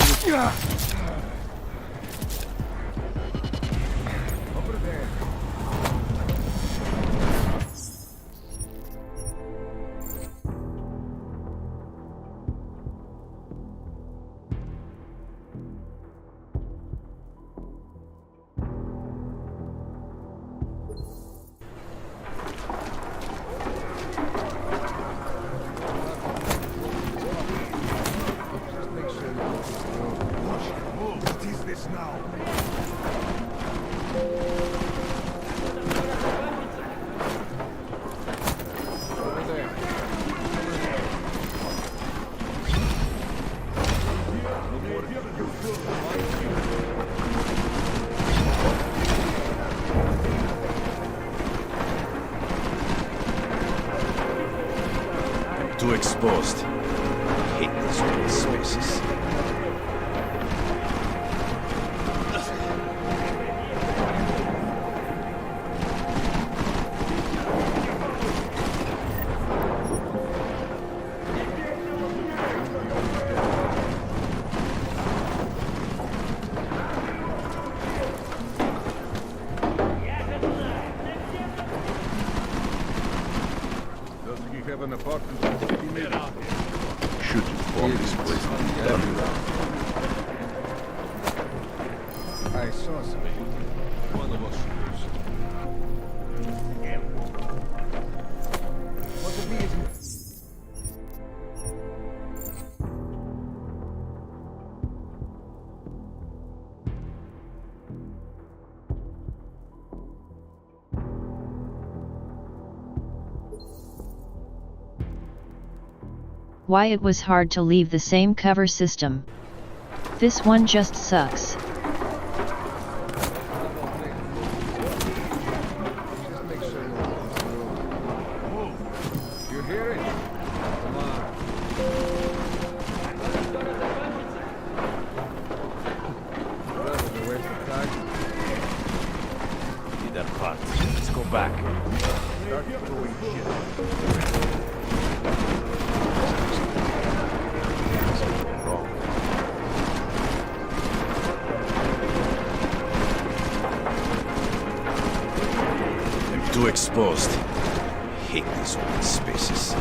Over there. too exposed. I hate these open spaces. Have an apartment. Should inform this place to be everywhere. I saw something. One of us What of me is... Why it was hard to leave the same cover system. This one just sucks. You hear it? Come on. That's a waste of time. Need that part. Let's go back. Start throwing shit. Too exposed. I hate these open spaces.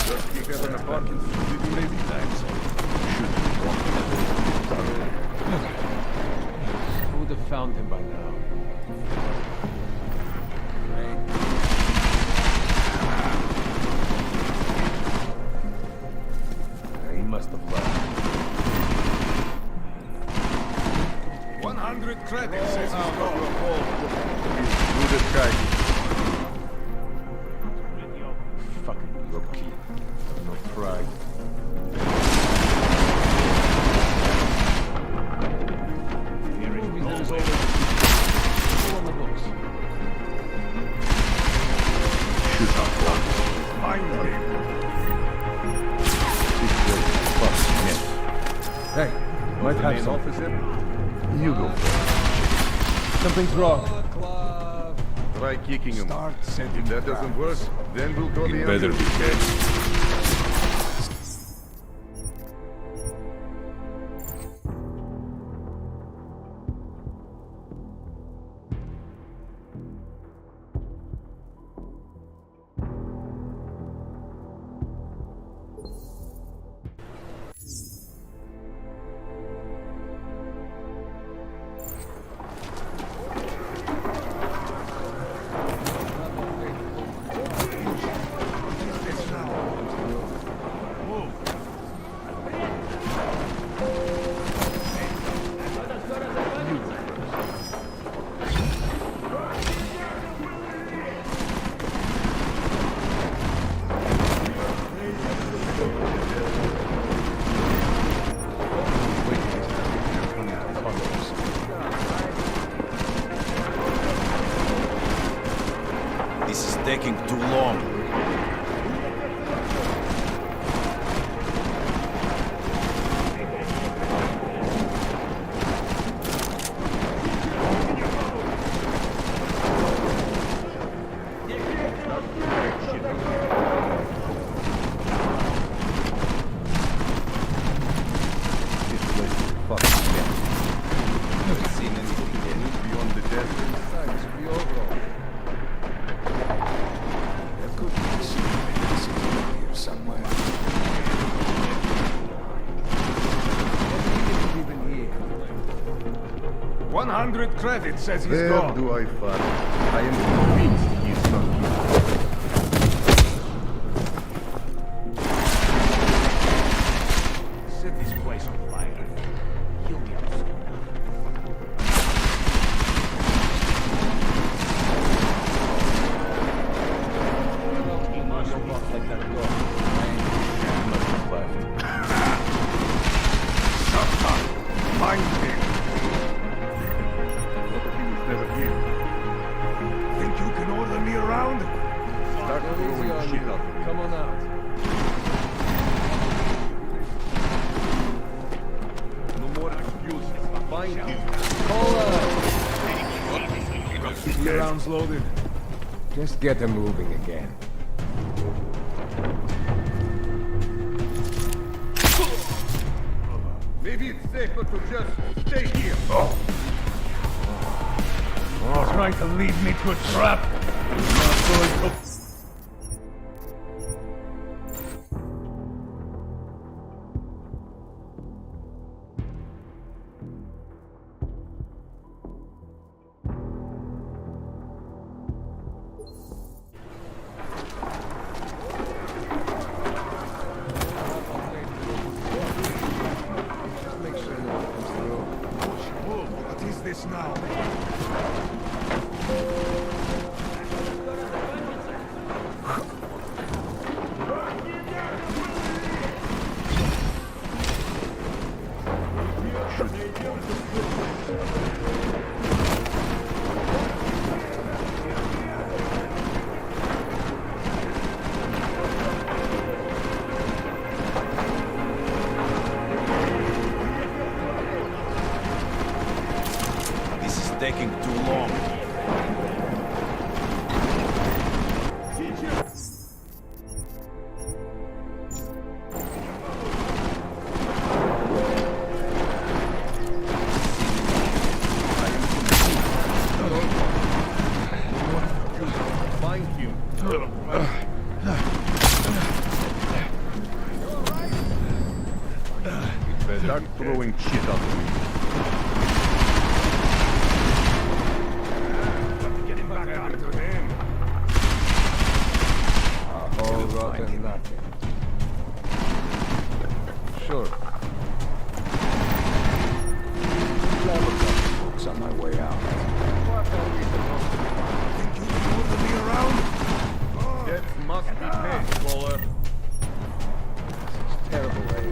Just keep having a parking spot. Maybe thanks. I would have found him by now. He must have left. 100 credits says he's gone. Through the sky. Fucking low-key. Have no pride. Shoot up one. Finally. Hey, might have some. Officer? You go first. Something's wrong. Try kicking him. If that doesn't work, then we'll go the Better other be way. This is taking too long. Somewhere. 100 credits says he's Where gone. do I find? I am convinced he's not here. Set this place on fire. He'll be up soon. Keep your rounds loaded. Just get them moving again. Maybe it's safer to just stay here. Trying to lead me to a trap. Not going to... What is this now? This is taking too long. Find him. Start throwing shit out the window. All rotten nothing. Sure. Books on my way out. Think you can order me around? Debts must be paid, Caller. Terrible way.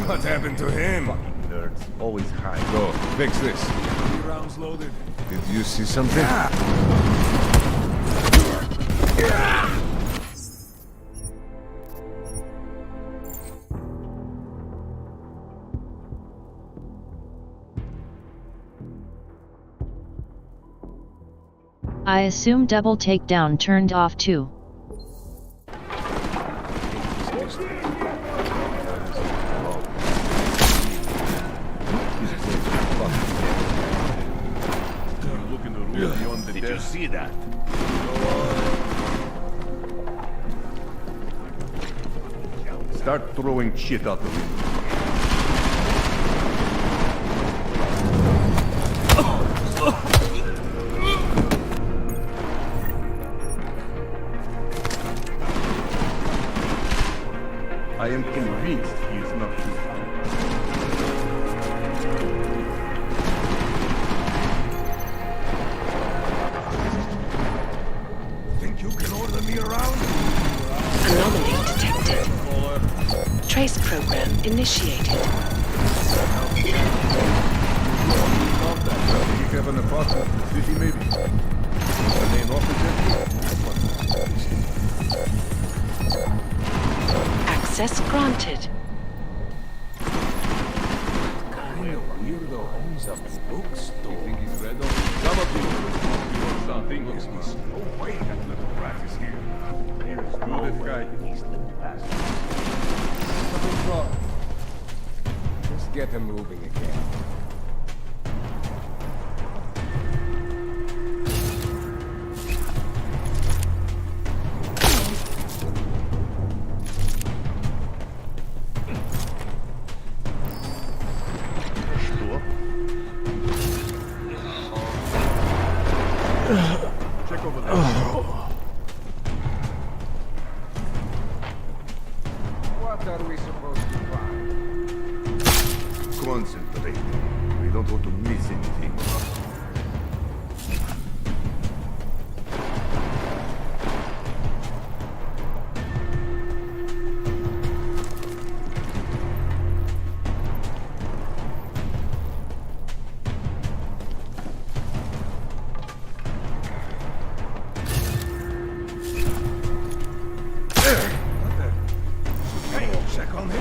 What happened to him? Fucking nerds. Always high. Go, fix this. 3 rounds loaded. Did you see something? I assume double takedown turned off too. Did you see that? Start throwing shit out the window. I am convinced he is not here. Think you can order me around? Anomaly detected. Trace program initiated. You have an apartment in the city, maybe? The main office Access granted. Weirdo owns a bookstore. You think he's read all? Some of you something looks missing. Oh wait, that little brat is here. Here's good at guiding. Something's wrong. Just get them moving again. Check over there. What are we supposed to find? Concentrate. We don't want to miss anything. Check on him.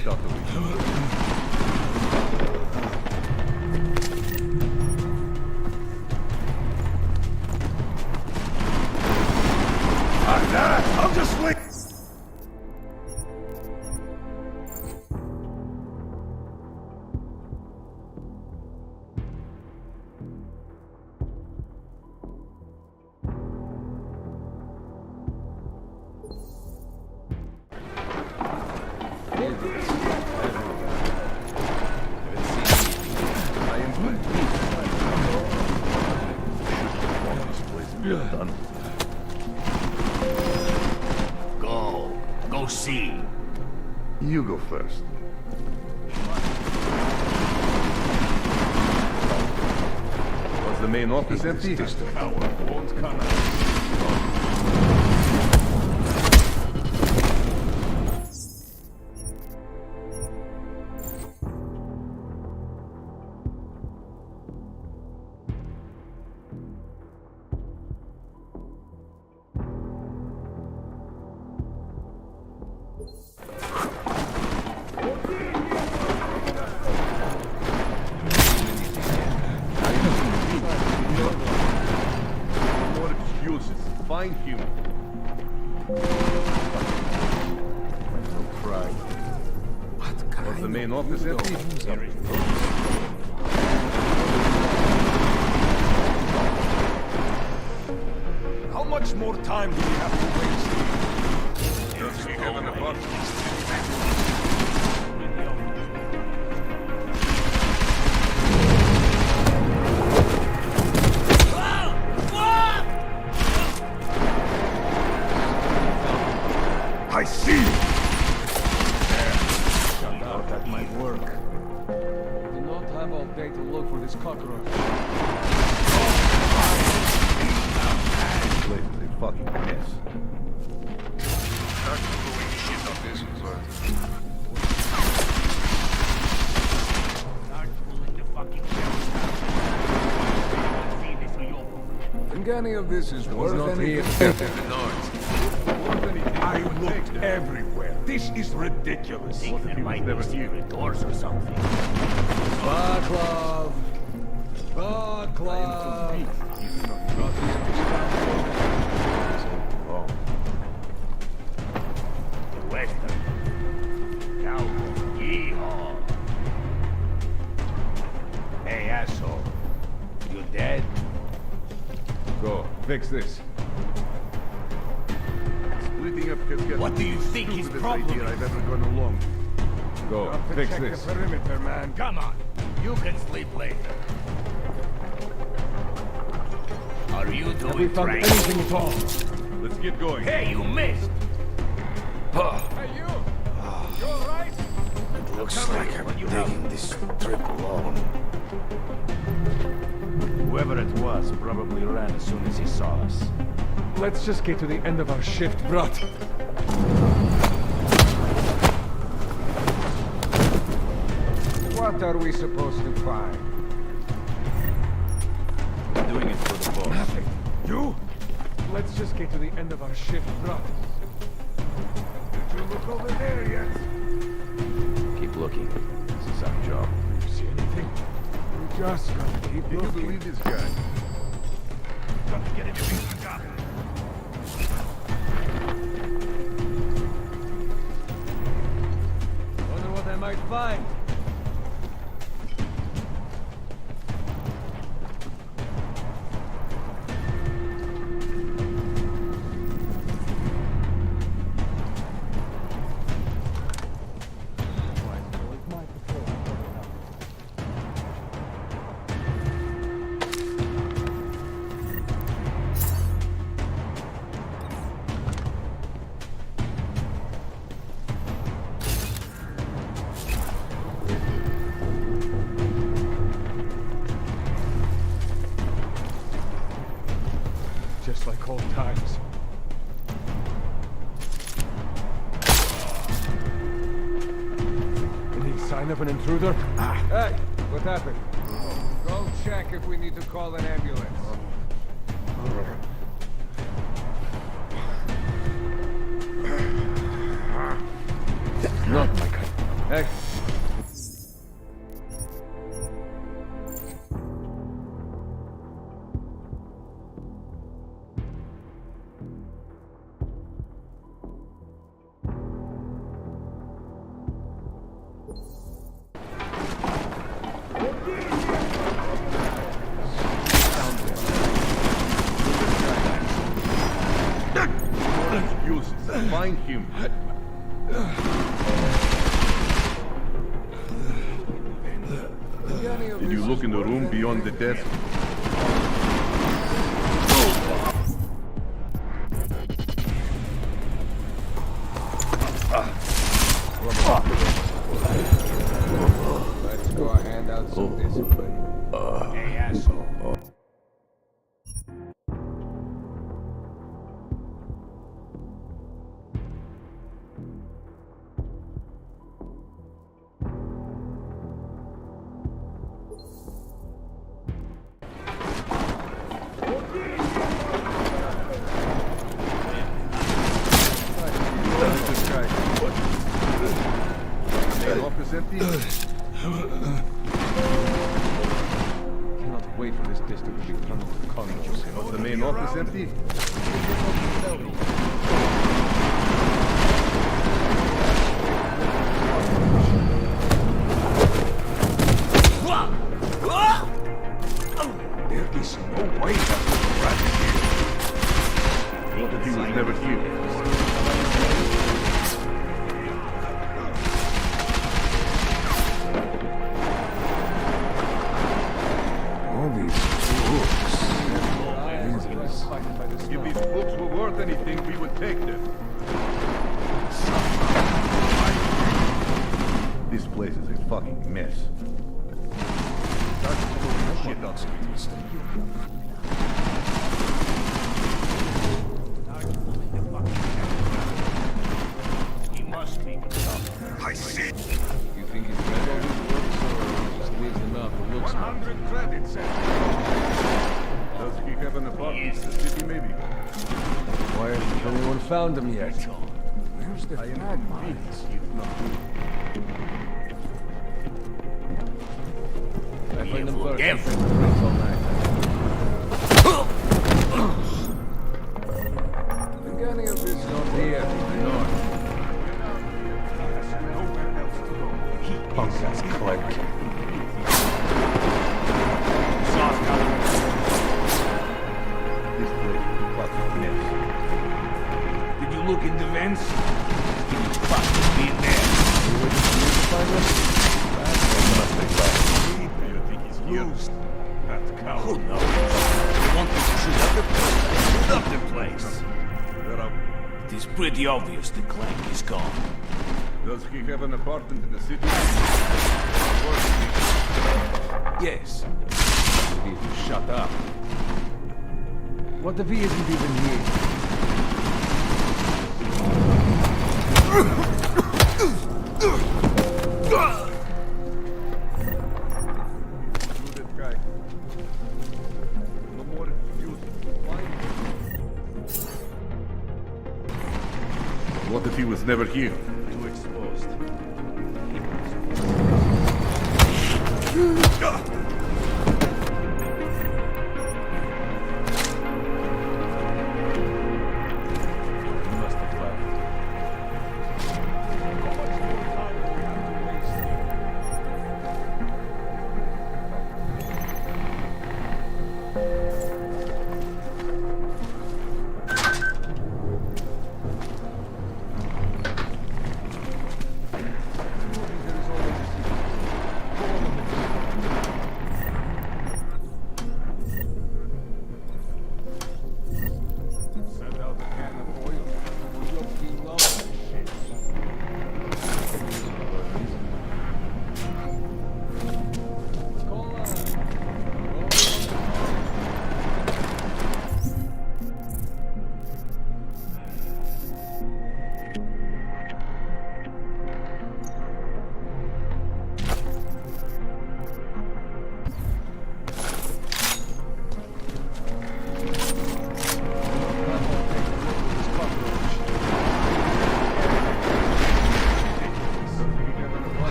Get out the way. I'll just wait. Go see. You go first. Was the main office empty? Coward won't come out. More excuses. Find him. No crime. What kind? Was the main office empty? How much more time do we have to waste? Just be having a buck. I see you! That might work. Do not have all day to look for this cockroach. This place is a fucking mess. Start blowing shit on this one, Think any of this is worth anything? I looked everywhere. This is ridiculous. Think there might be secret doors or something. Backlav! Backlav! The Western. Cowboy. Yeehaw. Hey, asshole. You dead? Go, fix this. Splitting up has got What do you think his problem idea is? I've ever gone along. Go, fix Check this. the perimeter, man. Come on. You can sleep later. Are you Have we doing found right? anything at all? Let's get going. Hey, you missed. Hey, you! You alright? It looks like I'm taking this trip alone. Whoever it was probably ran as soon as he saw us. Let's just get to the end of our shift, brat. What are we supposed to find? Doing it for the boss. Nothing. You? Let's just get to the end of our shift, brat. Did you look over there yet? Keep looking. This is our job. See anything? We just gotta keep Can you looking. believe this guy? Got to get him to be forgotten. Wonder what I might find. Just like old times. Any sign of an intruder? Hey, what happened? Go check if we need to call an ambulance. Not my kind. Hey. Find him. Did you look in the room beyond the desk? Let's go hand out some discipline. Hey, asshole. The office empty? Cannot wait for this district to become a colony. Was the main office empty? There is no way that was right here. What if he was never here? All these books. If these books were worth anything, we would take them. This place is a fucking mess. Shit on He must be. I see. You think he's read all his works, or just leaves them out for looks? 100 credits. Does he have an apartment in the city, maybe? Why hasn't anyone found him yet? Where's the I am fragment? convinced he's not here. I find them first. Careful. Drinks all night. Think any of this not here? No. Punk ass clerk. This place is a fucking mess. Did you look in the vents? He must be in there. Do you think he's here? That coward. Who knows? You want to shoot up the place? Shoot up the place. It is pretty obvious the clank is gone. Does he have an apartment in the city? Yes. He needs to shut up. What if he isn't even here? That guy. No more excuses. What if he was never here? Too exposed. He must have left.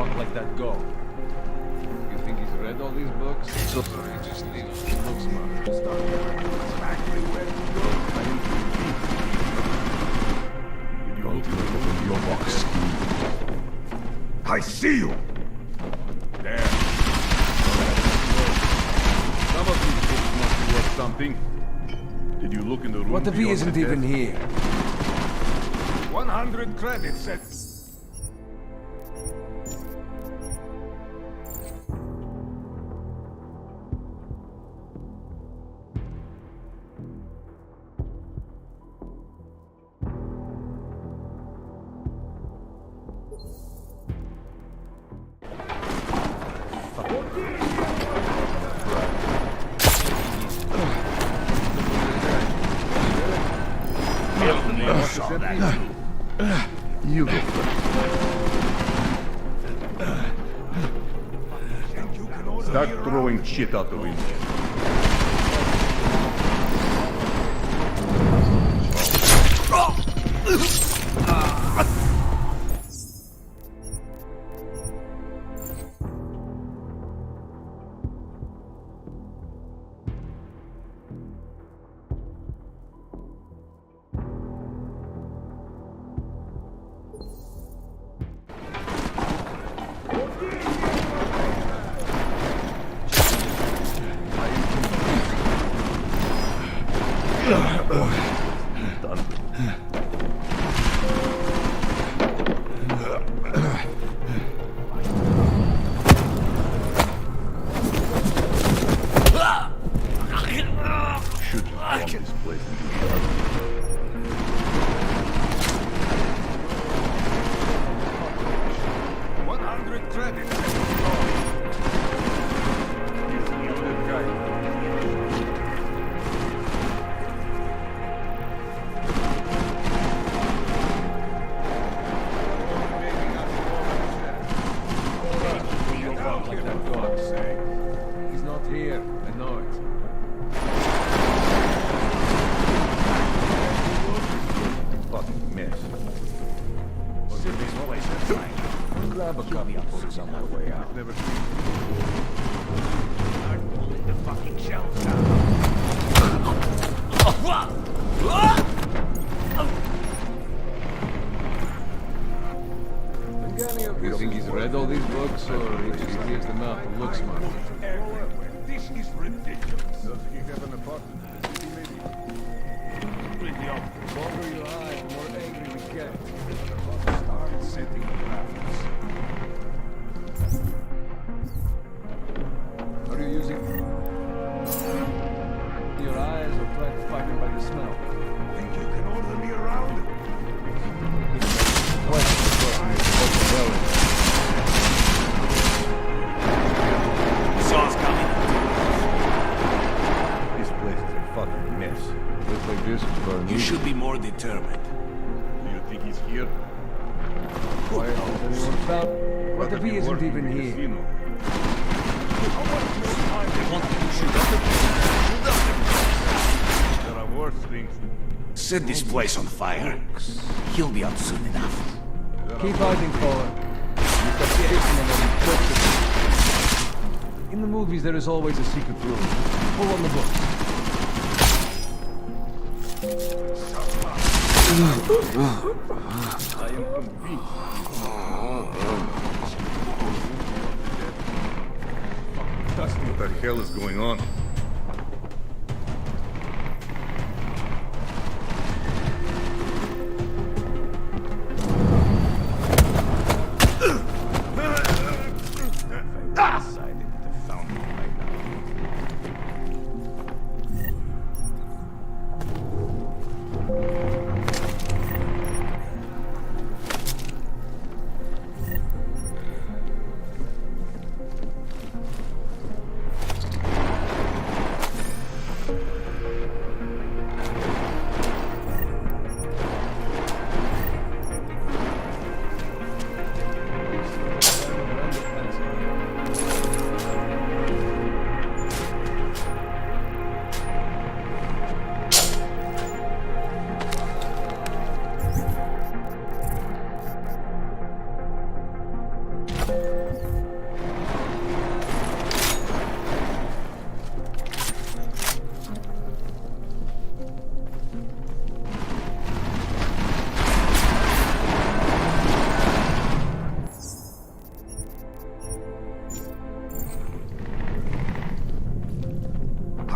talk like that go? You think he's read all these books? So he just needs to look smart. Exactly where to go. Did you look at your box? I see you! There. Some of these books must be worth something. Did you look in the room? What if he isn't even here? 100 credits said... You go first. Start throwing shit out the window. He's not here. I know it. Fucking mess. Grab a copy of books on my way out. Never Start pulling the fucking shelves down. You think he's read all these books, or he just leaves them out to look smart? This is ridiculous. Does he have an apartment? Maybe. Pretty obvious. The longer you hide, the more angry we get. Start setting traps. Are you using your eyes or trying to find him by the smell? Think you can order me around? Saw's coming. This place is a fucking mess. Looks like this is burning. You should be more determined. Do you think he's here? Why hasn't anyone found? What if he isn't even here? They want me to shoot up the There are worse things. Set this place on fire. He'll be out soon enough. Keep hiding, Cole. In the movies, there is always a secret room. Pull on the books. I am convinced. What the hell is going on?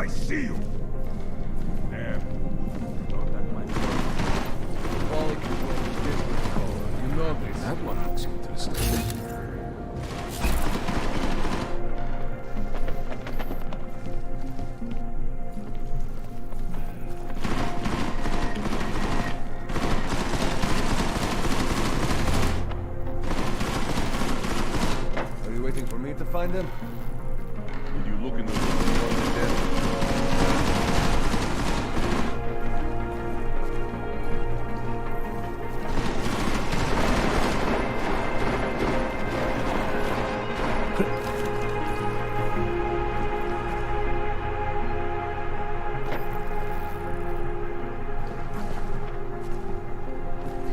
I see you. There. Thought that might work. Quality control is business call. You know this. That one looks interesting. Are you waiting for me to find them? Did you look in the room on the desk?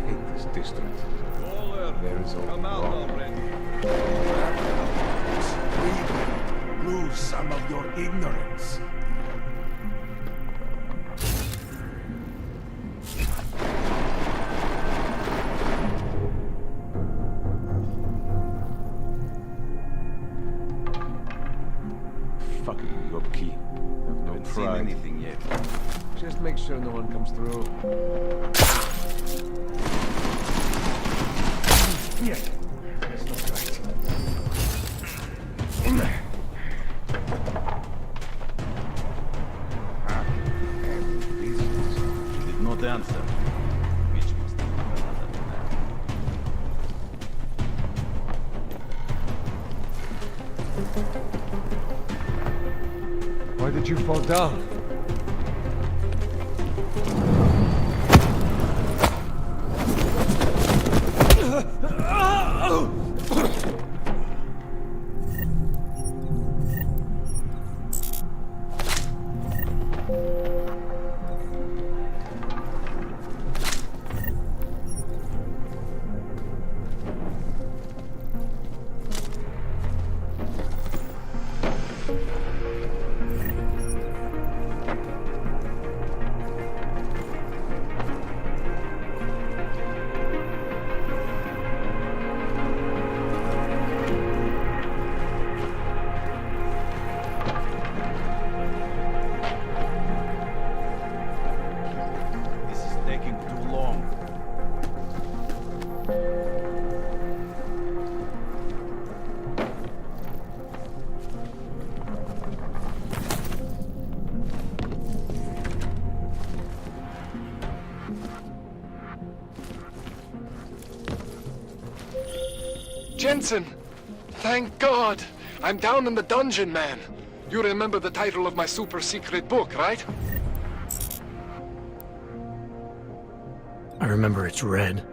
Hate this district. There is all Come out wrong. already. Lose some of your ignorance. Fucking your key. I've no Haven't seen pride. anything yet. Just make sure no one comes through. Yeah, that's not right. She did not answer. Which must have been another plan. Why did you fall down? This is taking too long. Jensen! Thank God! I'm down in the dungeon, man. You remember the title of my super secret book, right? I remember it's red.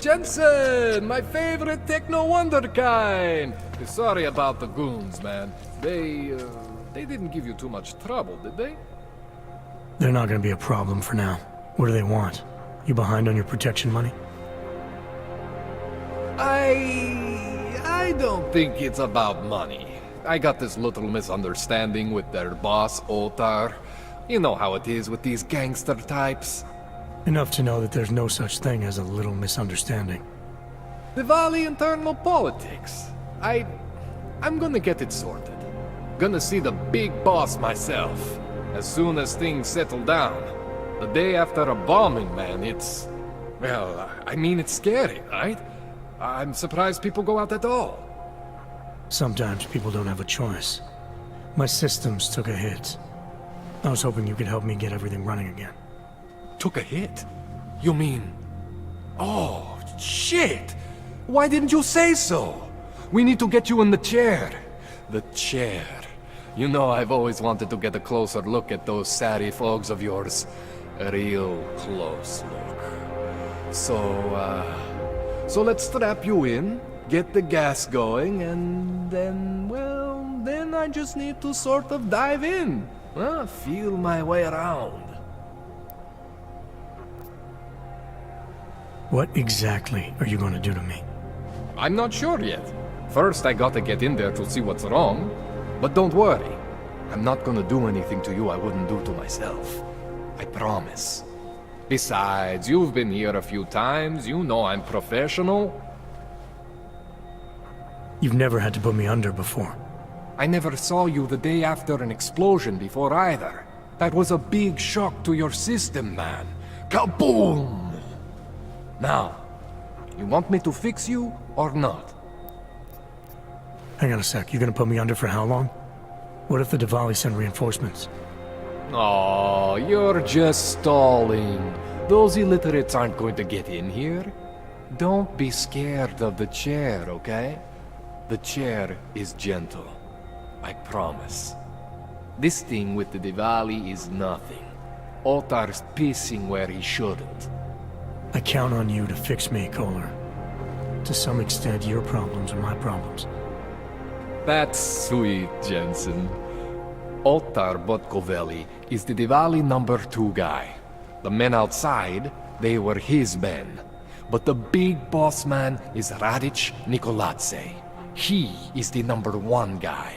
Jensen, my favorite techno wonderkind. Sorry about the goons, man. They didn't give you too much trouble, did they? They're not gonna be a problem for now. What do they want? You behind on your protection money? I don't think it's about money. I got this little misunderstanding with their boss, Otar. You know how it is with these gangster types. Enough to know that there's no such thing as a little misunderstanding. Diwali internal politics. I'm gonna get it sorted. Gonna see the big boss myself. As soon as things settle down. The day after a bombing, man, it's... Well, I mean, it's scary, right? I'm surprised people go out at all. Sometimes people don't have a choice. My systems took a hit. I was hoping you could help me get everything running again. Took a hit? You mean... Oh, shit! Why didn't you say so? We need to get you in the chair. The chair. You know, I've always wanted to get a closer look at those Sari folks of yours. A real close look. So let's strap you in, get the gas going, and then, well, then I just need to sort of dive in. Feel my way around. What exactly are you going to do to me? I'm not sure yet. First, I gotta get in there to see what's wrong. But don't worry. I'm not gonna do anything to you I wouldn't do to myself. I promise. Besides, you've been here a few times. You know I'm professional. You've never had to put me under before. I never saw you the day after an explosion before either. That was a big shock to your system, man. Kaboom! Now, you want me to fix you or not? Hang on a sec, you're gonna put me under for how long? What if the Diwali send reinforcements? Oh, you're just stalling. Those illiterates aren't going to get in here. Don't be scared of the chair, okay? The chair is gentle. I promise. This thing with the Diwali is nothing. Otar's pissing where he shouldn't. I count on you to fix me, Kohler. To some extent, your problems are my problems. That's sweet, Jensen. Otar Botkoveli is the Diwali #2 guy. The men outside, they were his men. But the big boss man is Radic Nikoladze. He is the #1 guy.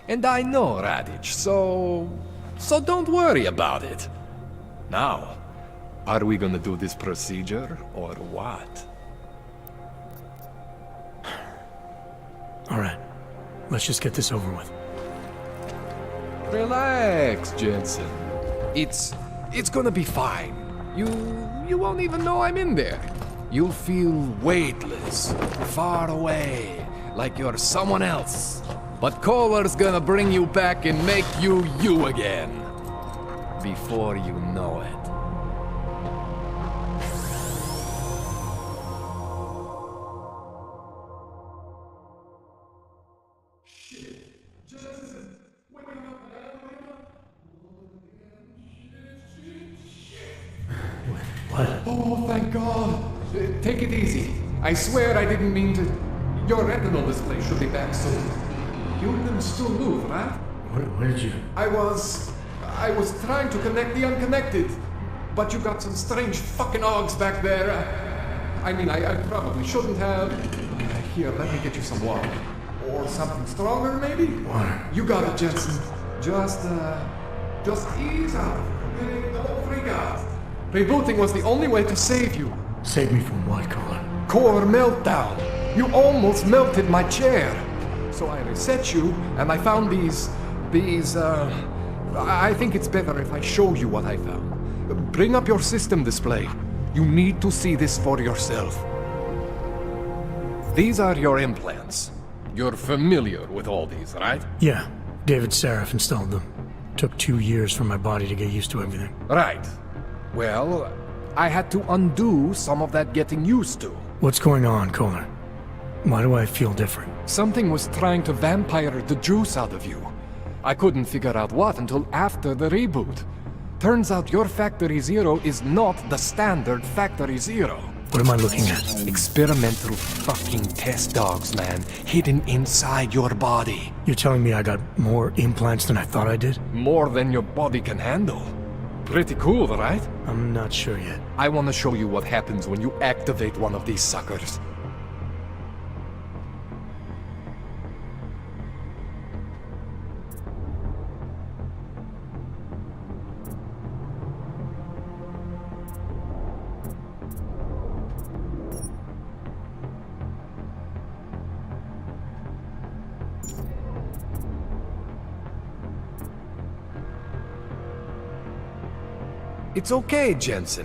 And I know Radic, so don't worry about it. Now, are we gonna do this procedure, or what? All right. Let's just get this over with. Relax, Jensen. It's gonna be fine. You won't even know I'm in there. You'll feel weightless, far away, like you're someone else. But Kohler's gonna bring you back and make you you again. Before you know it. What? Oh, thank God. Take it easy. I swear I didn't mean to... Your retinal display should be back soon. You can still move, right? Where did you... I was trying to connect the unconnected. But you got some strange fucking ogs back there. I mean, I probably shouldn't have. Here, let me get you some water. Or something stronger, maybe? Water. You got it, Jensen. Just ease out. Don't freak out. Rebooting was the only way to save you. Save me from what, Kohler? Core meltdown. You almost melted my chair. So I reset you, and I found these, I think it's better if I show you what I found. Bring up your system display. You need to see this for yourself. These are your implants. You're familiar with all these, right? Yeah. David Sarif installed them. Took 2 years for my body to get used to everything. Right. Well, I had to undo some of that getting used to. What's going on, Kohler? Why do I feel different? Something was trying to vampire the juice out of you. I couldn't figure out what until after the reboot. Turns out your Factory Zero is not the standard Factory Zero. What am I looking at? Experimental fucking test dogs, man. Hidden inside your body. You're telling me I got more implants than I thought I did? More than your body can handle. Pretty cool, right? I'm not sure yet. I want to show you what happens when you activate one of these suckers. It's okay, Jensen.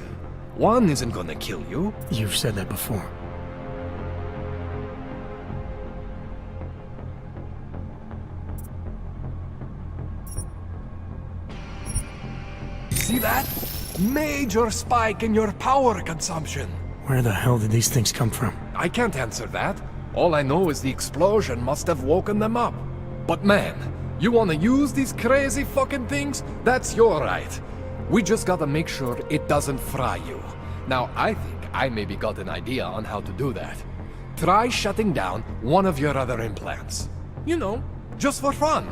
One isn't gonna kill you. You've said that before. See that? Major spike in your power consumption. Where the hell did these things come from? I can't answer that. All I know is the explosion must have woken them up. But man, you wanna use these crazy fucking things? That's your right. We just gotta make sure it doesn't fry you. Now, I think I maybe got an idea on how to do that. Try shutting down one of your other implants. You know, just for fun.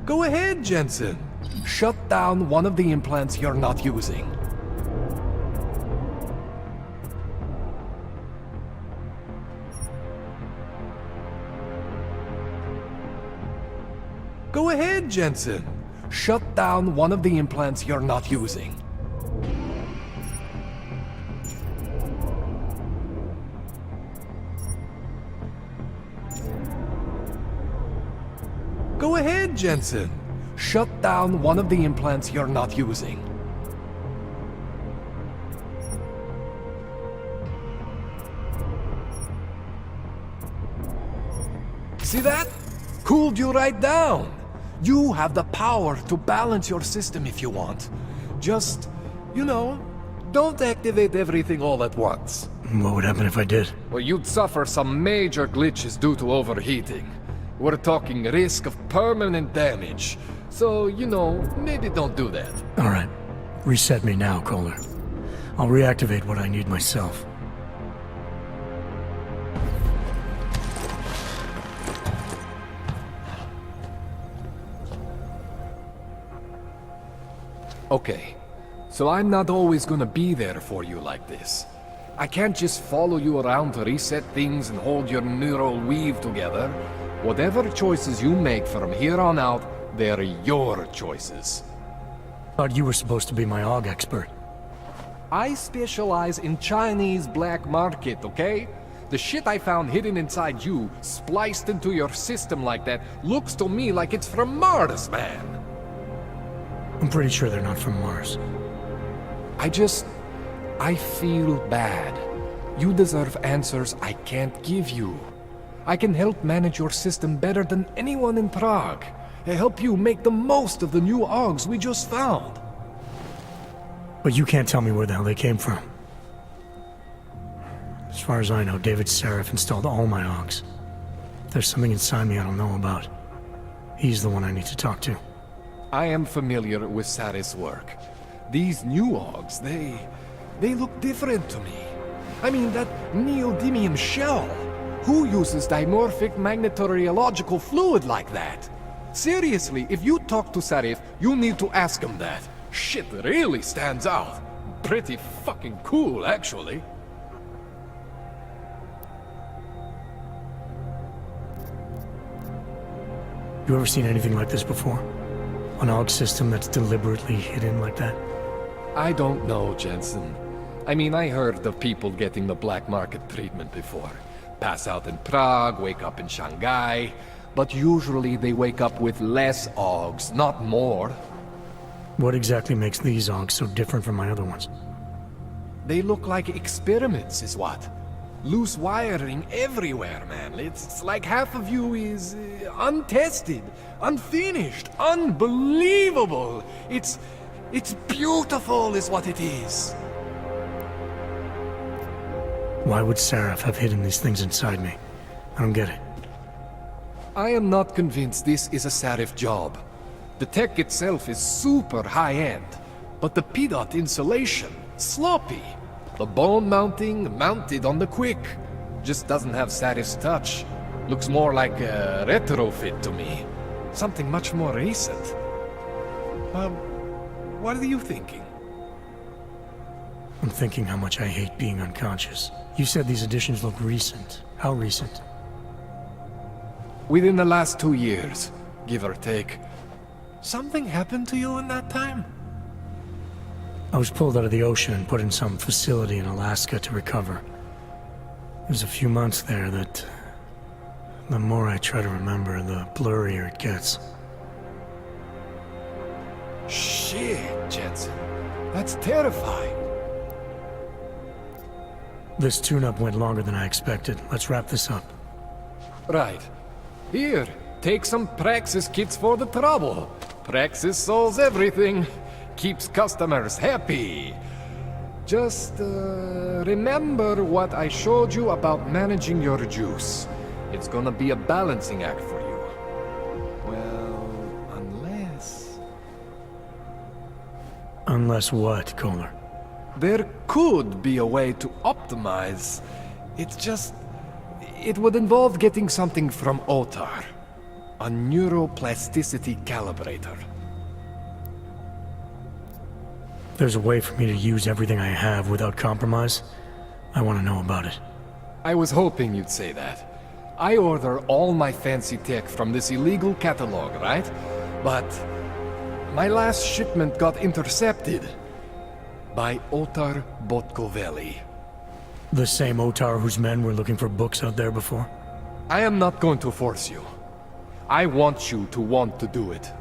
Go ahead, Jensen. Shut down one of the implants you're not using. Go ahead, Jensen. Shut down one of the implants you're not using. Go ahead, Jensen. Shut down one of the implants you're not using. See that? Cooled you right down. You have the power to balance your system if you want. Just, you know, don't activate everything all at once. What would happen if I did? Well, you'd suffer some major glitches due to overheating. We're talking risk of permanent damage. So, you know, maybe don't do that. All right. Reset me now, Kohler. I'll reactivate what I need myself. Okay, so I'm not always gonna be there for you like this. I can't just follow you around to reset things and hold your neural weave together. Whatever choices you make from here on out, they're your choices. Thought you were supposed to be my AUG expert. I specialize in Chinese black market, okay? The shit I found hidden inside you, spliced into your system like that, looks to me like it's from Mars, man. I'm pretty sure they're not from Mars. I feel bad. You deserve answers I can't give you. I can help manage your system better than anyone in Prague. I help you make the most of the new AUGs we just found. But you can't tell me where the hell they came from. As far as I know, David Sarif installed all my AUGs. If there's something inside me I don't know about, he's the one I need to talk to. I am familiar with Sarif's work. These new AUGs, they look different to me. I mean, that neodymium shell. Who uses dimorphic magnetorheological fluid like that? Seriously, if you talk to Sarif, you need to ask him that. Shit really stands out. Pretty fucking cool, actually. You ever seen anything like this before? An AUG system that's deliberately hidden like that? I don't know, Jensen. I mean, I heard of people getting the black market treatment before. Pass out in Prague, wake up in Shanghai. But usually they wake up with less AUGs, not more. What exactly makes these AUGs so different from my other ones? They look like experiments, is what? Loose wiring everywhere, man. It's like half of you is untested, unfinished, unbelievable. It's beautiful is what it is. Why would Sarif have hidden these things inside me? I don't get it. I am not convinced this is a Sarif job. The tech itself is super high-end, but the PDOT insulation, sloppy. The bone mounting, mounted on the quick. Just doesn't have Sarif's touch. Looks more like a retrofit to me. Something much more recent. What are you thinking? I'm thinking how much I hate being unconscious. You said these additions look recent. How recent? Within the last 2 years, give or take. Something happened to you in that time? I was pulled out of the ocean and put in some facility in Alaska to recover. There's a few months there that... the more I try to remember, the blurrier it gets. Shit, Jensen. That's terrifying. This tune-up went longer than I expected. Let's wrap this up. Right. Here, take some Praxis kits for the trouble. Praxis solves everything. Keeps customers happy. Just, remember what I showed you about managing your juice. It's gonna be a balancing act for you. Well, unless... Unless what, Kohler? There could be a way to optimize. It's just... it would involve getting something from Otar. A neuroplasticity calibrator. There's a way for me to use everything I have without compromise? I want to know about it. I was hoping you'd say that. I order all my fancy tech from this illegal catalog, right? But my last shipment got intercepted by Otar Botkoveli. The same Otar whose men were looking for books out there before? I am not going to force you. I want you to want to do it.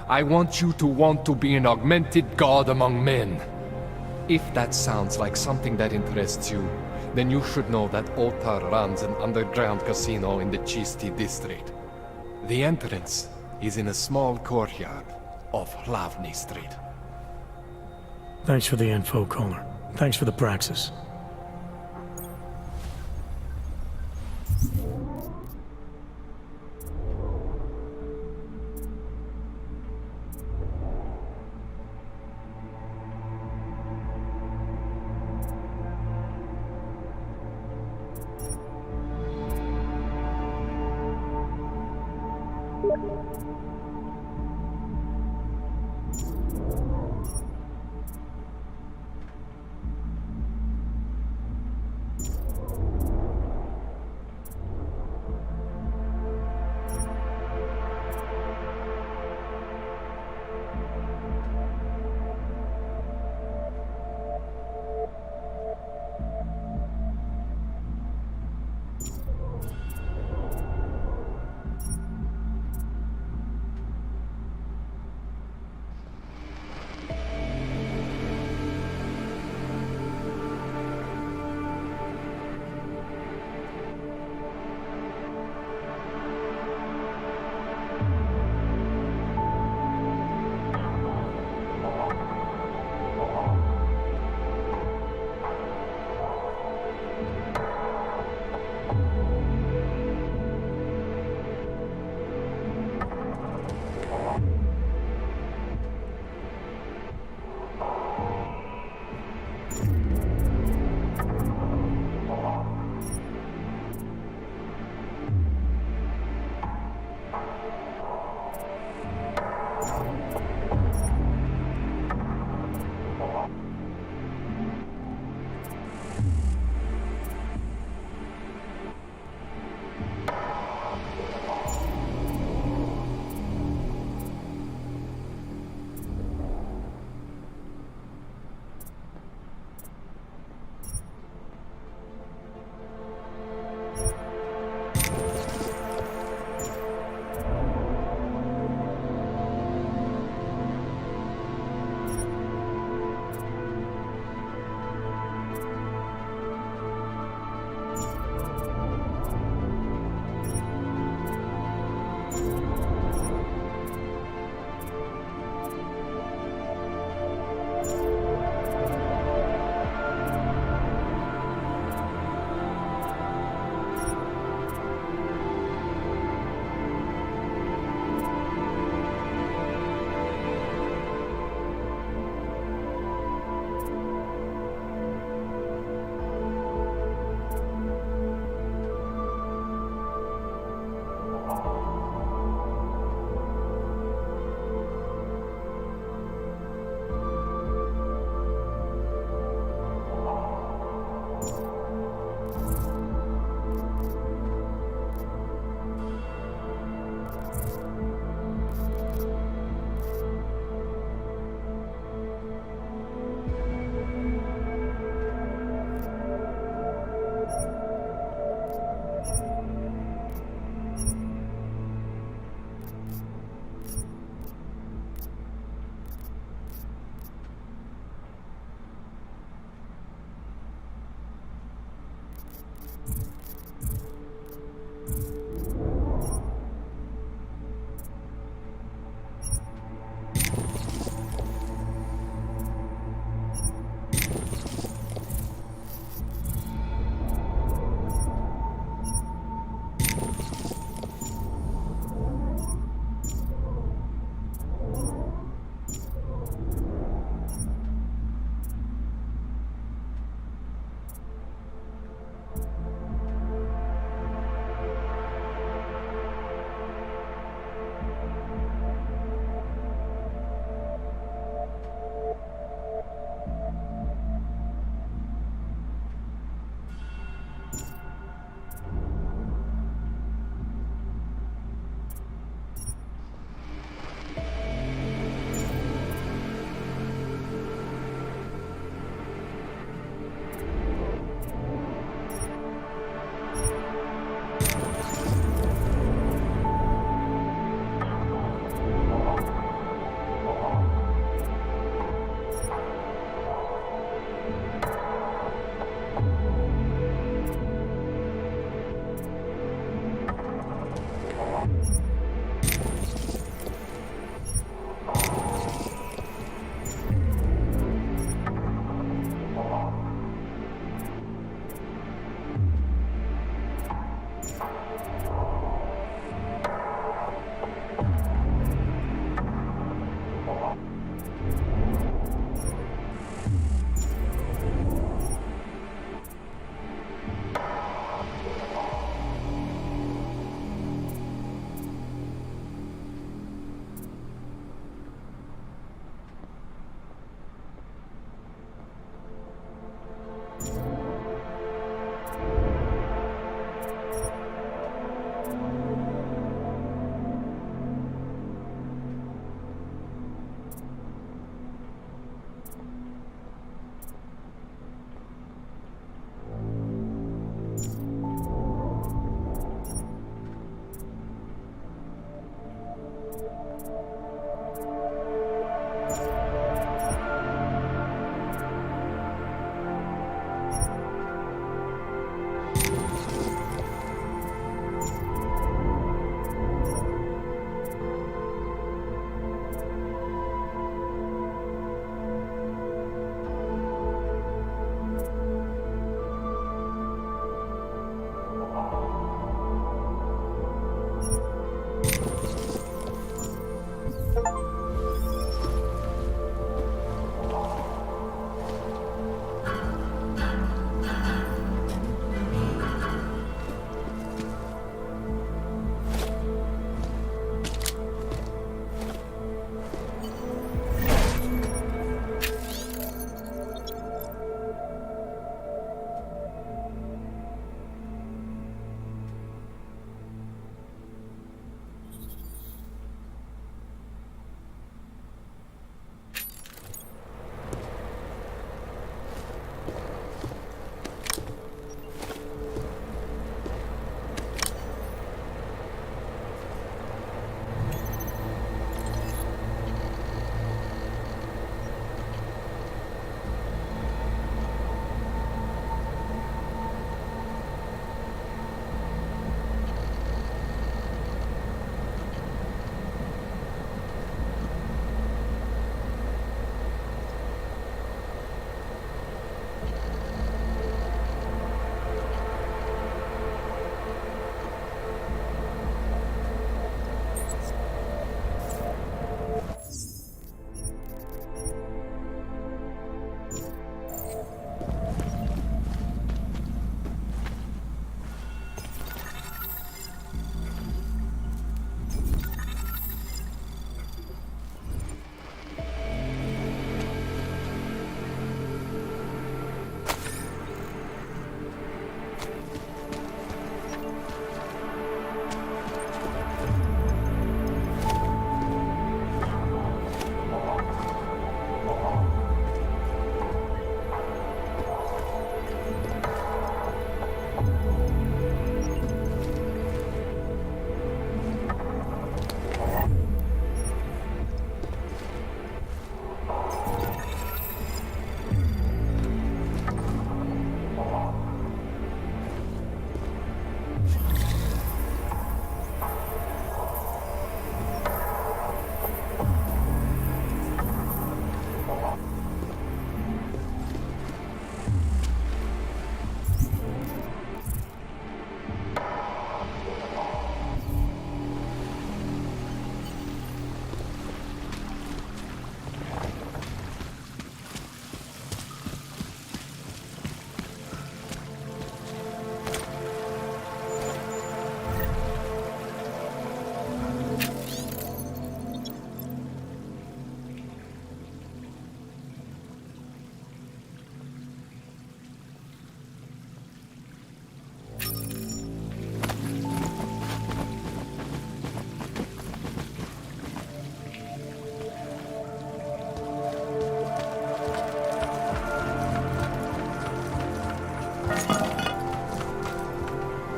I want you to want to be an augmented god among men. If that sounds like something that interests you, then you should know that Otar runs an underground casino in the Chisti district. The entrance is in a small courtyard off Hlavny Street. Thanks for the info, Kohler. Thanks for the praxis.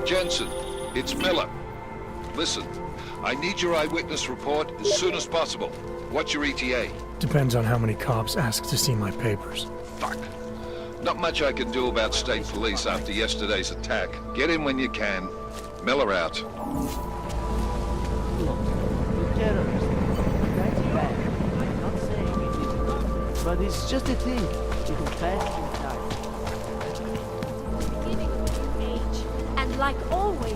Jensen, it's Miller. Listen, I need your eyewitness report as soon as possible. What's your ETA? Depends on how many cops ask to see my papers. Fuck. Not much I can do about state police after yesterday's attack. Get in when you can. Miller out. Look, the terrorists, that's bad. I'm not saying it isn't. But it's just a thing. It'll pass through time. Beginning with an age, and like always,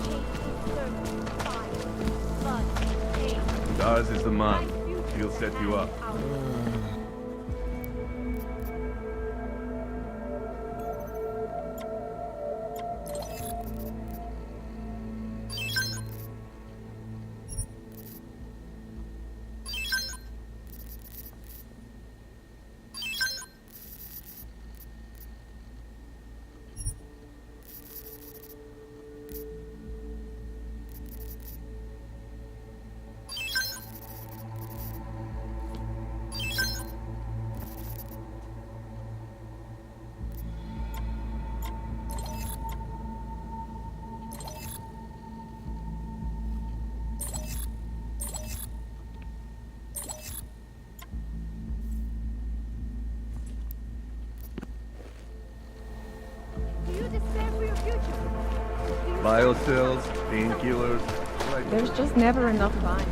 Kate is 35. But, hey, Ours is the man. He'll set you up. Biocells, painkillers. There's just never enough time.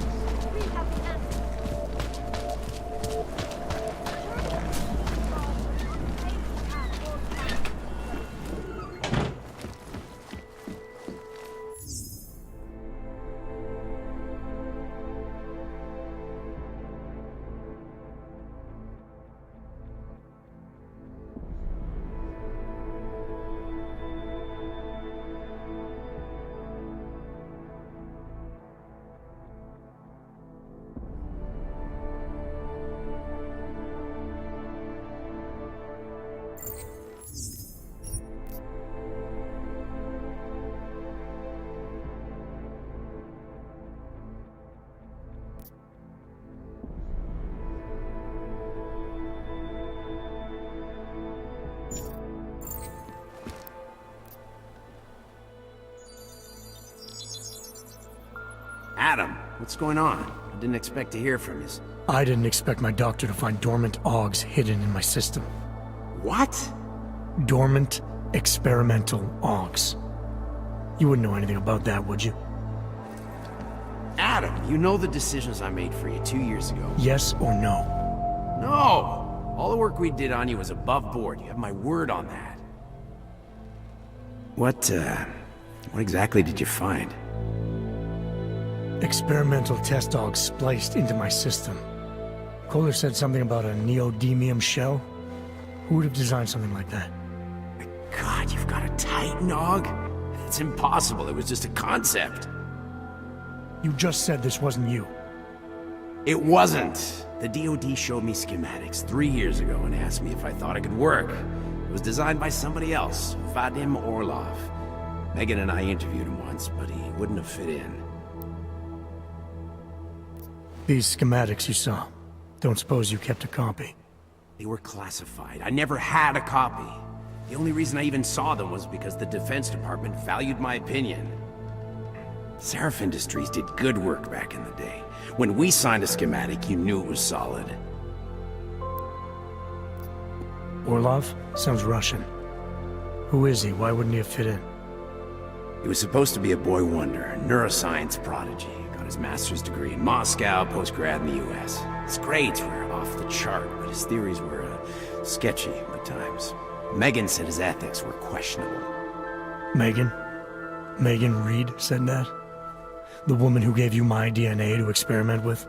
Adam, what's going on? I didn't expect to hear from you. I didn't expect my doctor to find dormant augs hidden in my system. What? Dormant experimental augs. You wouldn't know anything about that, would you? Adam, you know the decisions I made for you 2 years ago. Yes or no? No! All the work we did on you was above board. You have my word on that. What exactly did you find? Experimental test augs spliced into my system. Kohler said something about a neodymium shell. Who would have designed something like that? God, you've got a Titan aug? It's impossible. It was just a concept. You just said this wasn't you. It wasn't. The DoD showed me schematics 3 years ago and asked me if I thought it could work. It was designed by somebody else, Vadim Orlov. Megan and I interviewed him once, but he wouldn't have fit in. These schematics you saw, don't suppose you kept a copy? They were classified. I never had a copy. The only reason I even saw them was because the Defense Department valued my opinion. Seraph Industries did good work back in the day. When we signed a schematic, you knew it was solid. Orlov? Sounds Russian. Who is he? Why wouldn't he have fit in? He was supposed to be a boy wonder, a neuroscience prodigy. Got his master's degree in Moscow, post-grad in the US. His grades were off the chart, but his theories were sketchy at times. Megan said his ethics were questionable. Megan? Megan Reed said that? The woman who gave you my DNA to experiment with?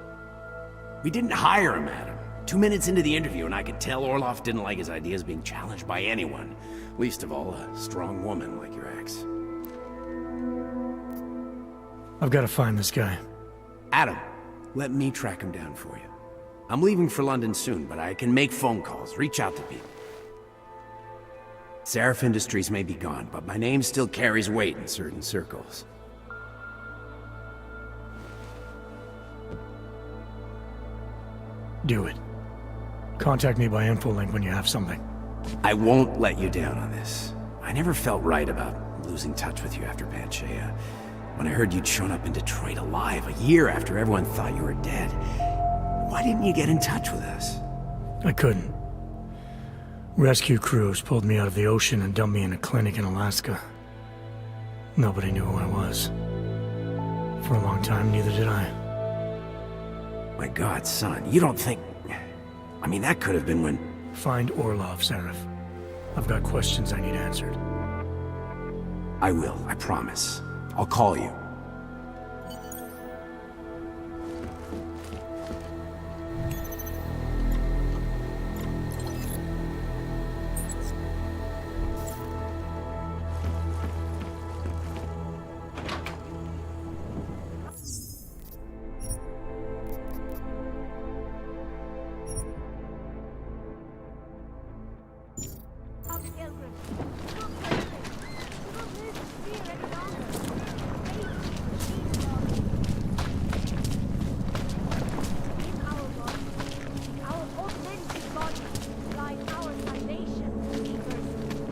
We didn't hire him, Adam. 2 minutes into the interview, and I could tell Orlov didn't like his ideas being challenged by anyone. Least of all, a strong woman like your ex. I've got to find this guy. Adam, let me track him down for you. I'm leaving for London soon, but I can make phone calls, reach out to people. Seraph Industries may be gone, but my name still carries weight in certain circles. Do it. Contact me by infolink when you have something. I won't let you down on this. I never felt right about losing touch with you after Panchea. When I heard you'd shown up in Detroit alive, a year after everyone thought you were dead. Why didn't you get in touch with us? I couldn't. Rescue crews pulled me out of the ocean and dumped me in a clinic in Alaska. Nobody knew who I was. For a long time, neither did I. My God, son, you don't think... I mean, that could have been when... Find Orlov, Seraph. I've got questions I need answered. I will, I promise. I'll call you.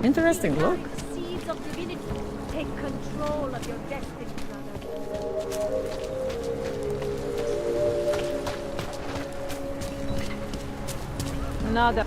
Interesting look. Seeds of divinity. Take control of your destiny, brother. Nada.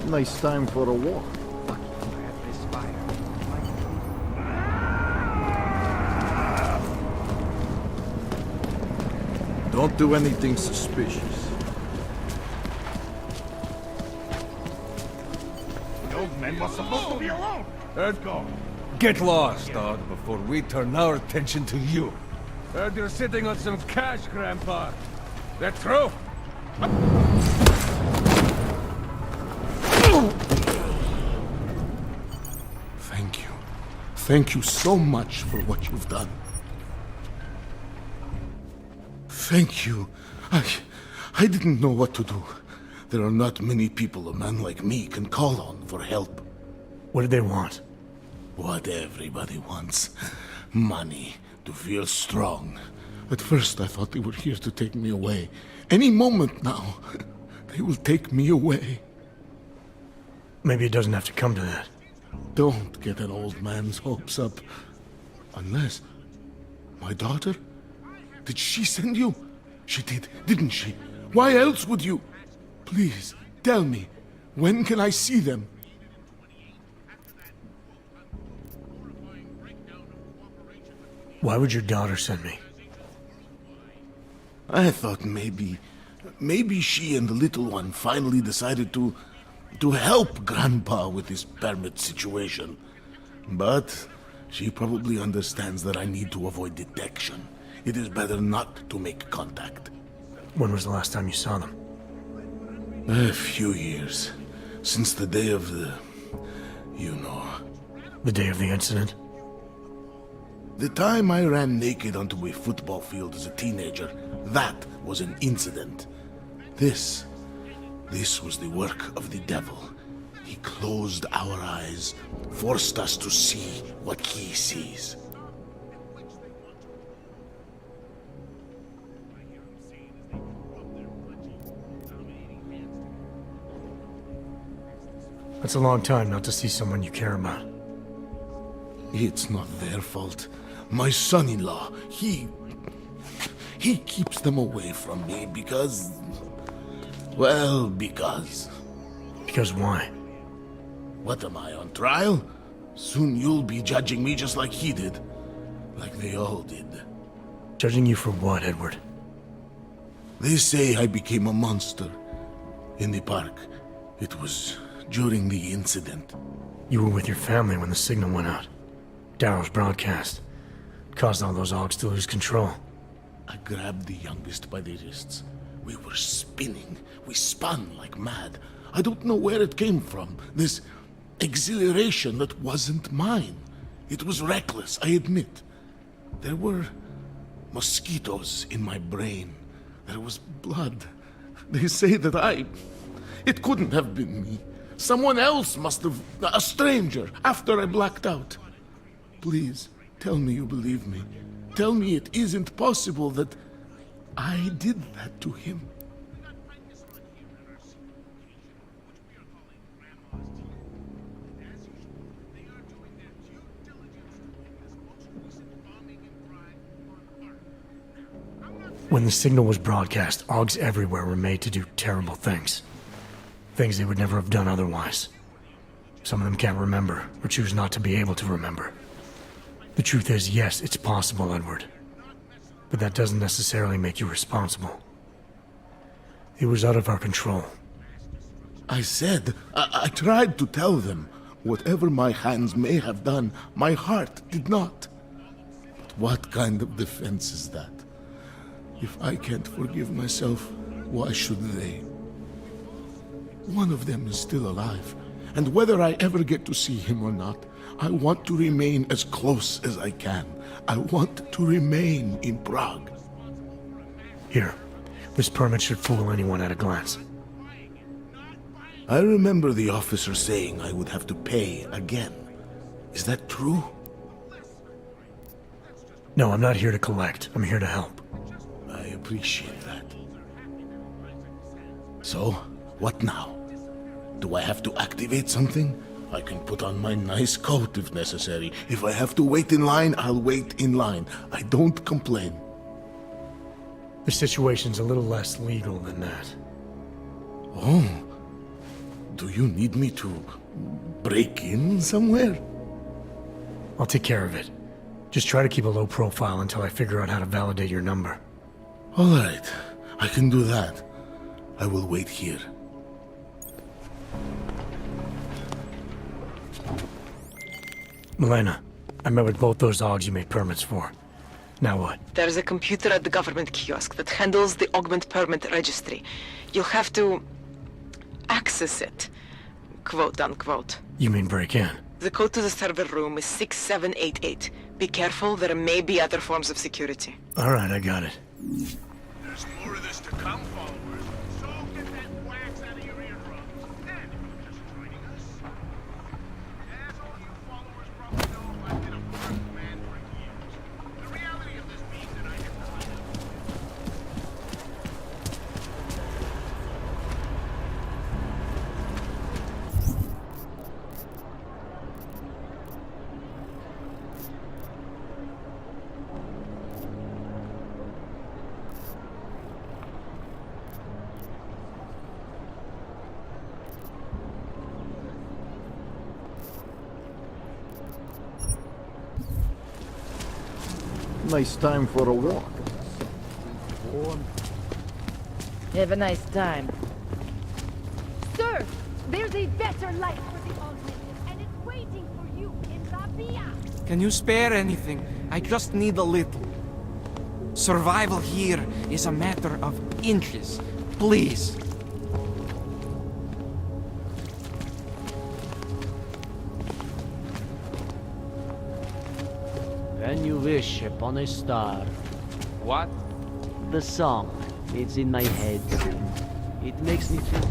Nice time for a walk. Don't do anything suspicious. The old man was supposed to be alone. Let's go. Get lost, dog, before we turn our attention to you. Heard you're sitting on some cash, Grandpa. That true? Thank you. Thank you so much for what you've done. Thank you. I didn't know what to do. There are not many people a man like me can call on for help. What did they want? What everybody wants. Money. To feel strong. At first I thought they were here to take me away. Any moment now, they will take me away. Maybe it doesn't have to come to that. Don't get an old man's hopes up. Unless... My daughter? Did she send you? She did, didn't she? Why else would you? Please, tell me. When can I see them? Why would your daughter send me? I thought maybe she and the little one finally decided to help Grandpa with his permit situation. But she probably understands that I need to avoid detection. It is better not to make contact. When was the last time you saw them? A few years. Since the day of the... you know. The day of the incident? The time I ran naked onto a football field as a teenager, that was an incident. This was the work of the devil. He closed our eyes, forced us to see what he sees. That's a long time not to see someone you care about. It's not their fault. My son-in-law, he keeps them away from me because... well, because... Because why? What am I, on trial? Soon you'll be judging me just like he did. Like they all did. Judging you for what, Edward? They say I became a monster. In the park. It was during the incident. You were with your family when the signal went out. Darrow's broadcast. Caused all those Augs to lose control. I grabbed the youngest by the wrists. We were spinning. We spun like mad. I don't know where it came from. This exhilaration that wasn't mine. It was reckless, I admit. There were mosquitoes in my brain. There was blood. They say that it couldn't have been me. Someone else must have... a stranger, after I blacked out. Please, tell me you believe me. Tell me it isn't possible that I did that to him. When the signal was broadcast, Augs everywhere were made to do terrible things. Things they would never have done otherwise. Some of them can't remember, or choose not to be able to remember. The truth is, yes, it's possible, Edward. But that doesn't necessarily make you responsible. It was out of our control. I said, I tried to tell them. Whatever my hands may have done, my heart did not. But what kind of defense is that? If I can't forgive myself, Why should they? One of them is still alive, and whether I ever get to see him or not, I want to remain as close as I can. I want to remain in Prague. Here, this permit should fool anyone at a glance. I remember the officer saying I would have to pay again. Is that true? No, I'm not here to collect. I'm here to help. I appreciate that. So, what now? Do I have to activate something? I can put on my nice coat if necessary. If I have to wait in line, I'll wait in line. I don't complain. The situation's a little less legal than that. Oh. Do you need me to break in somewhere? I'll take care of it. Just try to keep a low profile until I figure out how to validate your number. All right. I can do that. I will wait here. Milena, I met with both those dogs you made permits for. Now what? There's a computer at the government kiosk that handles the augment permit registry. You'll have to access it, quote unquote. You mean break in? The code to the server room is 6788. Be careful, there may be other forms of security. All right, I got it. There's more of this to come, followers. So get that wax out of your eardrums. And if you're just joining us, as all you followers probably know, I've been a Prague man for years. The reality of this means that I have to find out. Nice time for a walk. Have a nice time. Sir, there's a better life for the augmented, and it's waiting for you in La Via. Can you spare anything? I just need a little. Survival here is a matter of inches. Please. When you wish upon a star. What? The song. It's in my head. It makes me feel...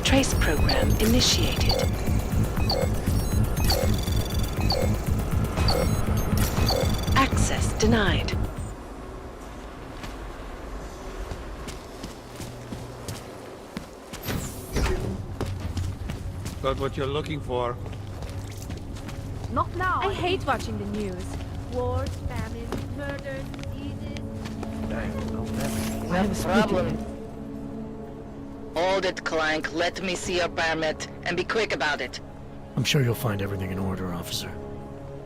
Trace program initiated. Access denied. Got what you're looking for. Not now. I hate watching the news. Wars, famine, murders, diseases. I have a problem. Hold it, Clank. Let me see your permit, and be quick about it. I'm sure you'll find everything in order, officer.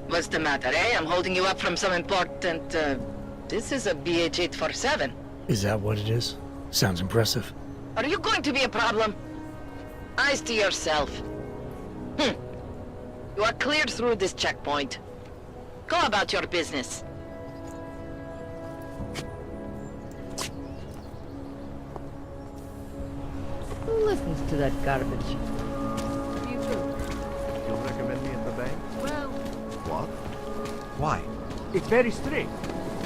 What's the matter, eh? I'm holding you up from some important, This is a BH-847. Is that what it is? Sounds impressive. Are you going to be a problem? Eyes to yourself. You are cleared through this checkpoint. Go about your business. Who listens to that garbage? You too. You'll recommend me at the bank? Well, What? Why? It's very strict.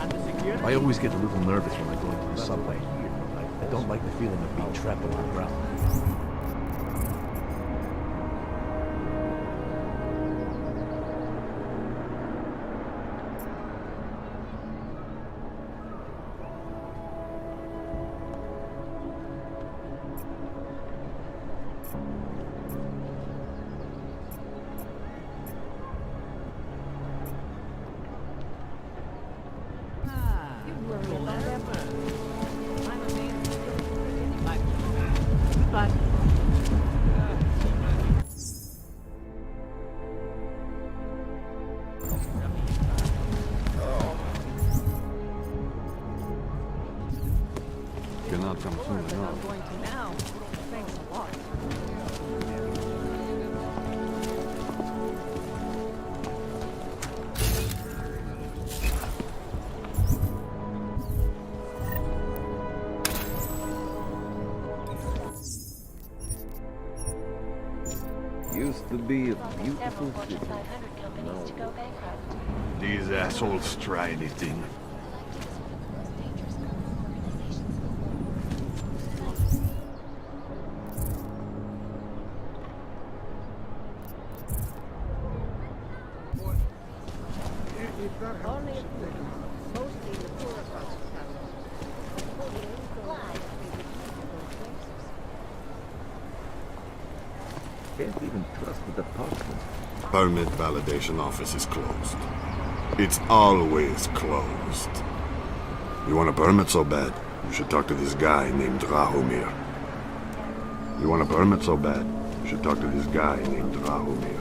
And the security? I always get a little nervous when I go into the subway. I don't like the feeling of being trapped on the ground. you worry about that. I'm amazed. But Cannot come soon I'm enough. going to now. Thanks a lot. Used to be a beautiful city. These assholes try anything. Only mostly the poorer parts of town. Can't even trust the department. Permit validation office is closed. It's always closed. You want a permit so bad? You should talk to this guy named Rahomir. You want a permit so bad? You should talk to this guy named Rahomir.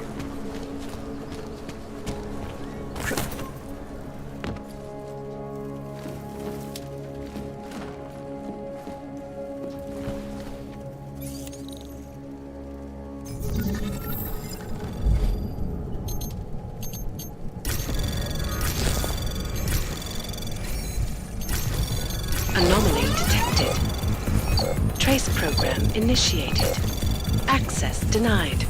Anomaly detected. Trace program initiated. Access denied.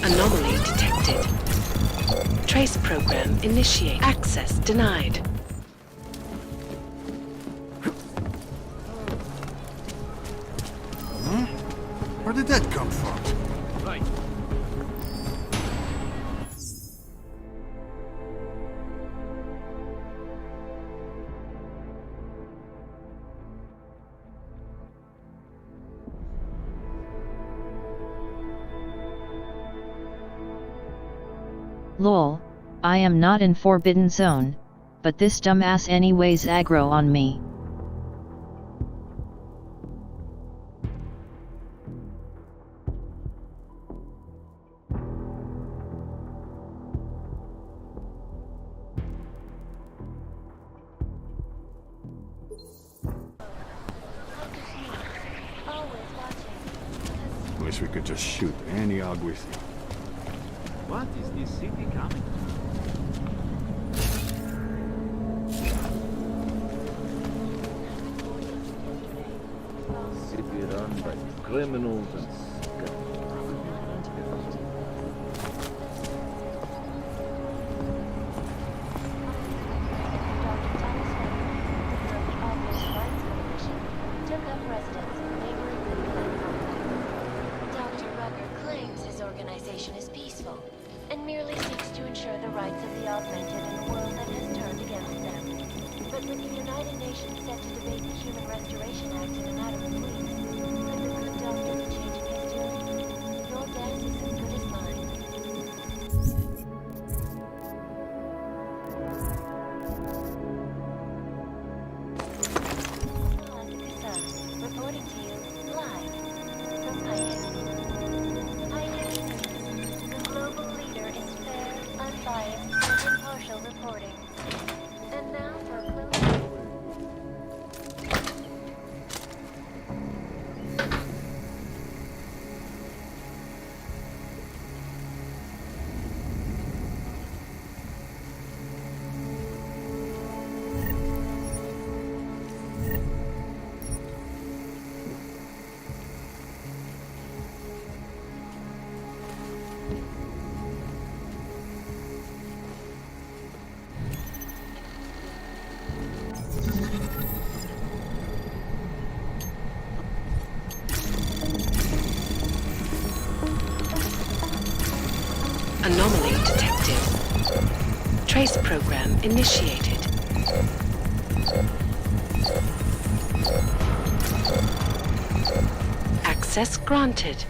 Anomaly detected. Trace program initiate. Access denied. Where did that come from? Right. Lol, I am not in Forbidden Zone, but this dumbass anyways aggro on me. Wish we could just shoot any og we see. What is this city coming? City run by criminals and took up residence in neighboring Dr. Rucker claims his organization is peaceful and merely seeks to ensure the rights of the augmented in a world that has turned against them. But with the United Nations set to debate the Human Restoration Act in a matter of weeks, could the good doctor be changing his tune? Your guess is as good as mine. Reporting to you live from Ican. The global leader in fair, unbiased, and impartial reporting. And now for a close. Anomaly detected. Trace program initiated. Access granted.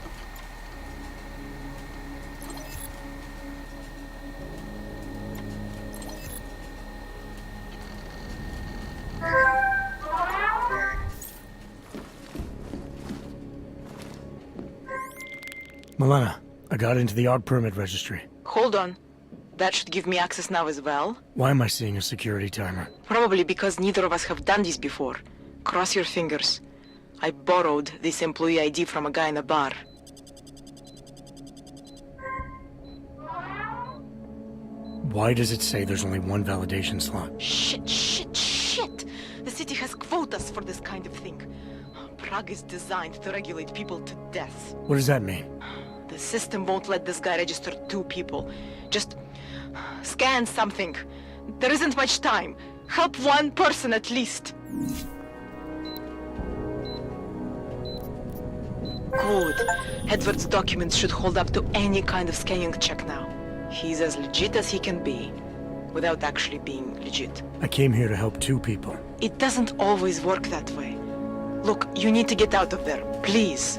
Milena, I got into the AUG permit registry. Hold on. That should give me access now as well. Why am I seeing a security timer? Probably because neither of us have done this before. Cross your fingers. I borrowed this employee ID from a guy in a bar. Why does it say there's only one validation slot? Shit! The city has quotas for this kind of thing. Prague is designed to regulate people to death. What does that mean? The system won't let this guy register 2 people. Just scan something. There isn't much time. Help one person at least. Good. Edward's documents should hold up to any kind of scanning check now. He's as legit as he can be, without actually being legit. I came here to help 2 people. It doesn't always work that way. Look, you need to get out of there, please.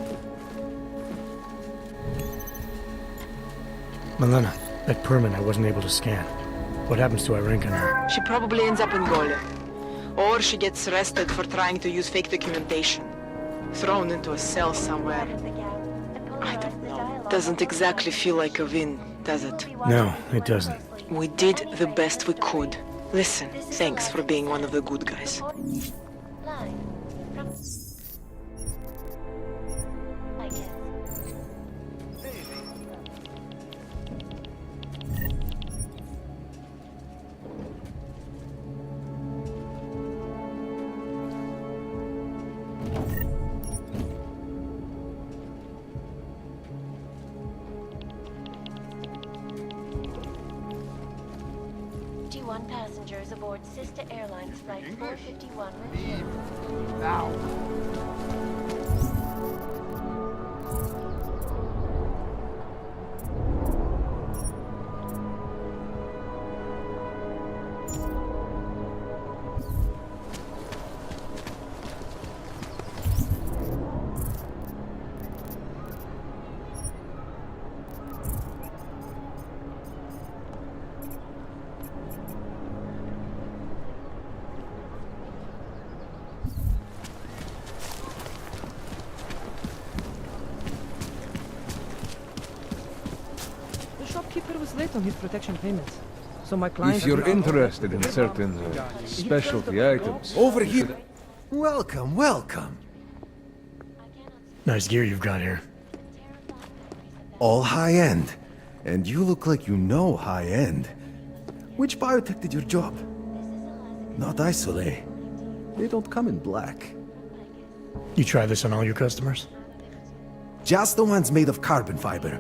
Milena, that permit I wasn't able to scan. What happens to Irenka now? She probably ends up in Gole. Or she gets arrested for trying to use fake documentation. Thrown into a cell somewhere. I don't know. Doesn't exactly feel like a win, does it? No, it doesn't. We did the best we could. Listen, thanks for being one of the good guys. Passengers aboard Sister Airlines Flight 451 with Now. Shopkeeper was late on his protection payments, so my client... If you're interested in certain specialty items... Over here! Welcome, welcome! Nice gear you've got here. All high-end. And you look like you know high-end. Which biotech did your job? Not Isolate. They don't come in black. You try this on all your customers? Just the ones made of carbon fiber.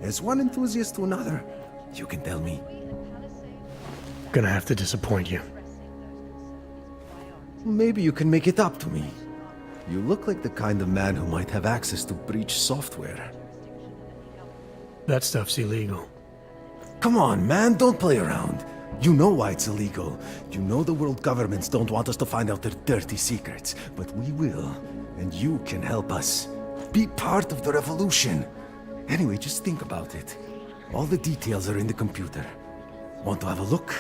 As one enthusiast to another, you can tell me. Gonna have to disappoint you. Maybe you can make it up to me. You look like the kind of man who might have access to breach software. That stuff's illegal. Come on, man, don't play around. You know why it's illegal. You know the world governments don't want us to find out their dirty secrets. But we will, and you can help us. Be part of the revolution. Anyway, just think about it. All the details are in the computer. Want to have a look?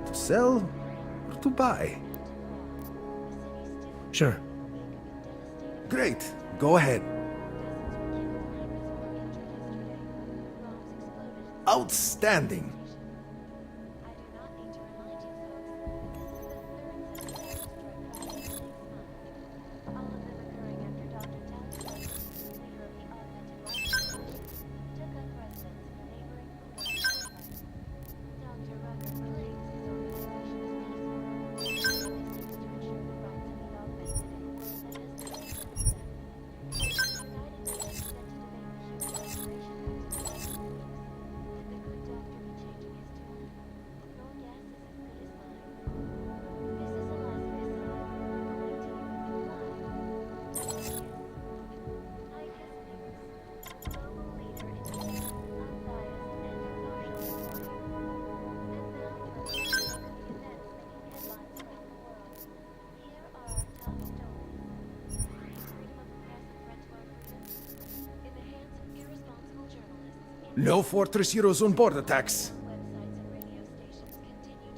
To sell or to buy? Sure. Great. Go ahead. Outstanding. No Fortress Heroes on board attacks.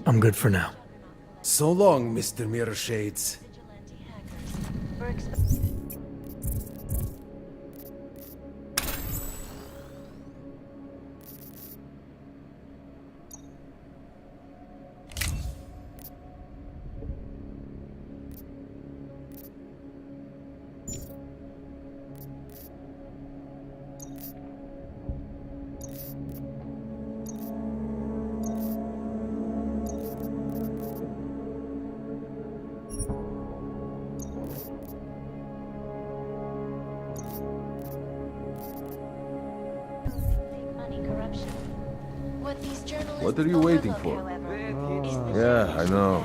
I'm good for now. So long, Mr. Mirror Shades. What are you waiting for? Yeah, I know.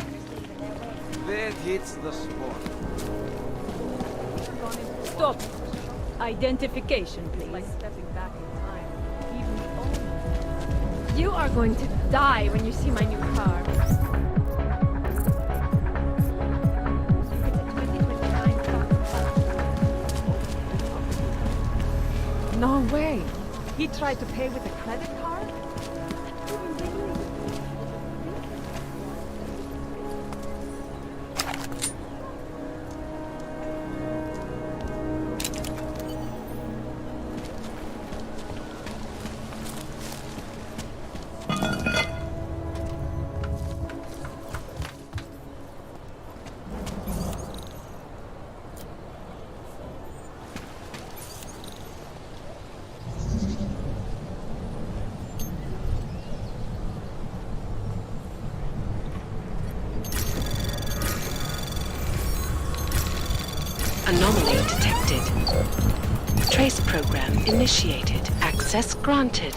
That hits the spot. Stop. Identification, please. Like stepping back in time. Even the old. You are going to die when you see my new car. It's a 2029 car. No way. He tried to pay with a credit card? Anomaly detected. Trace program initiated. Access granted.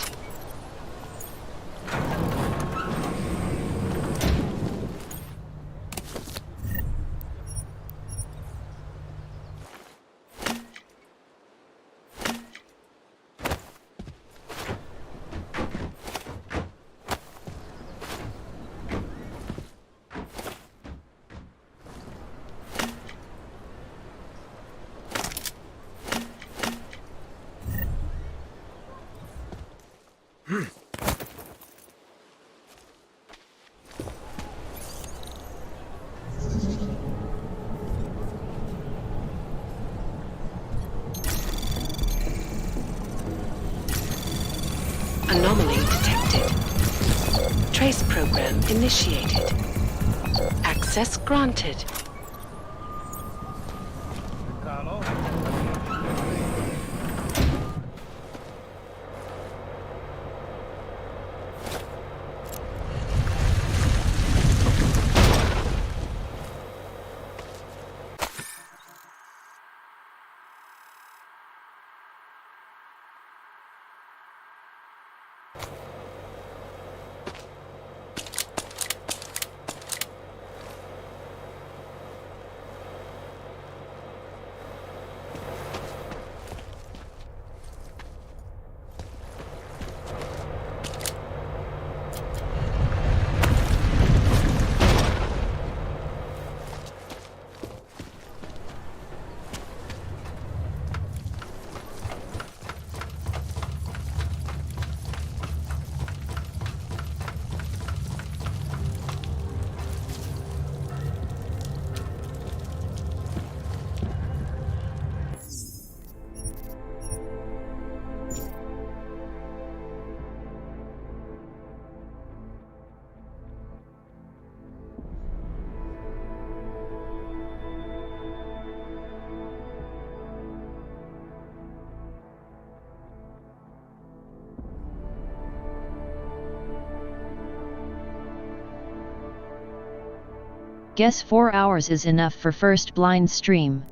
Anomaly detected. Trace program initiated. Access granted. Guess 4 hours is enough for first blind stream.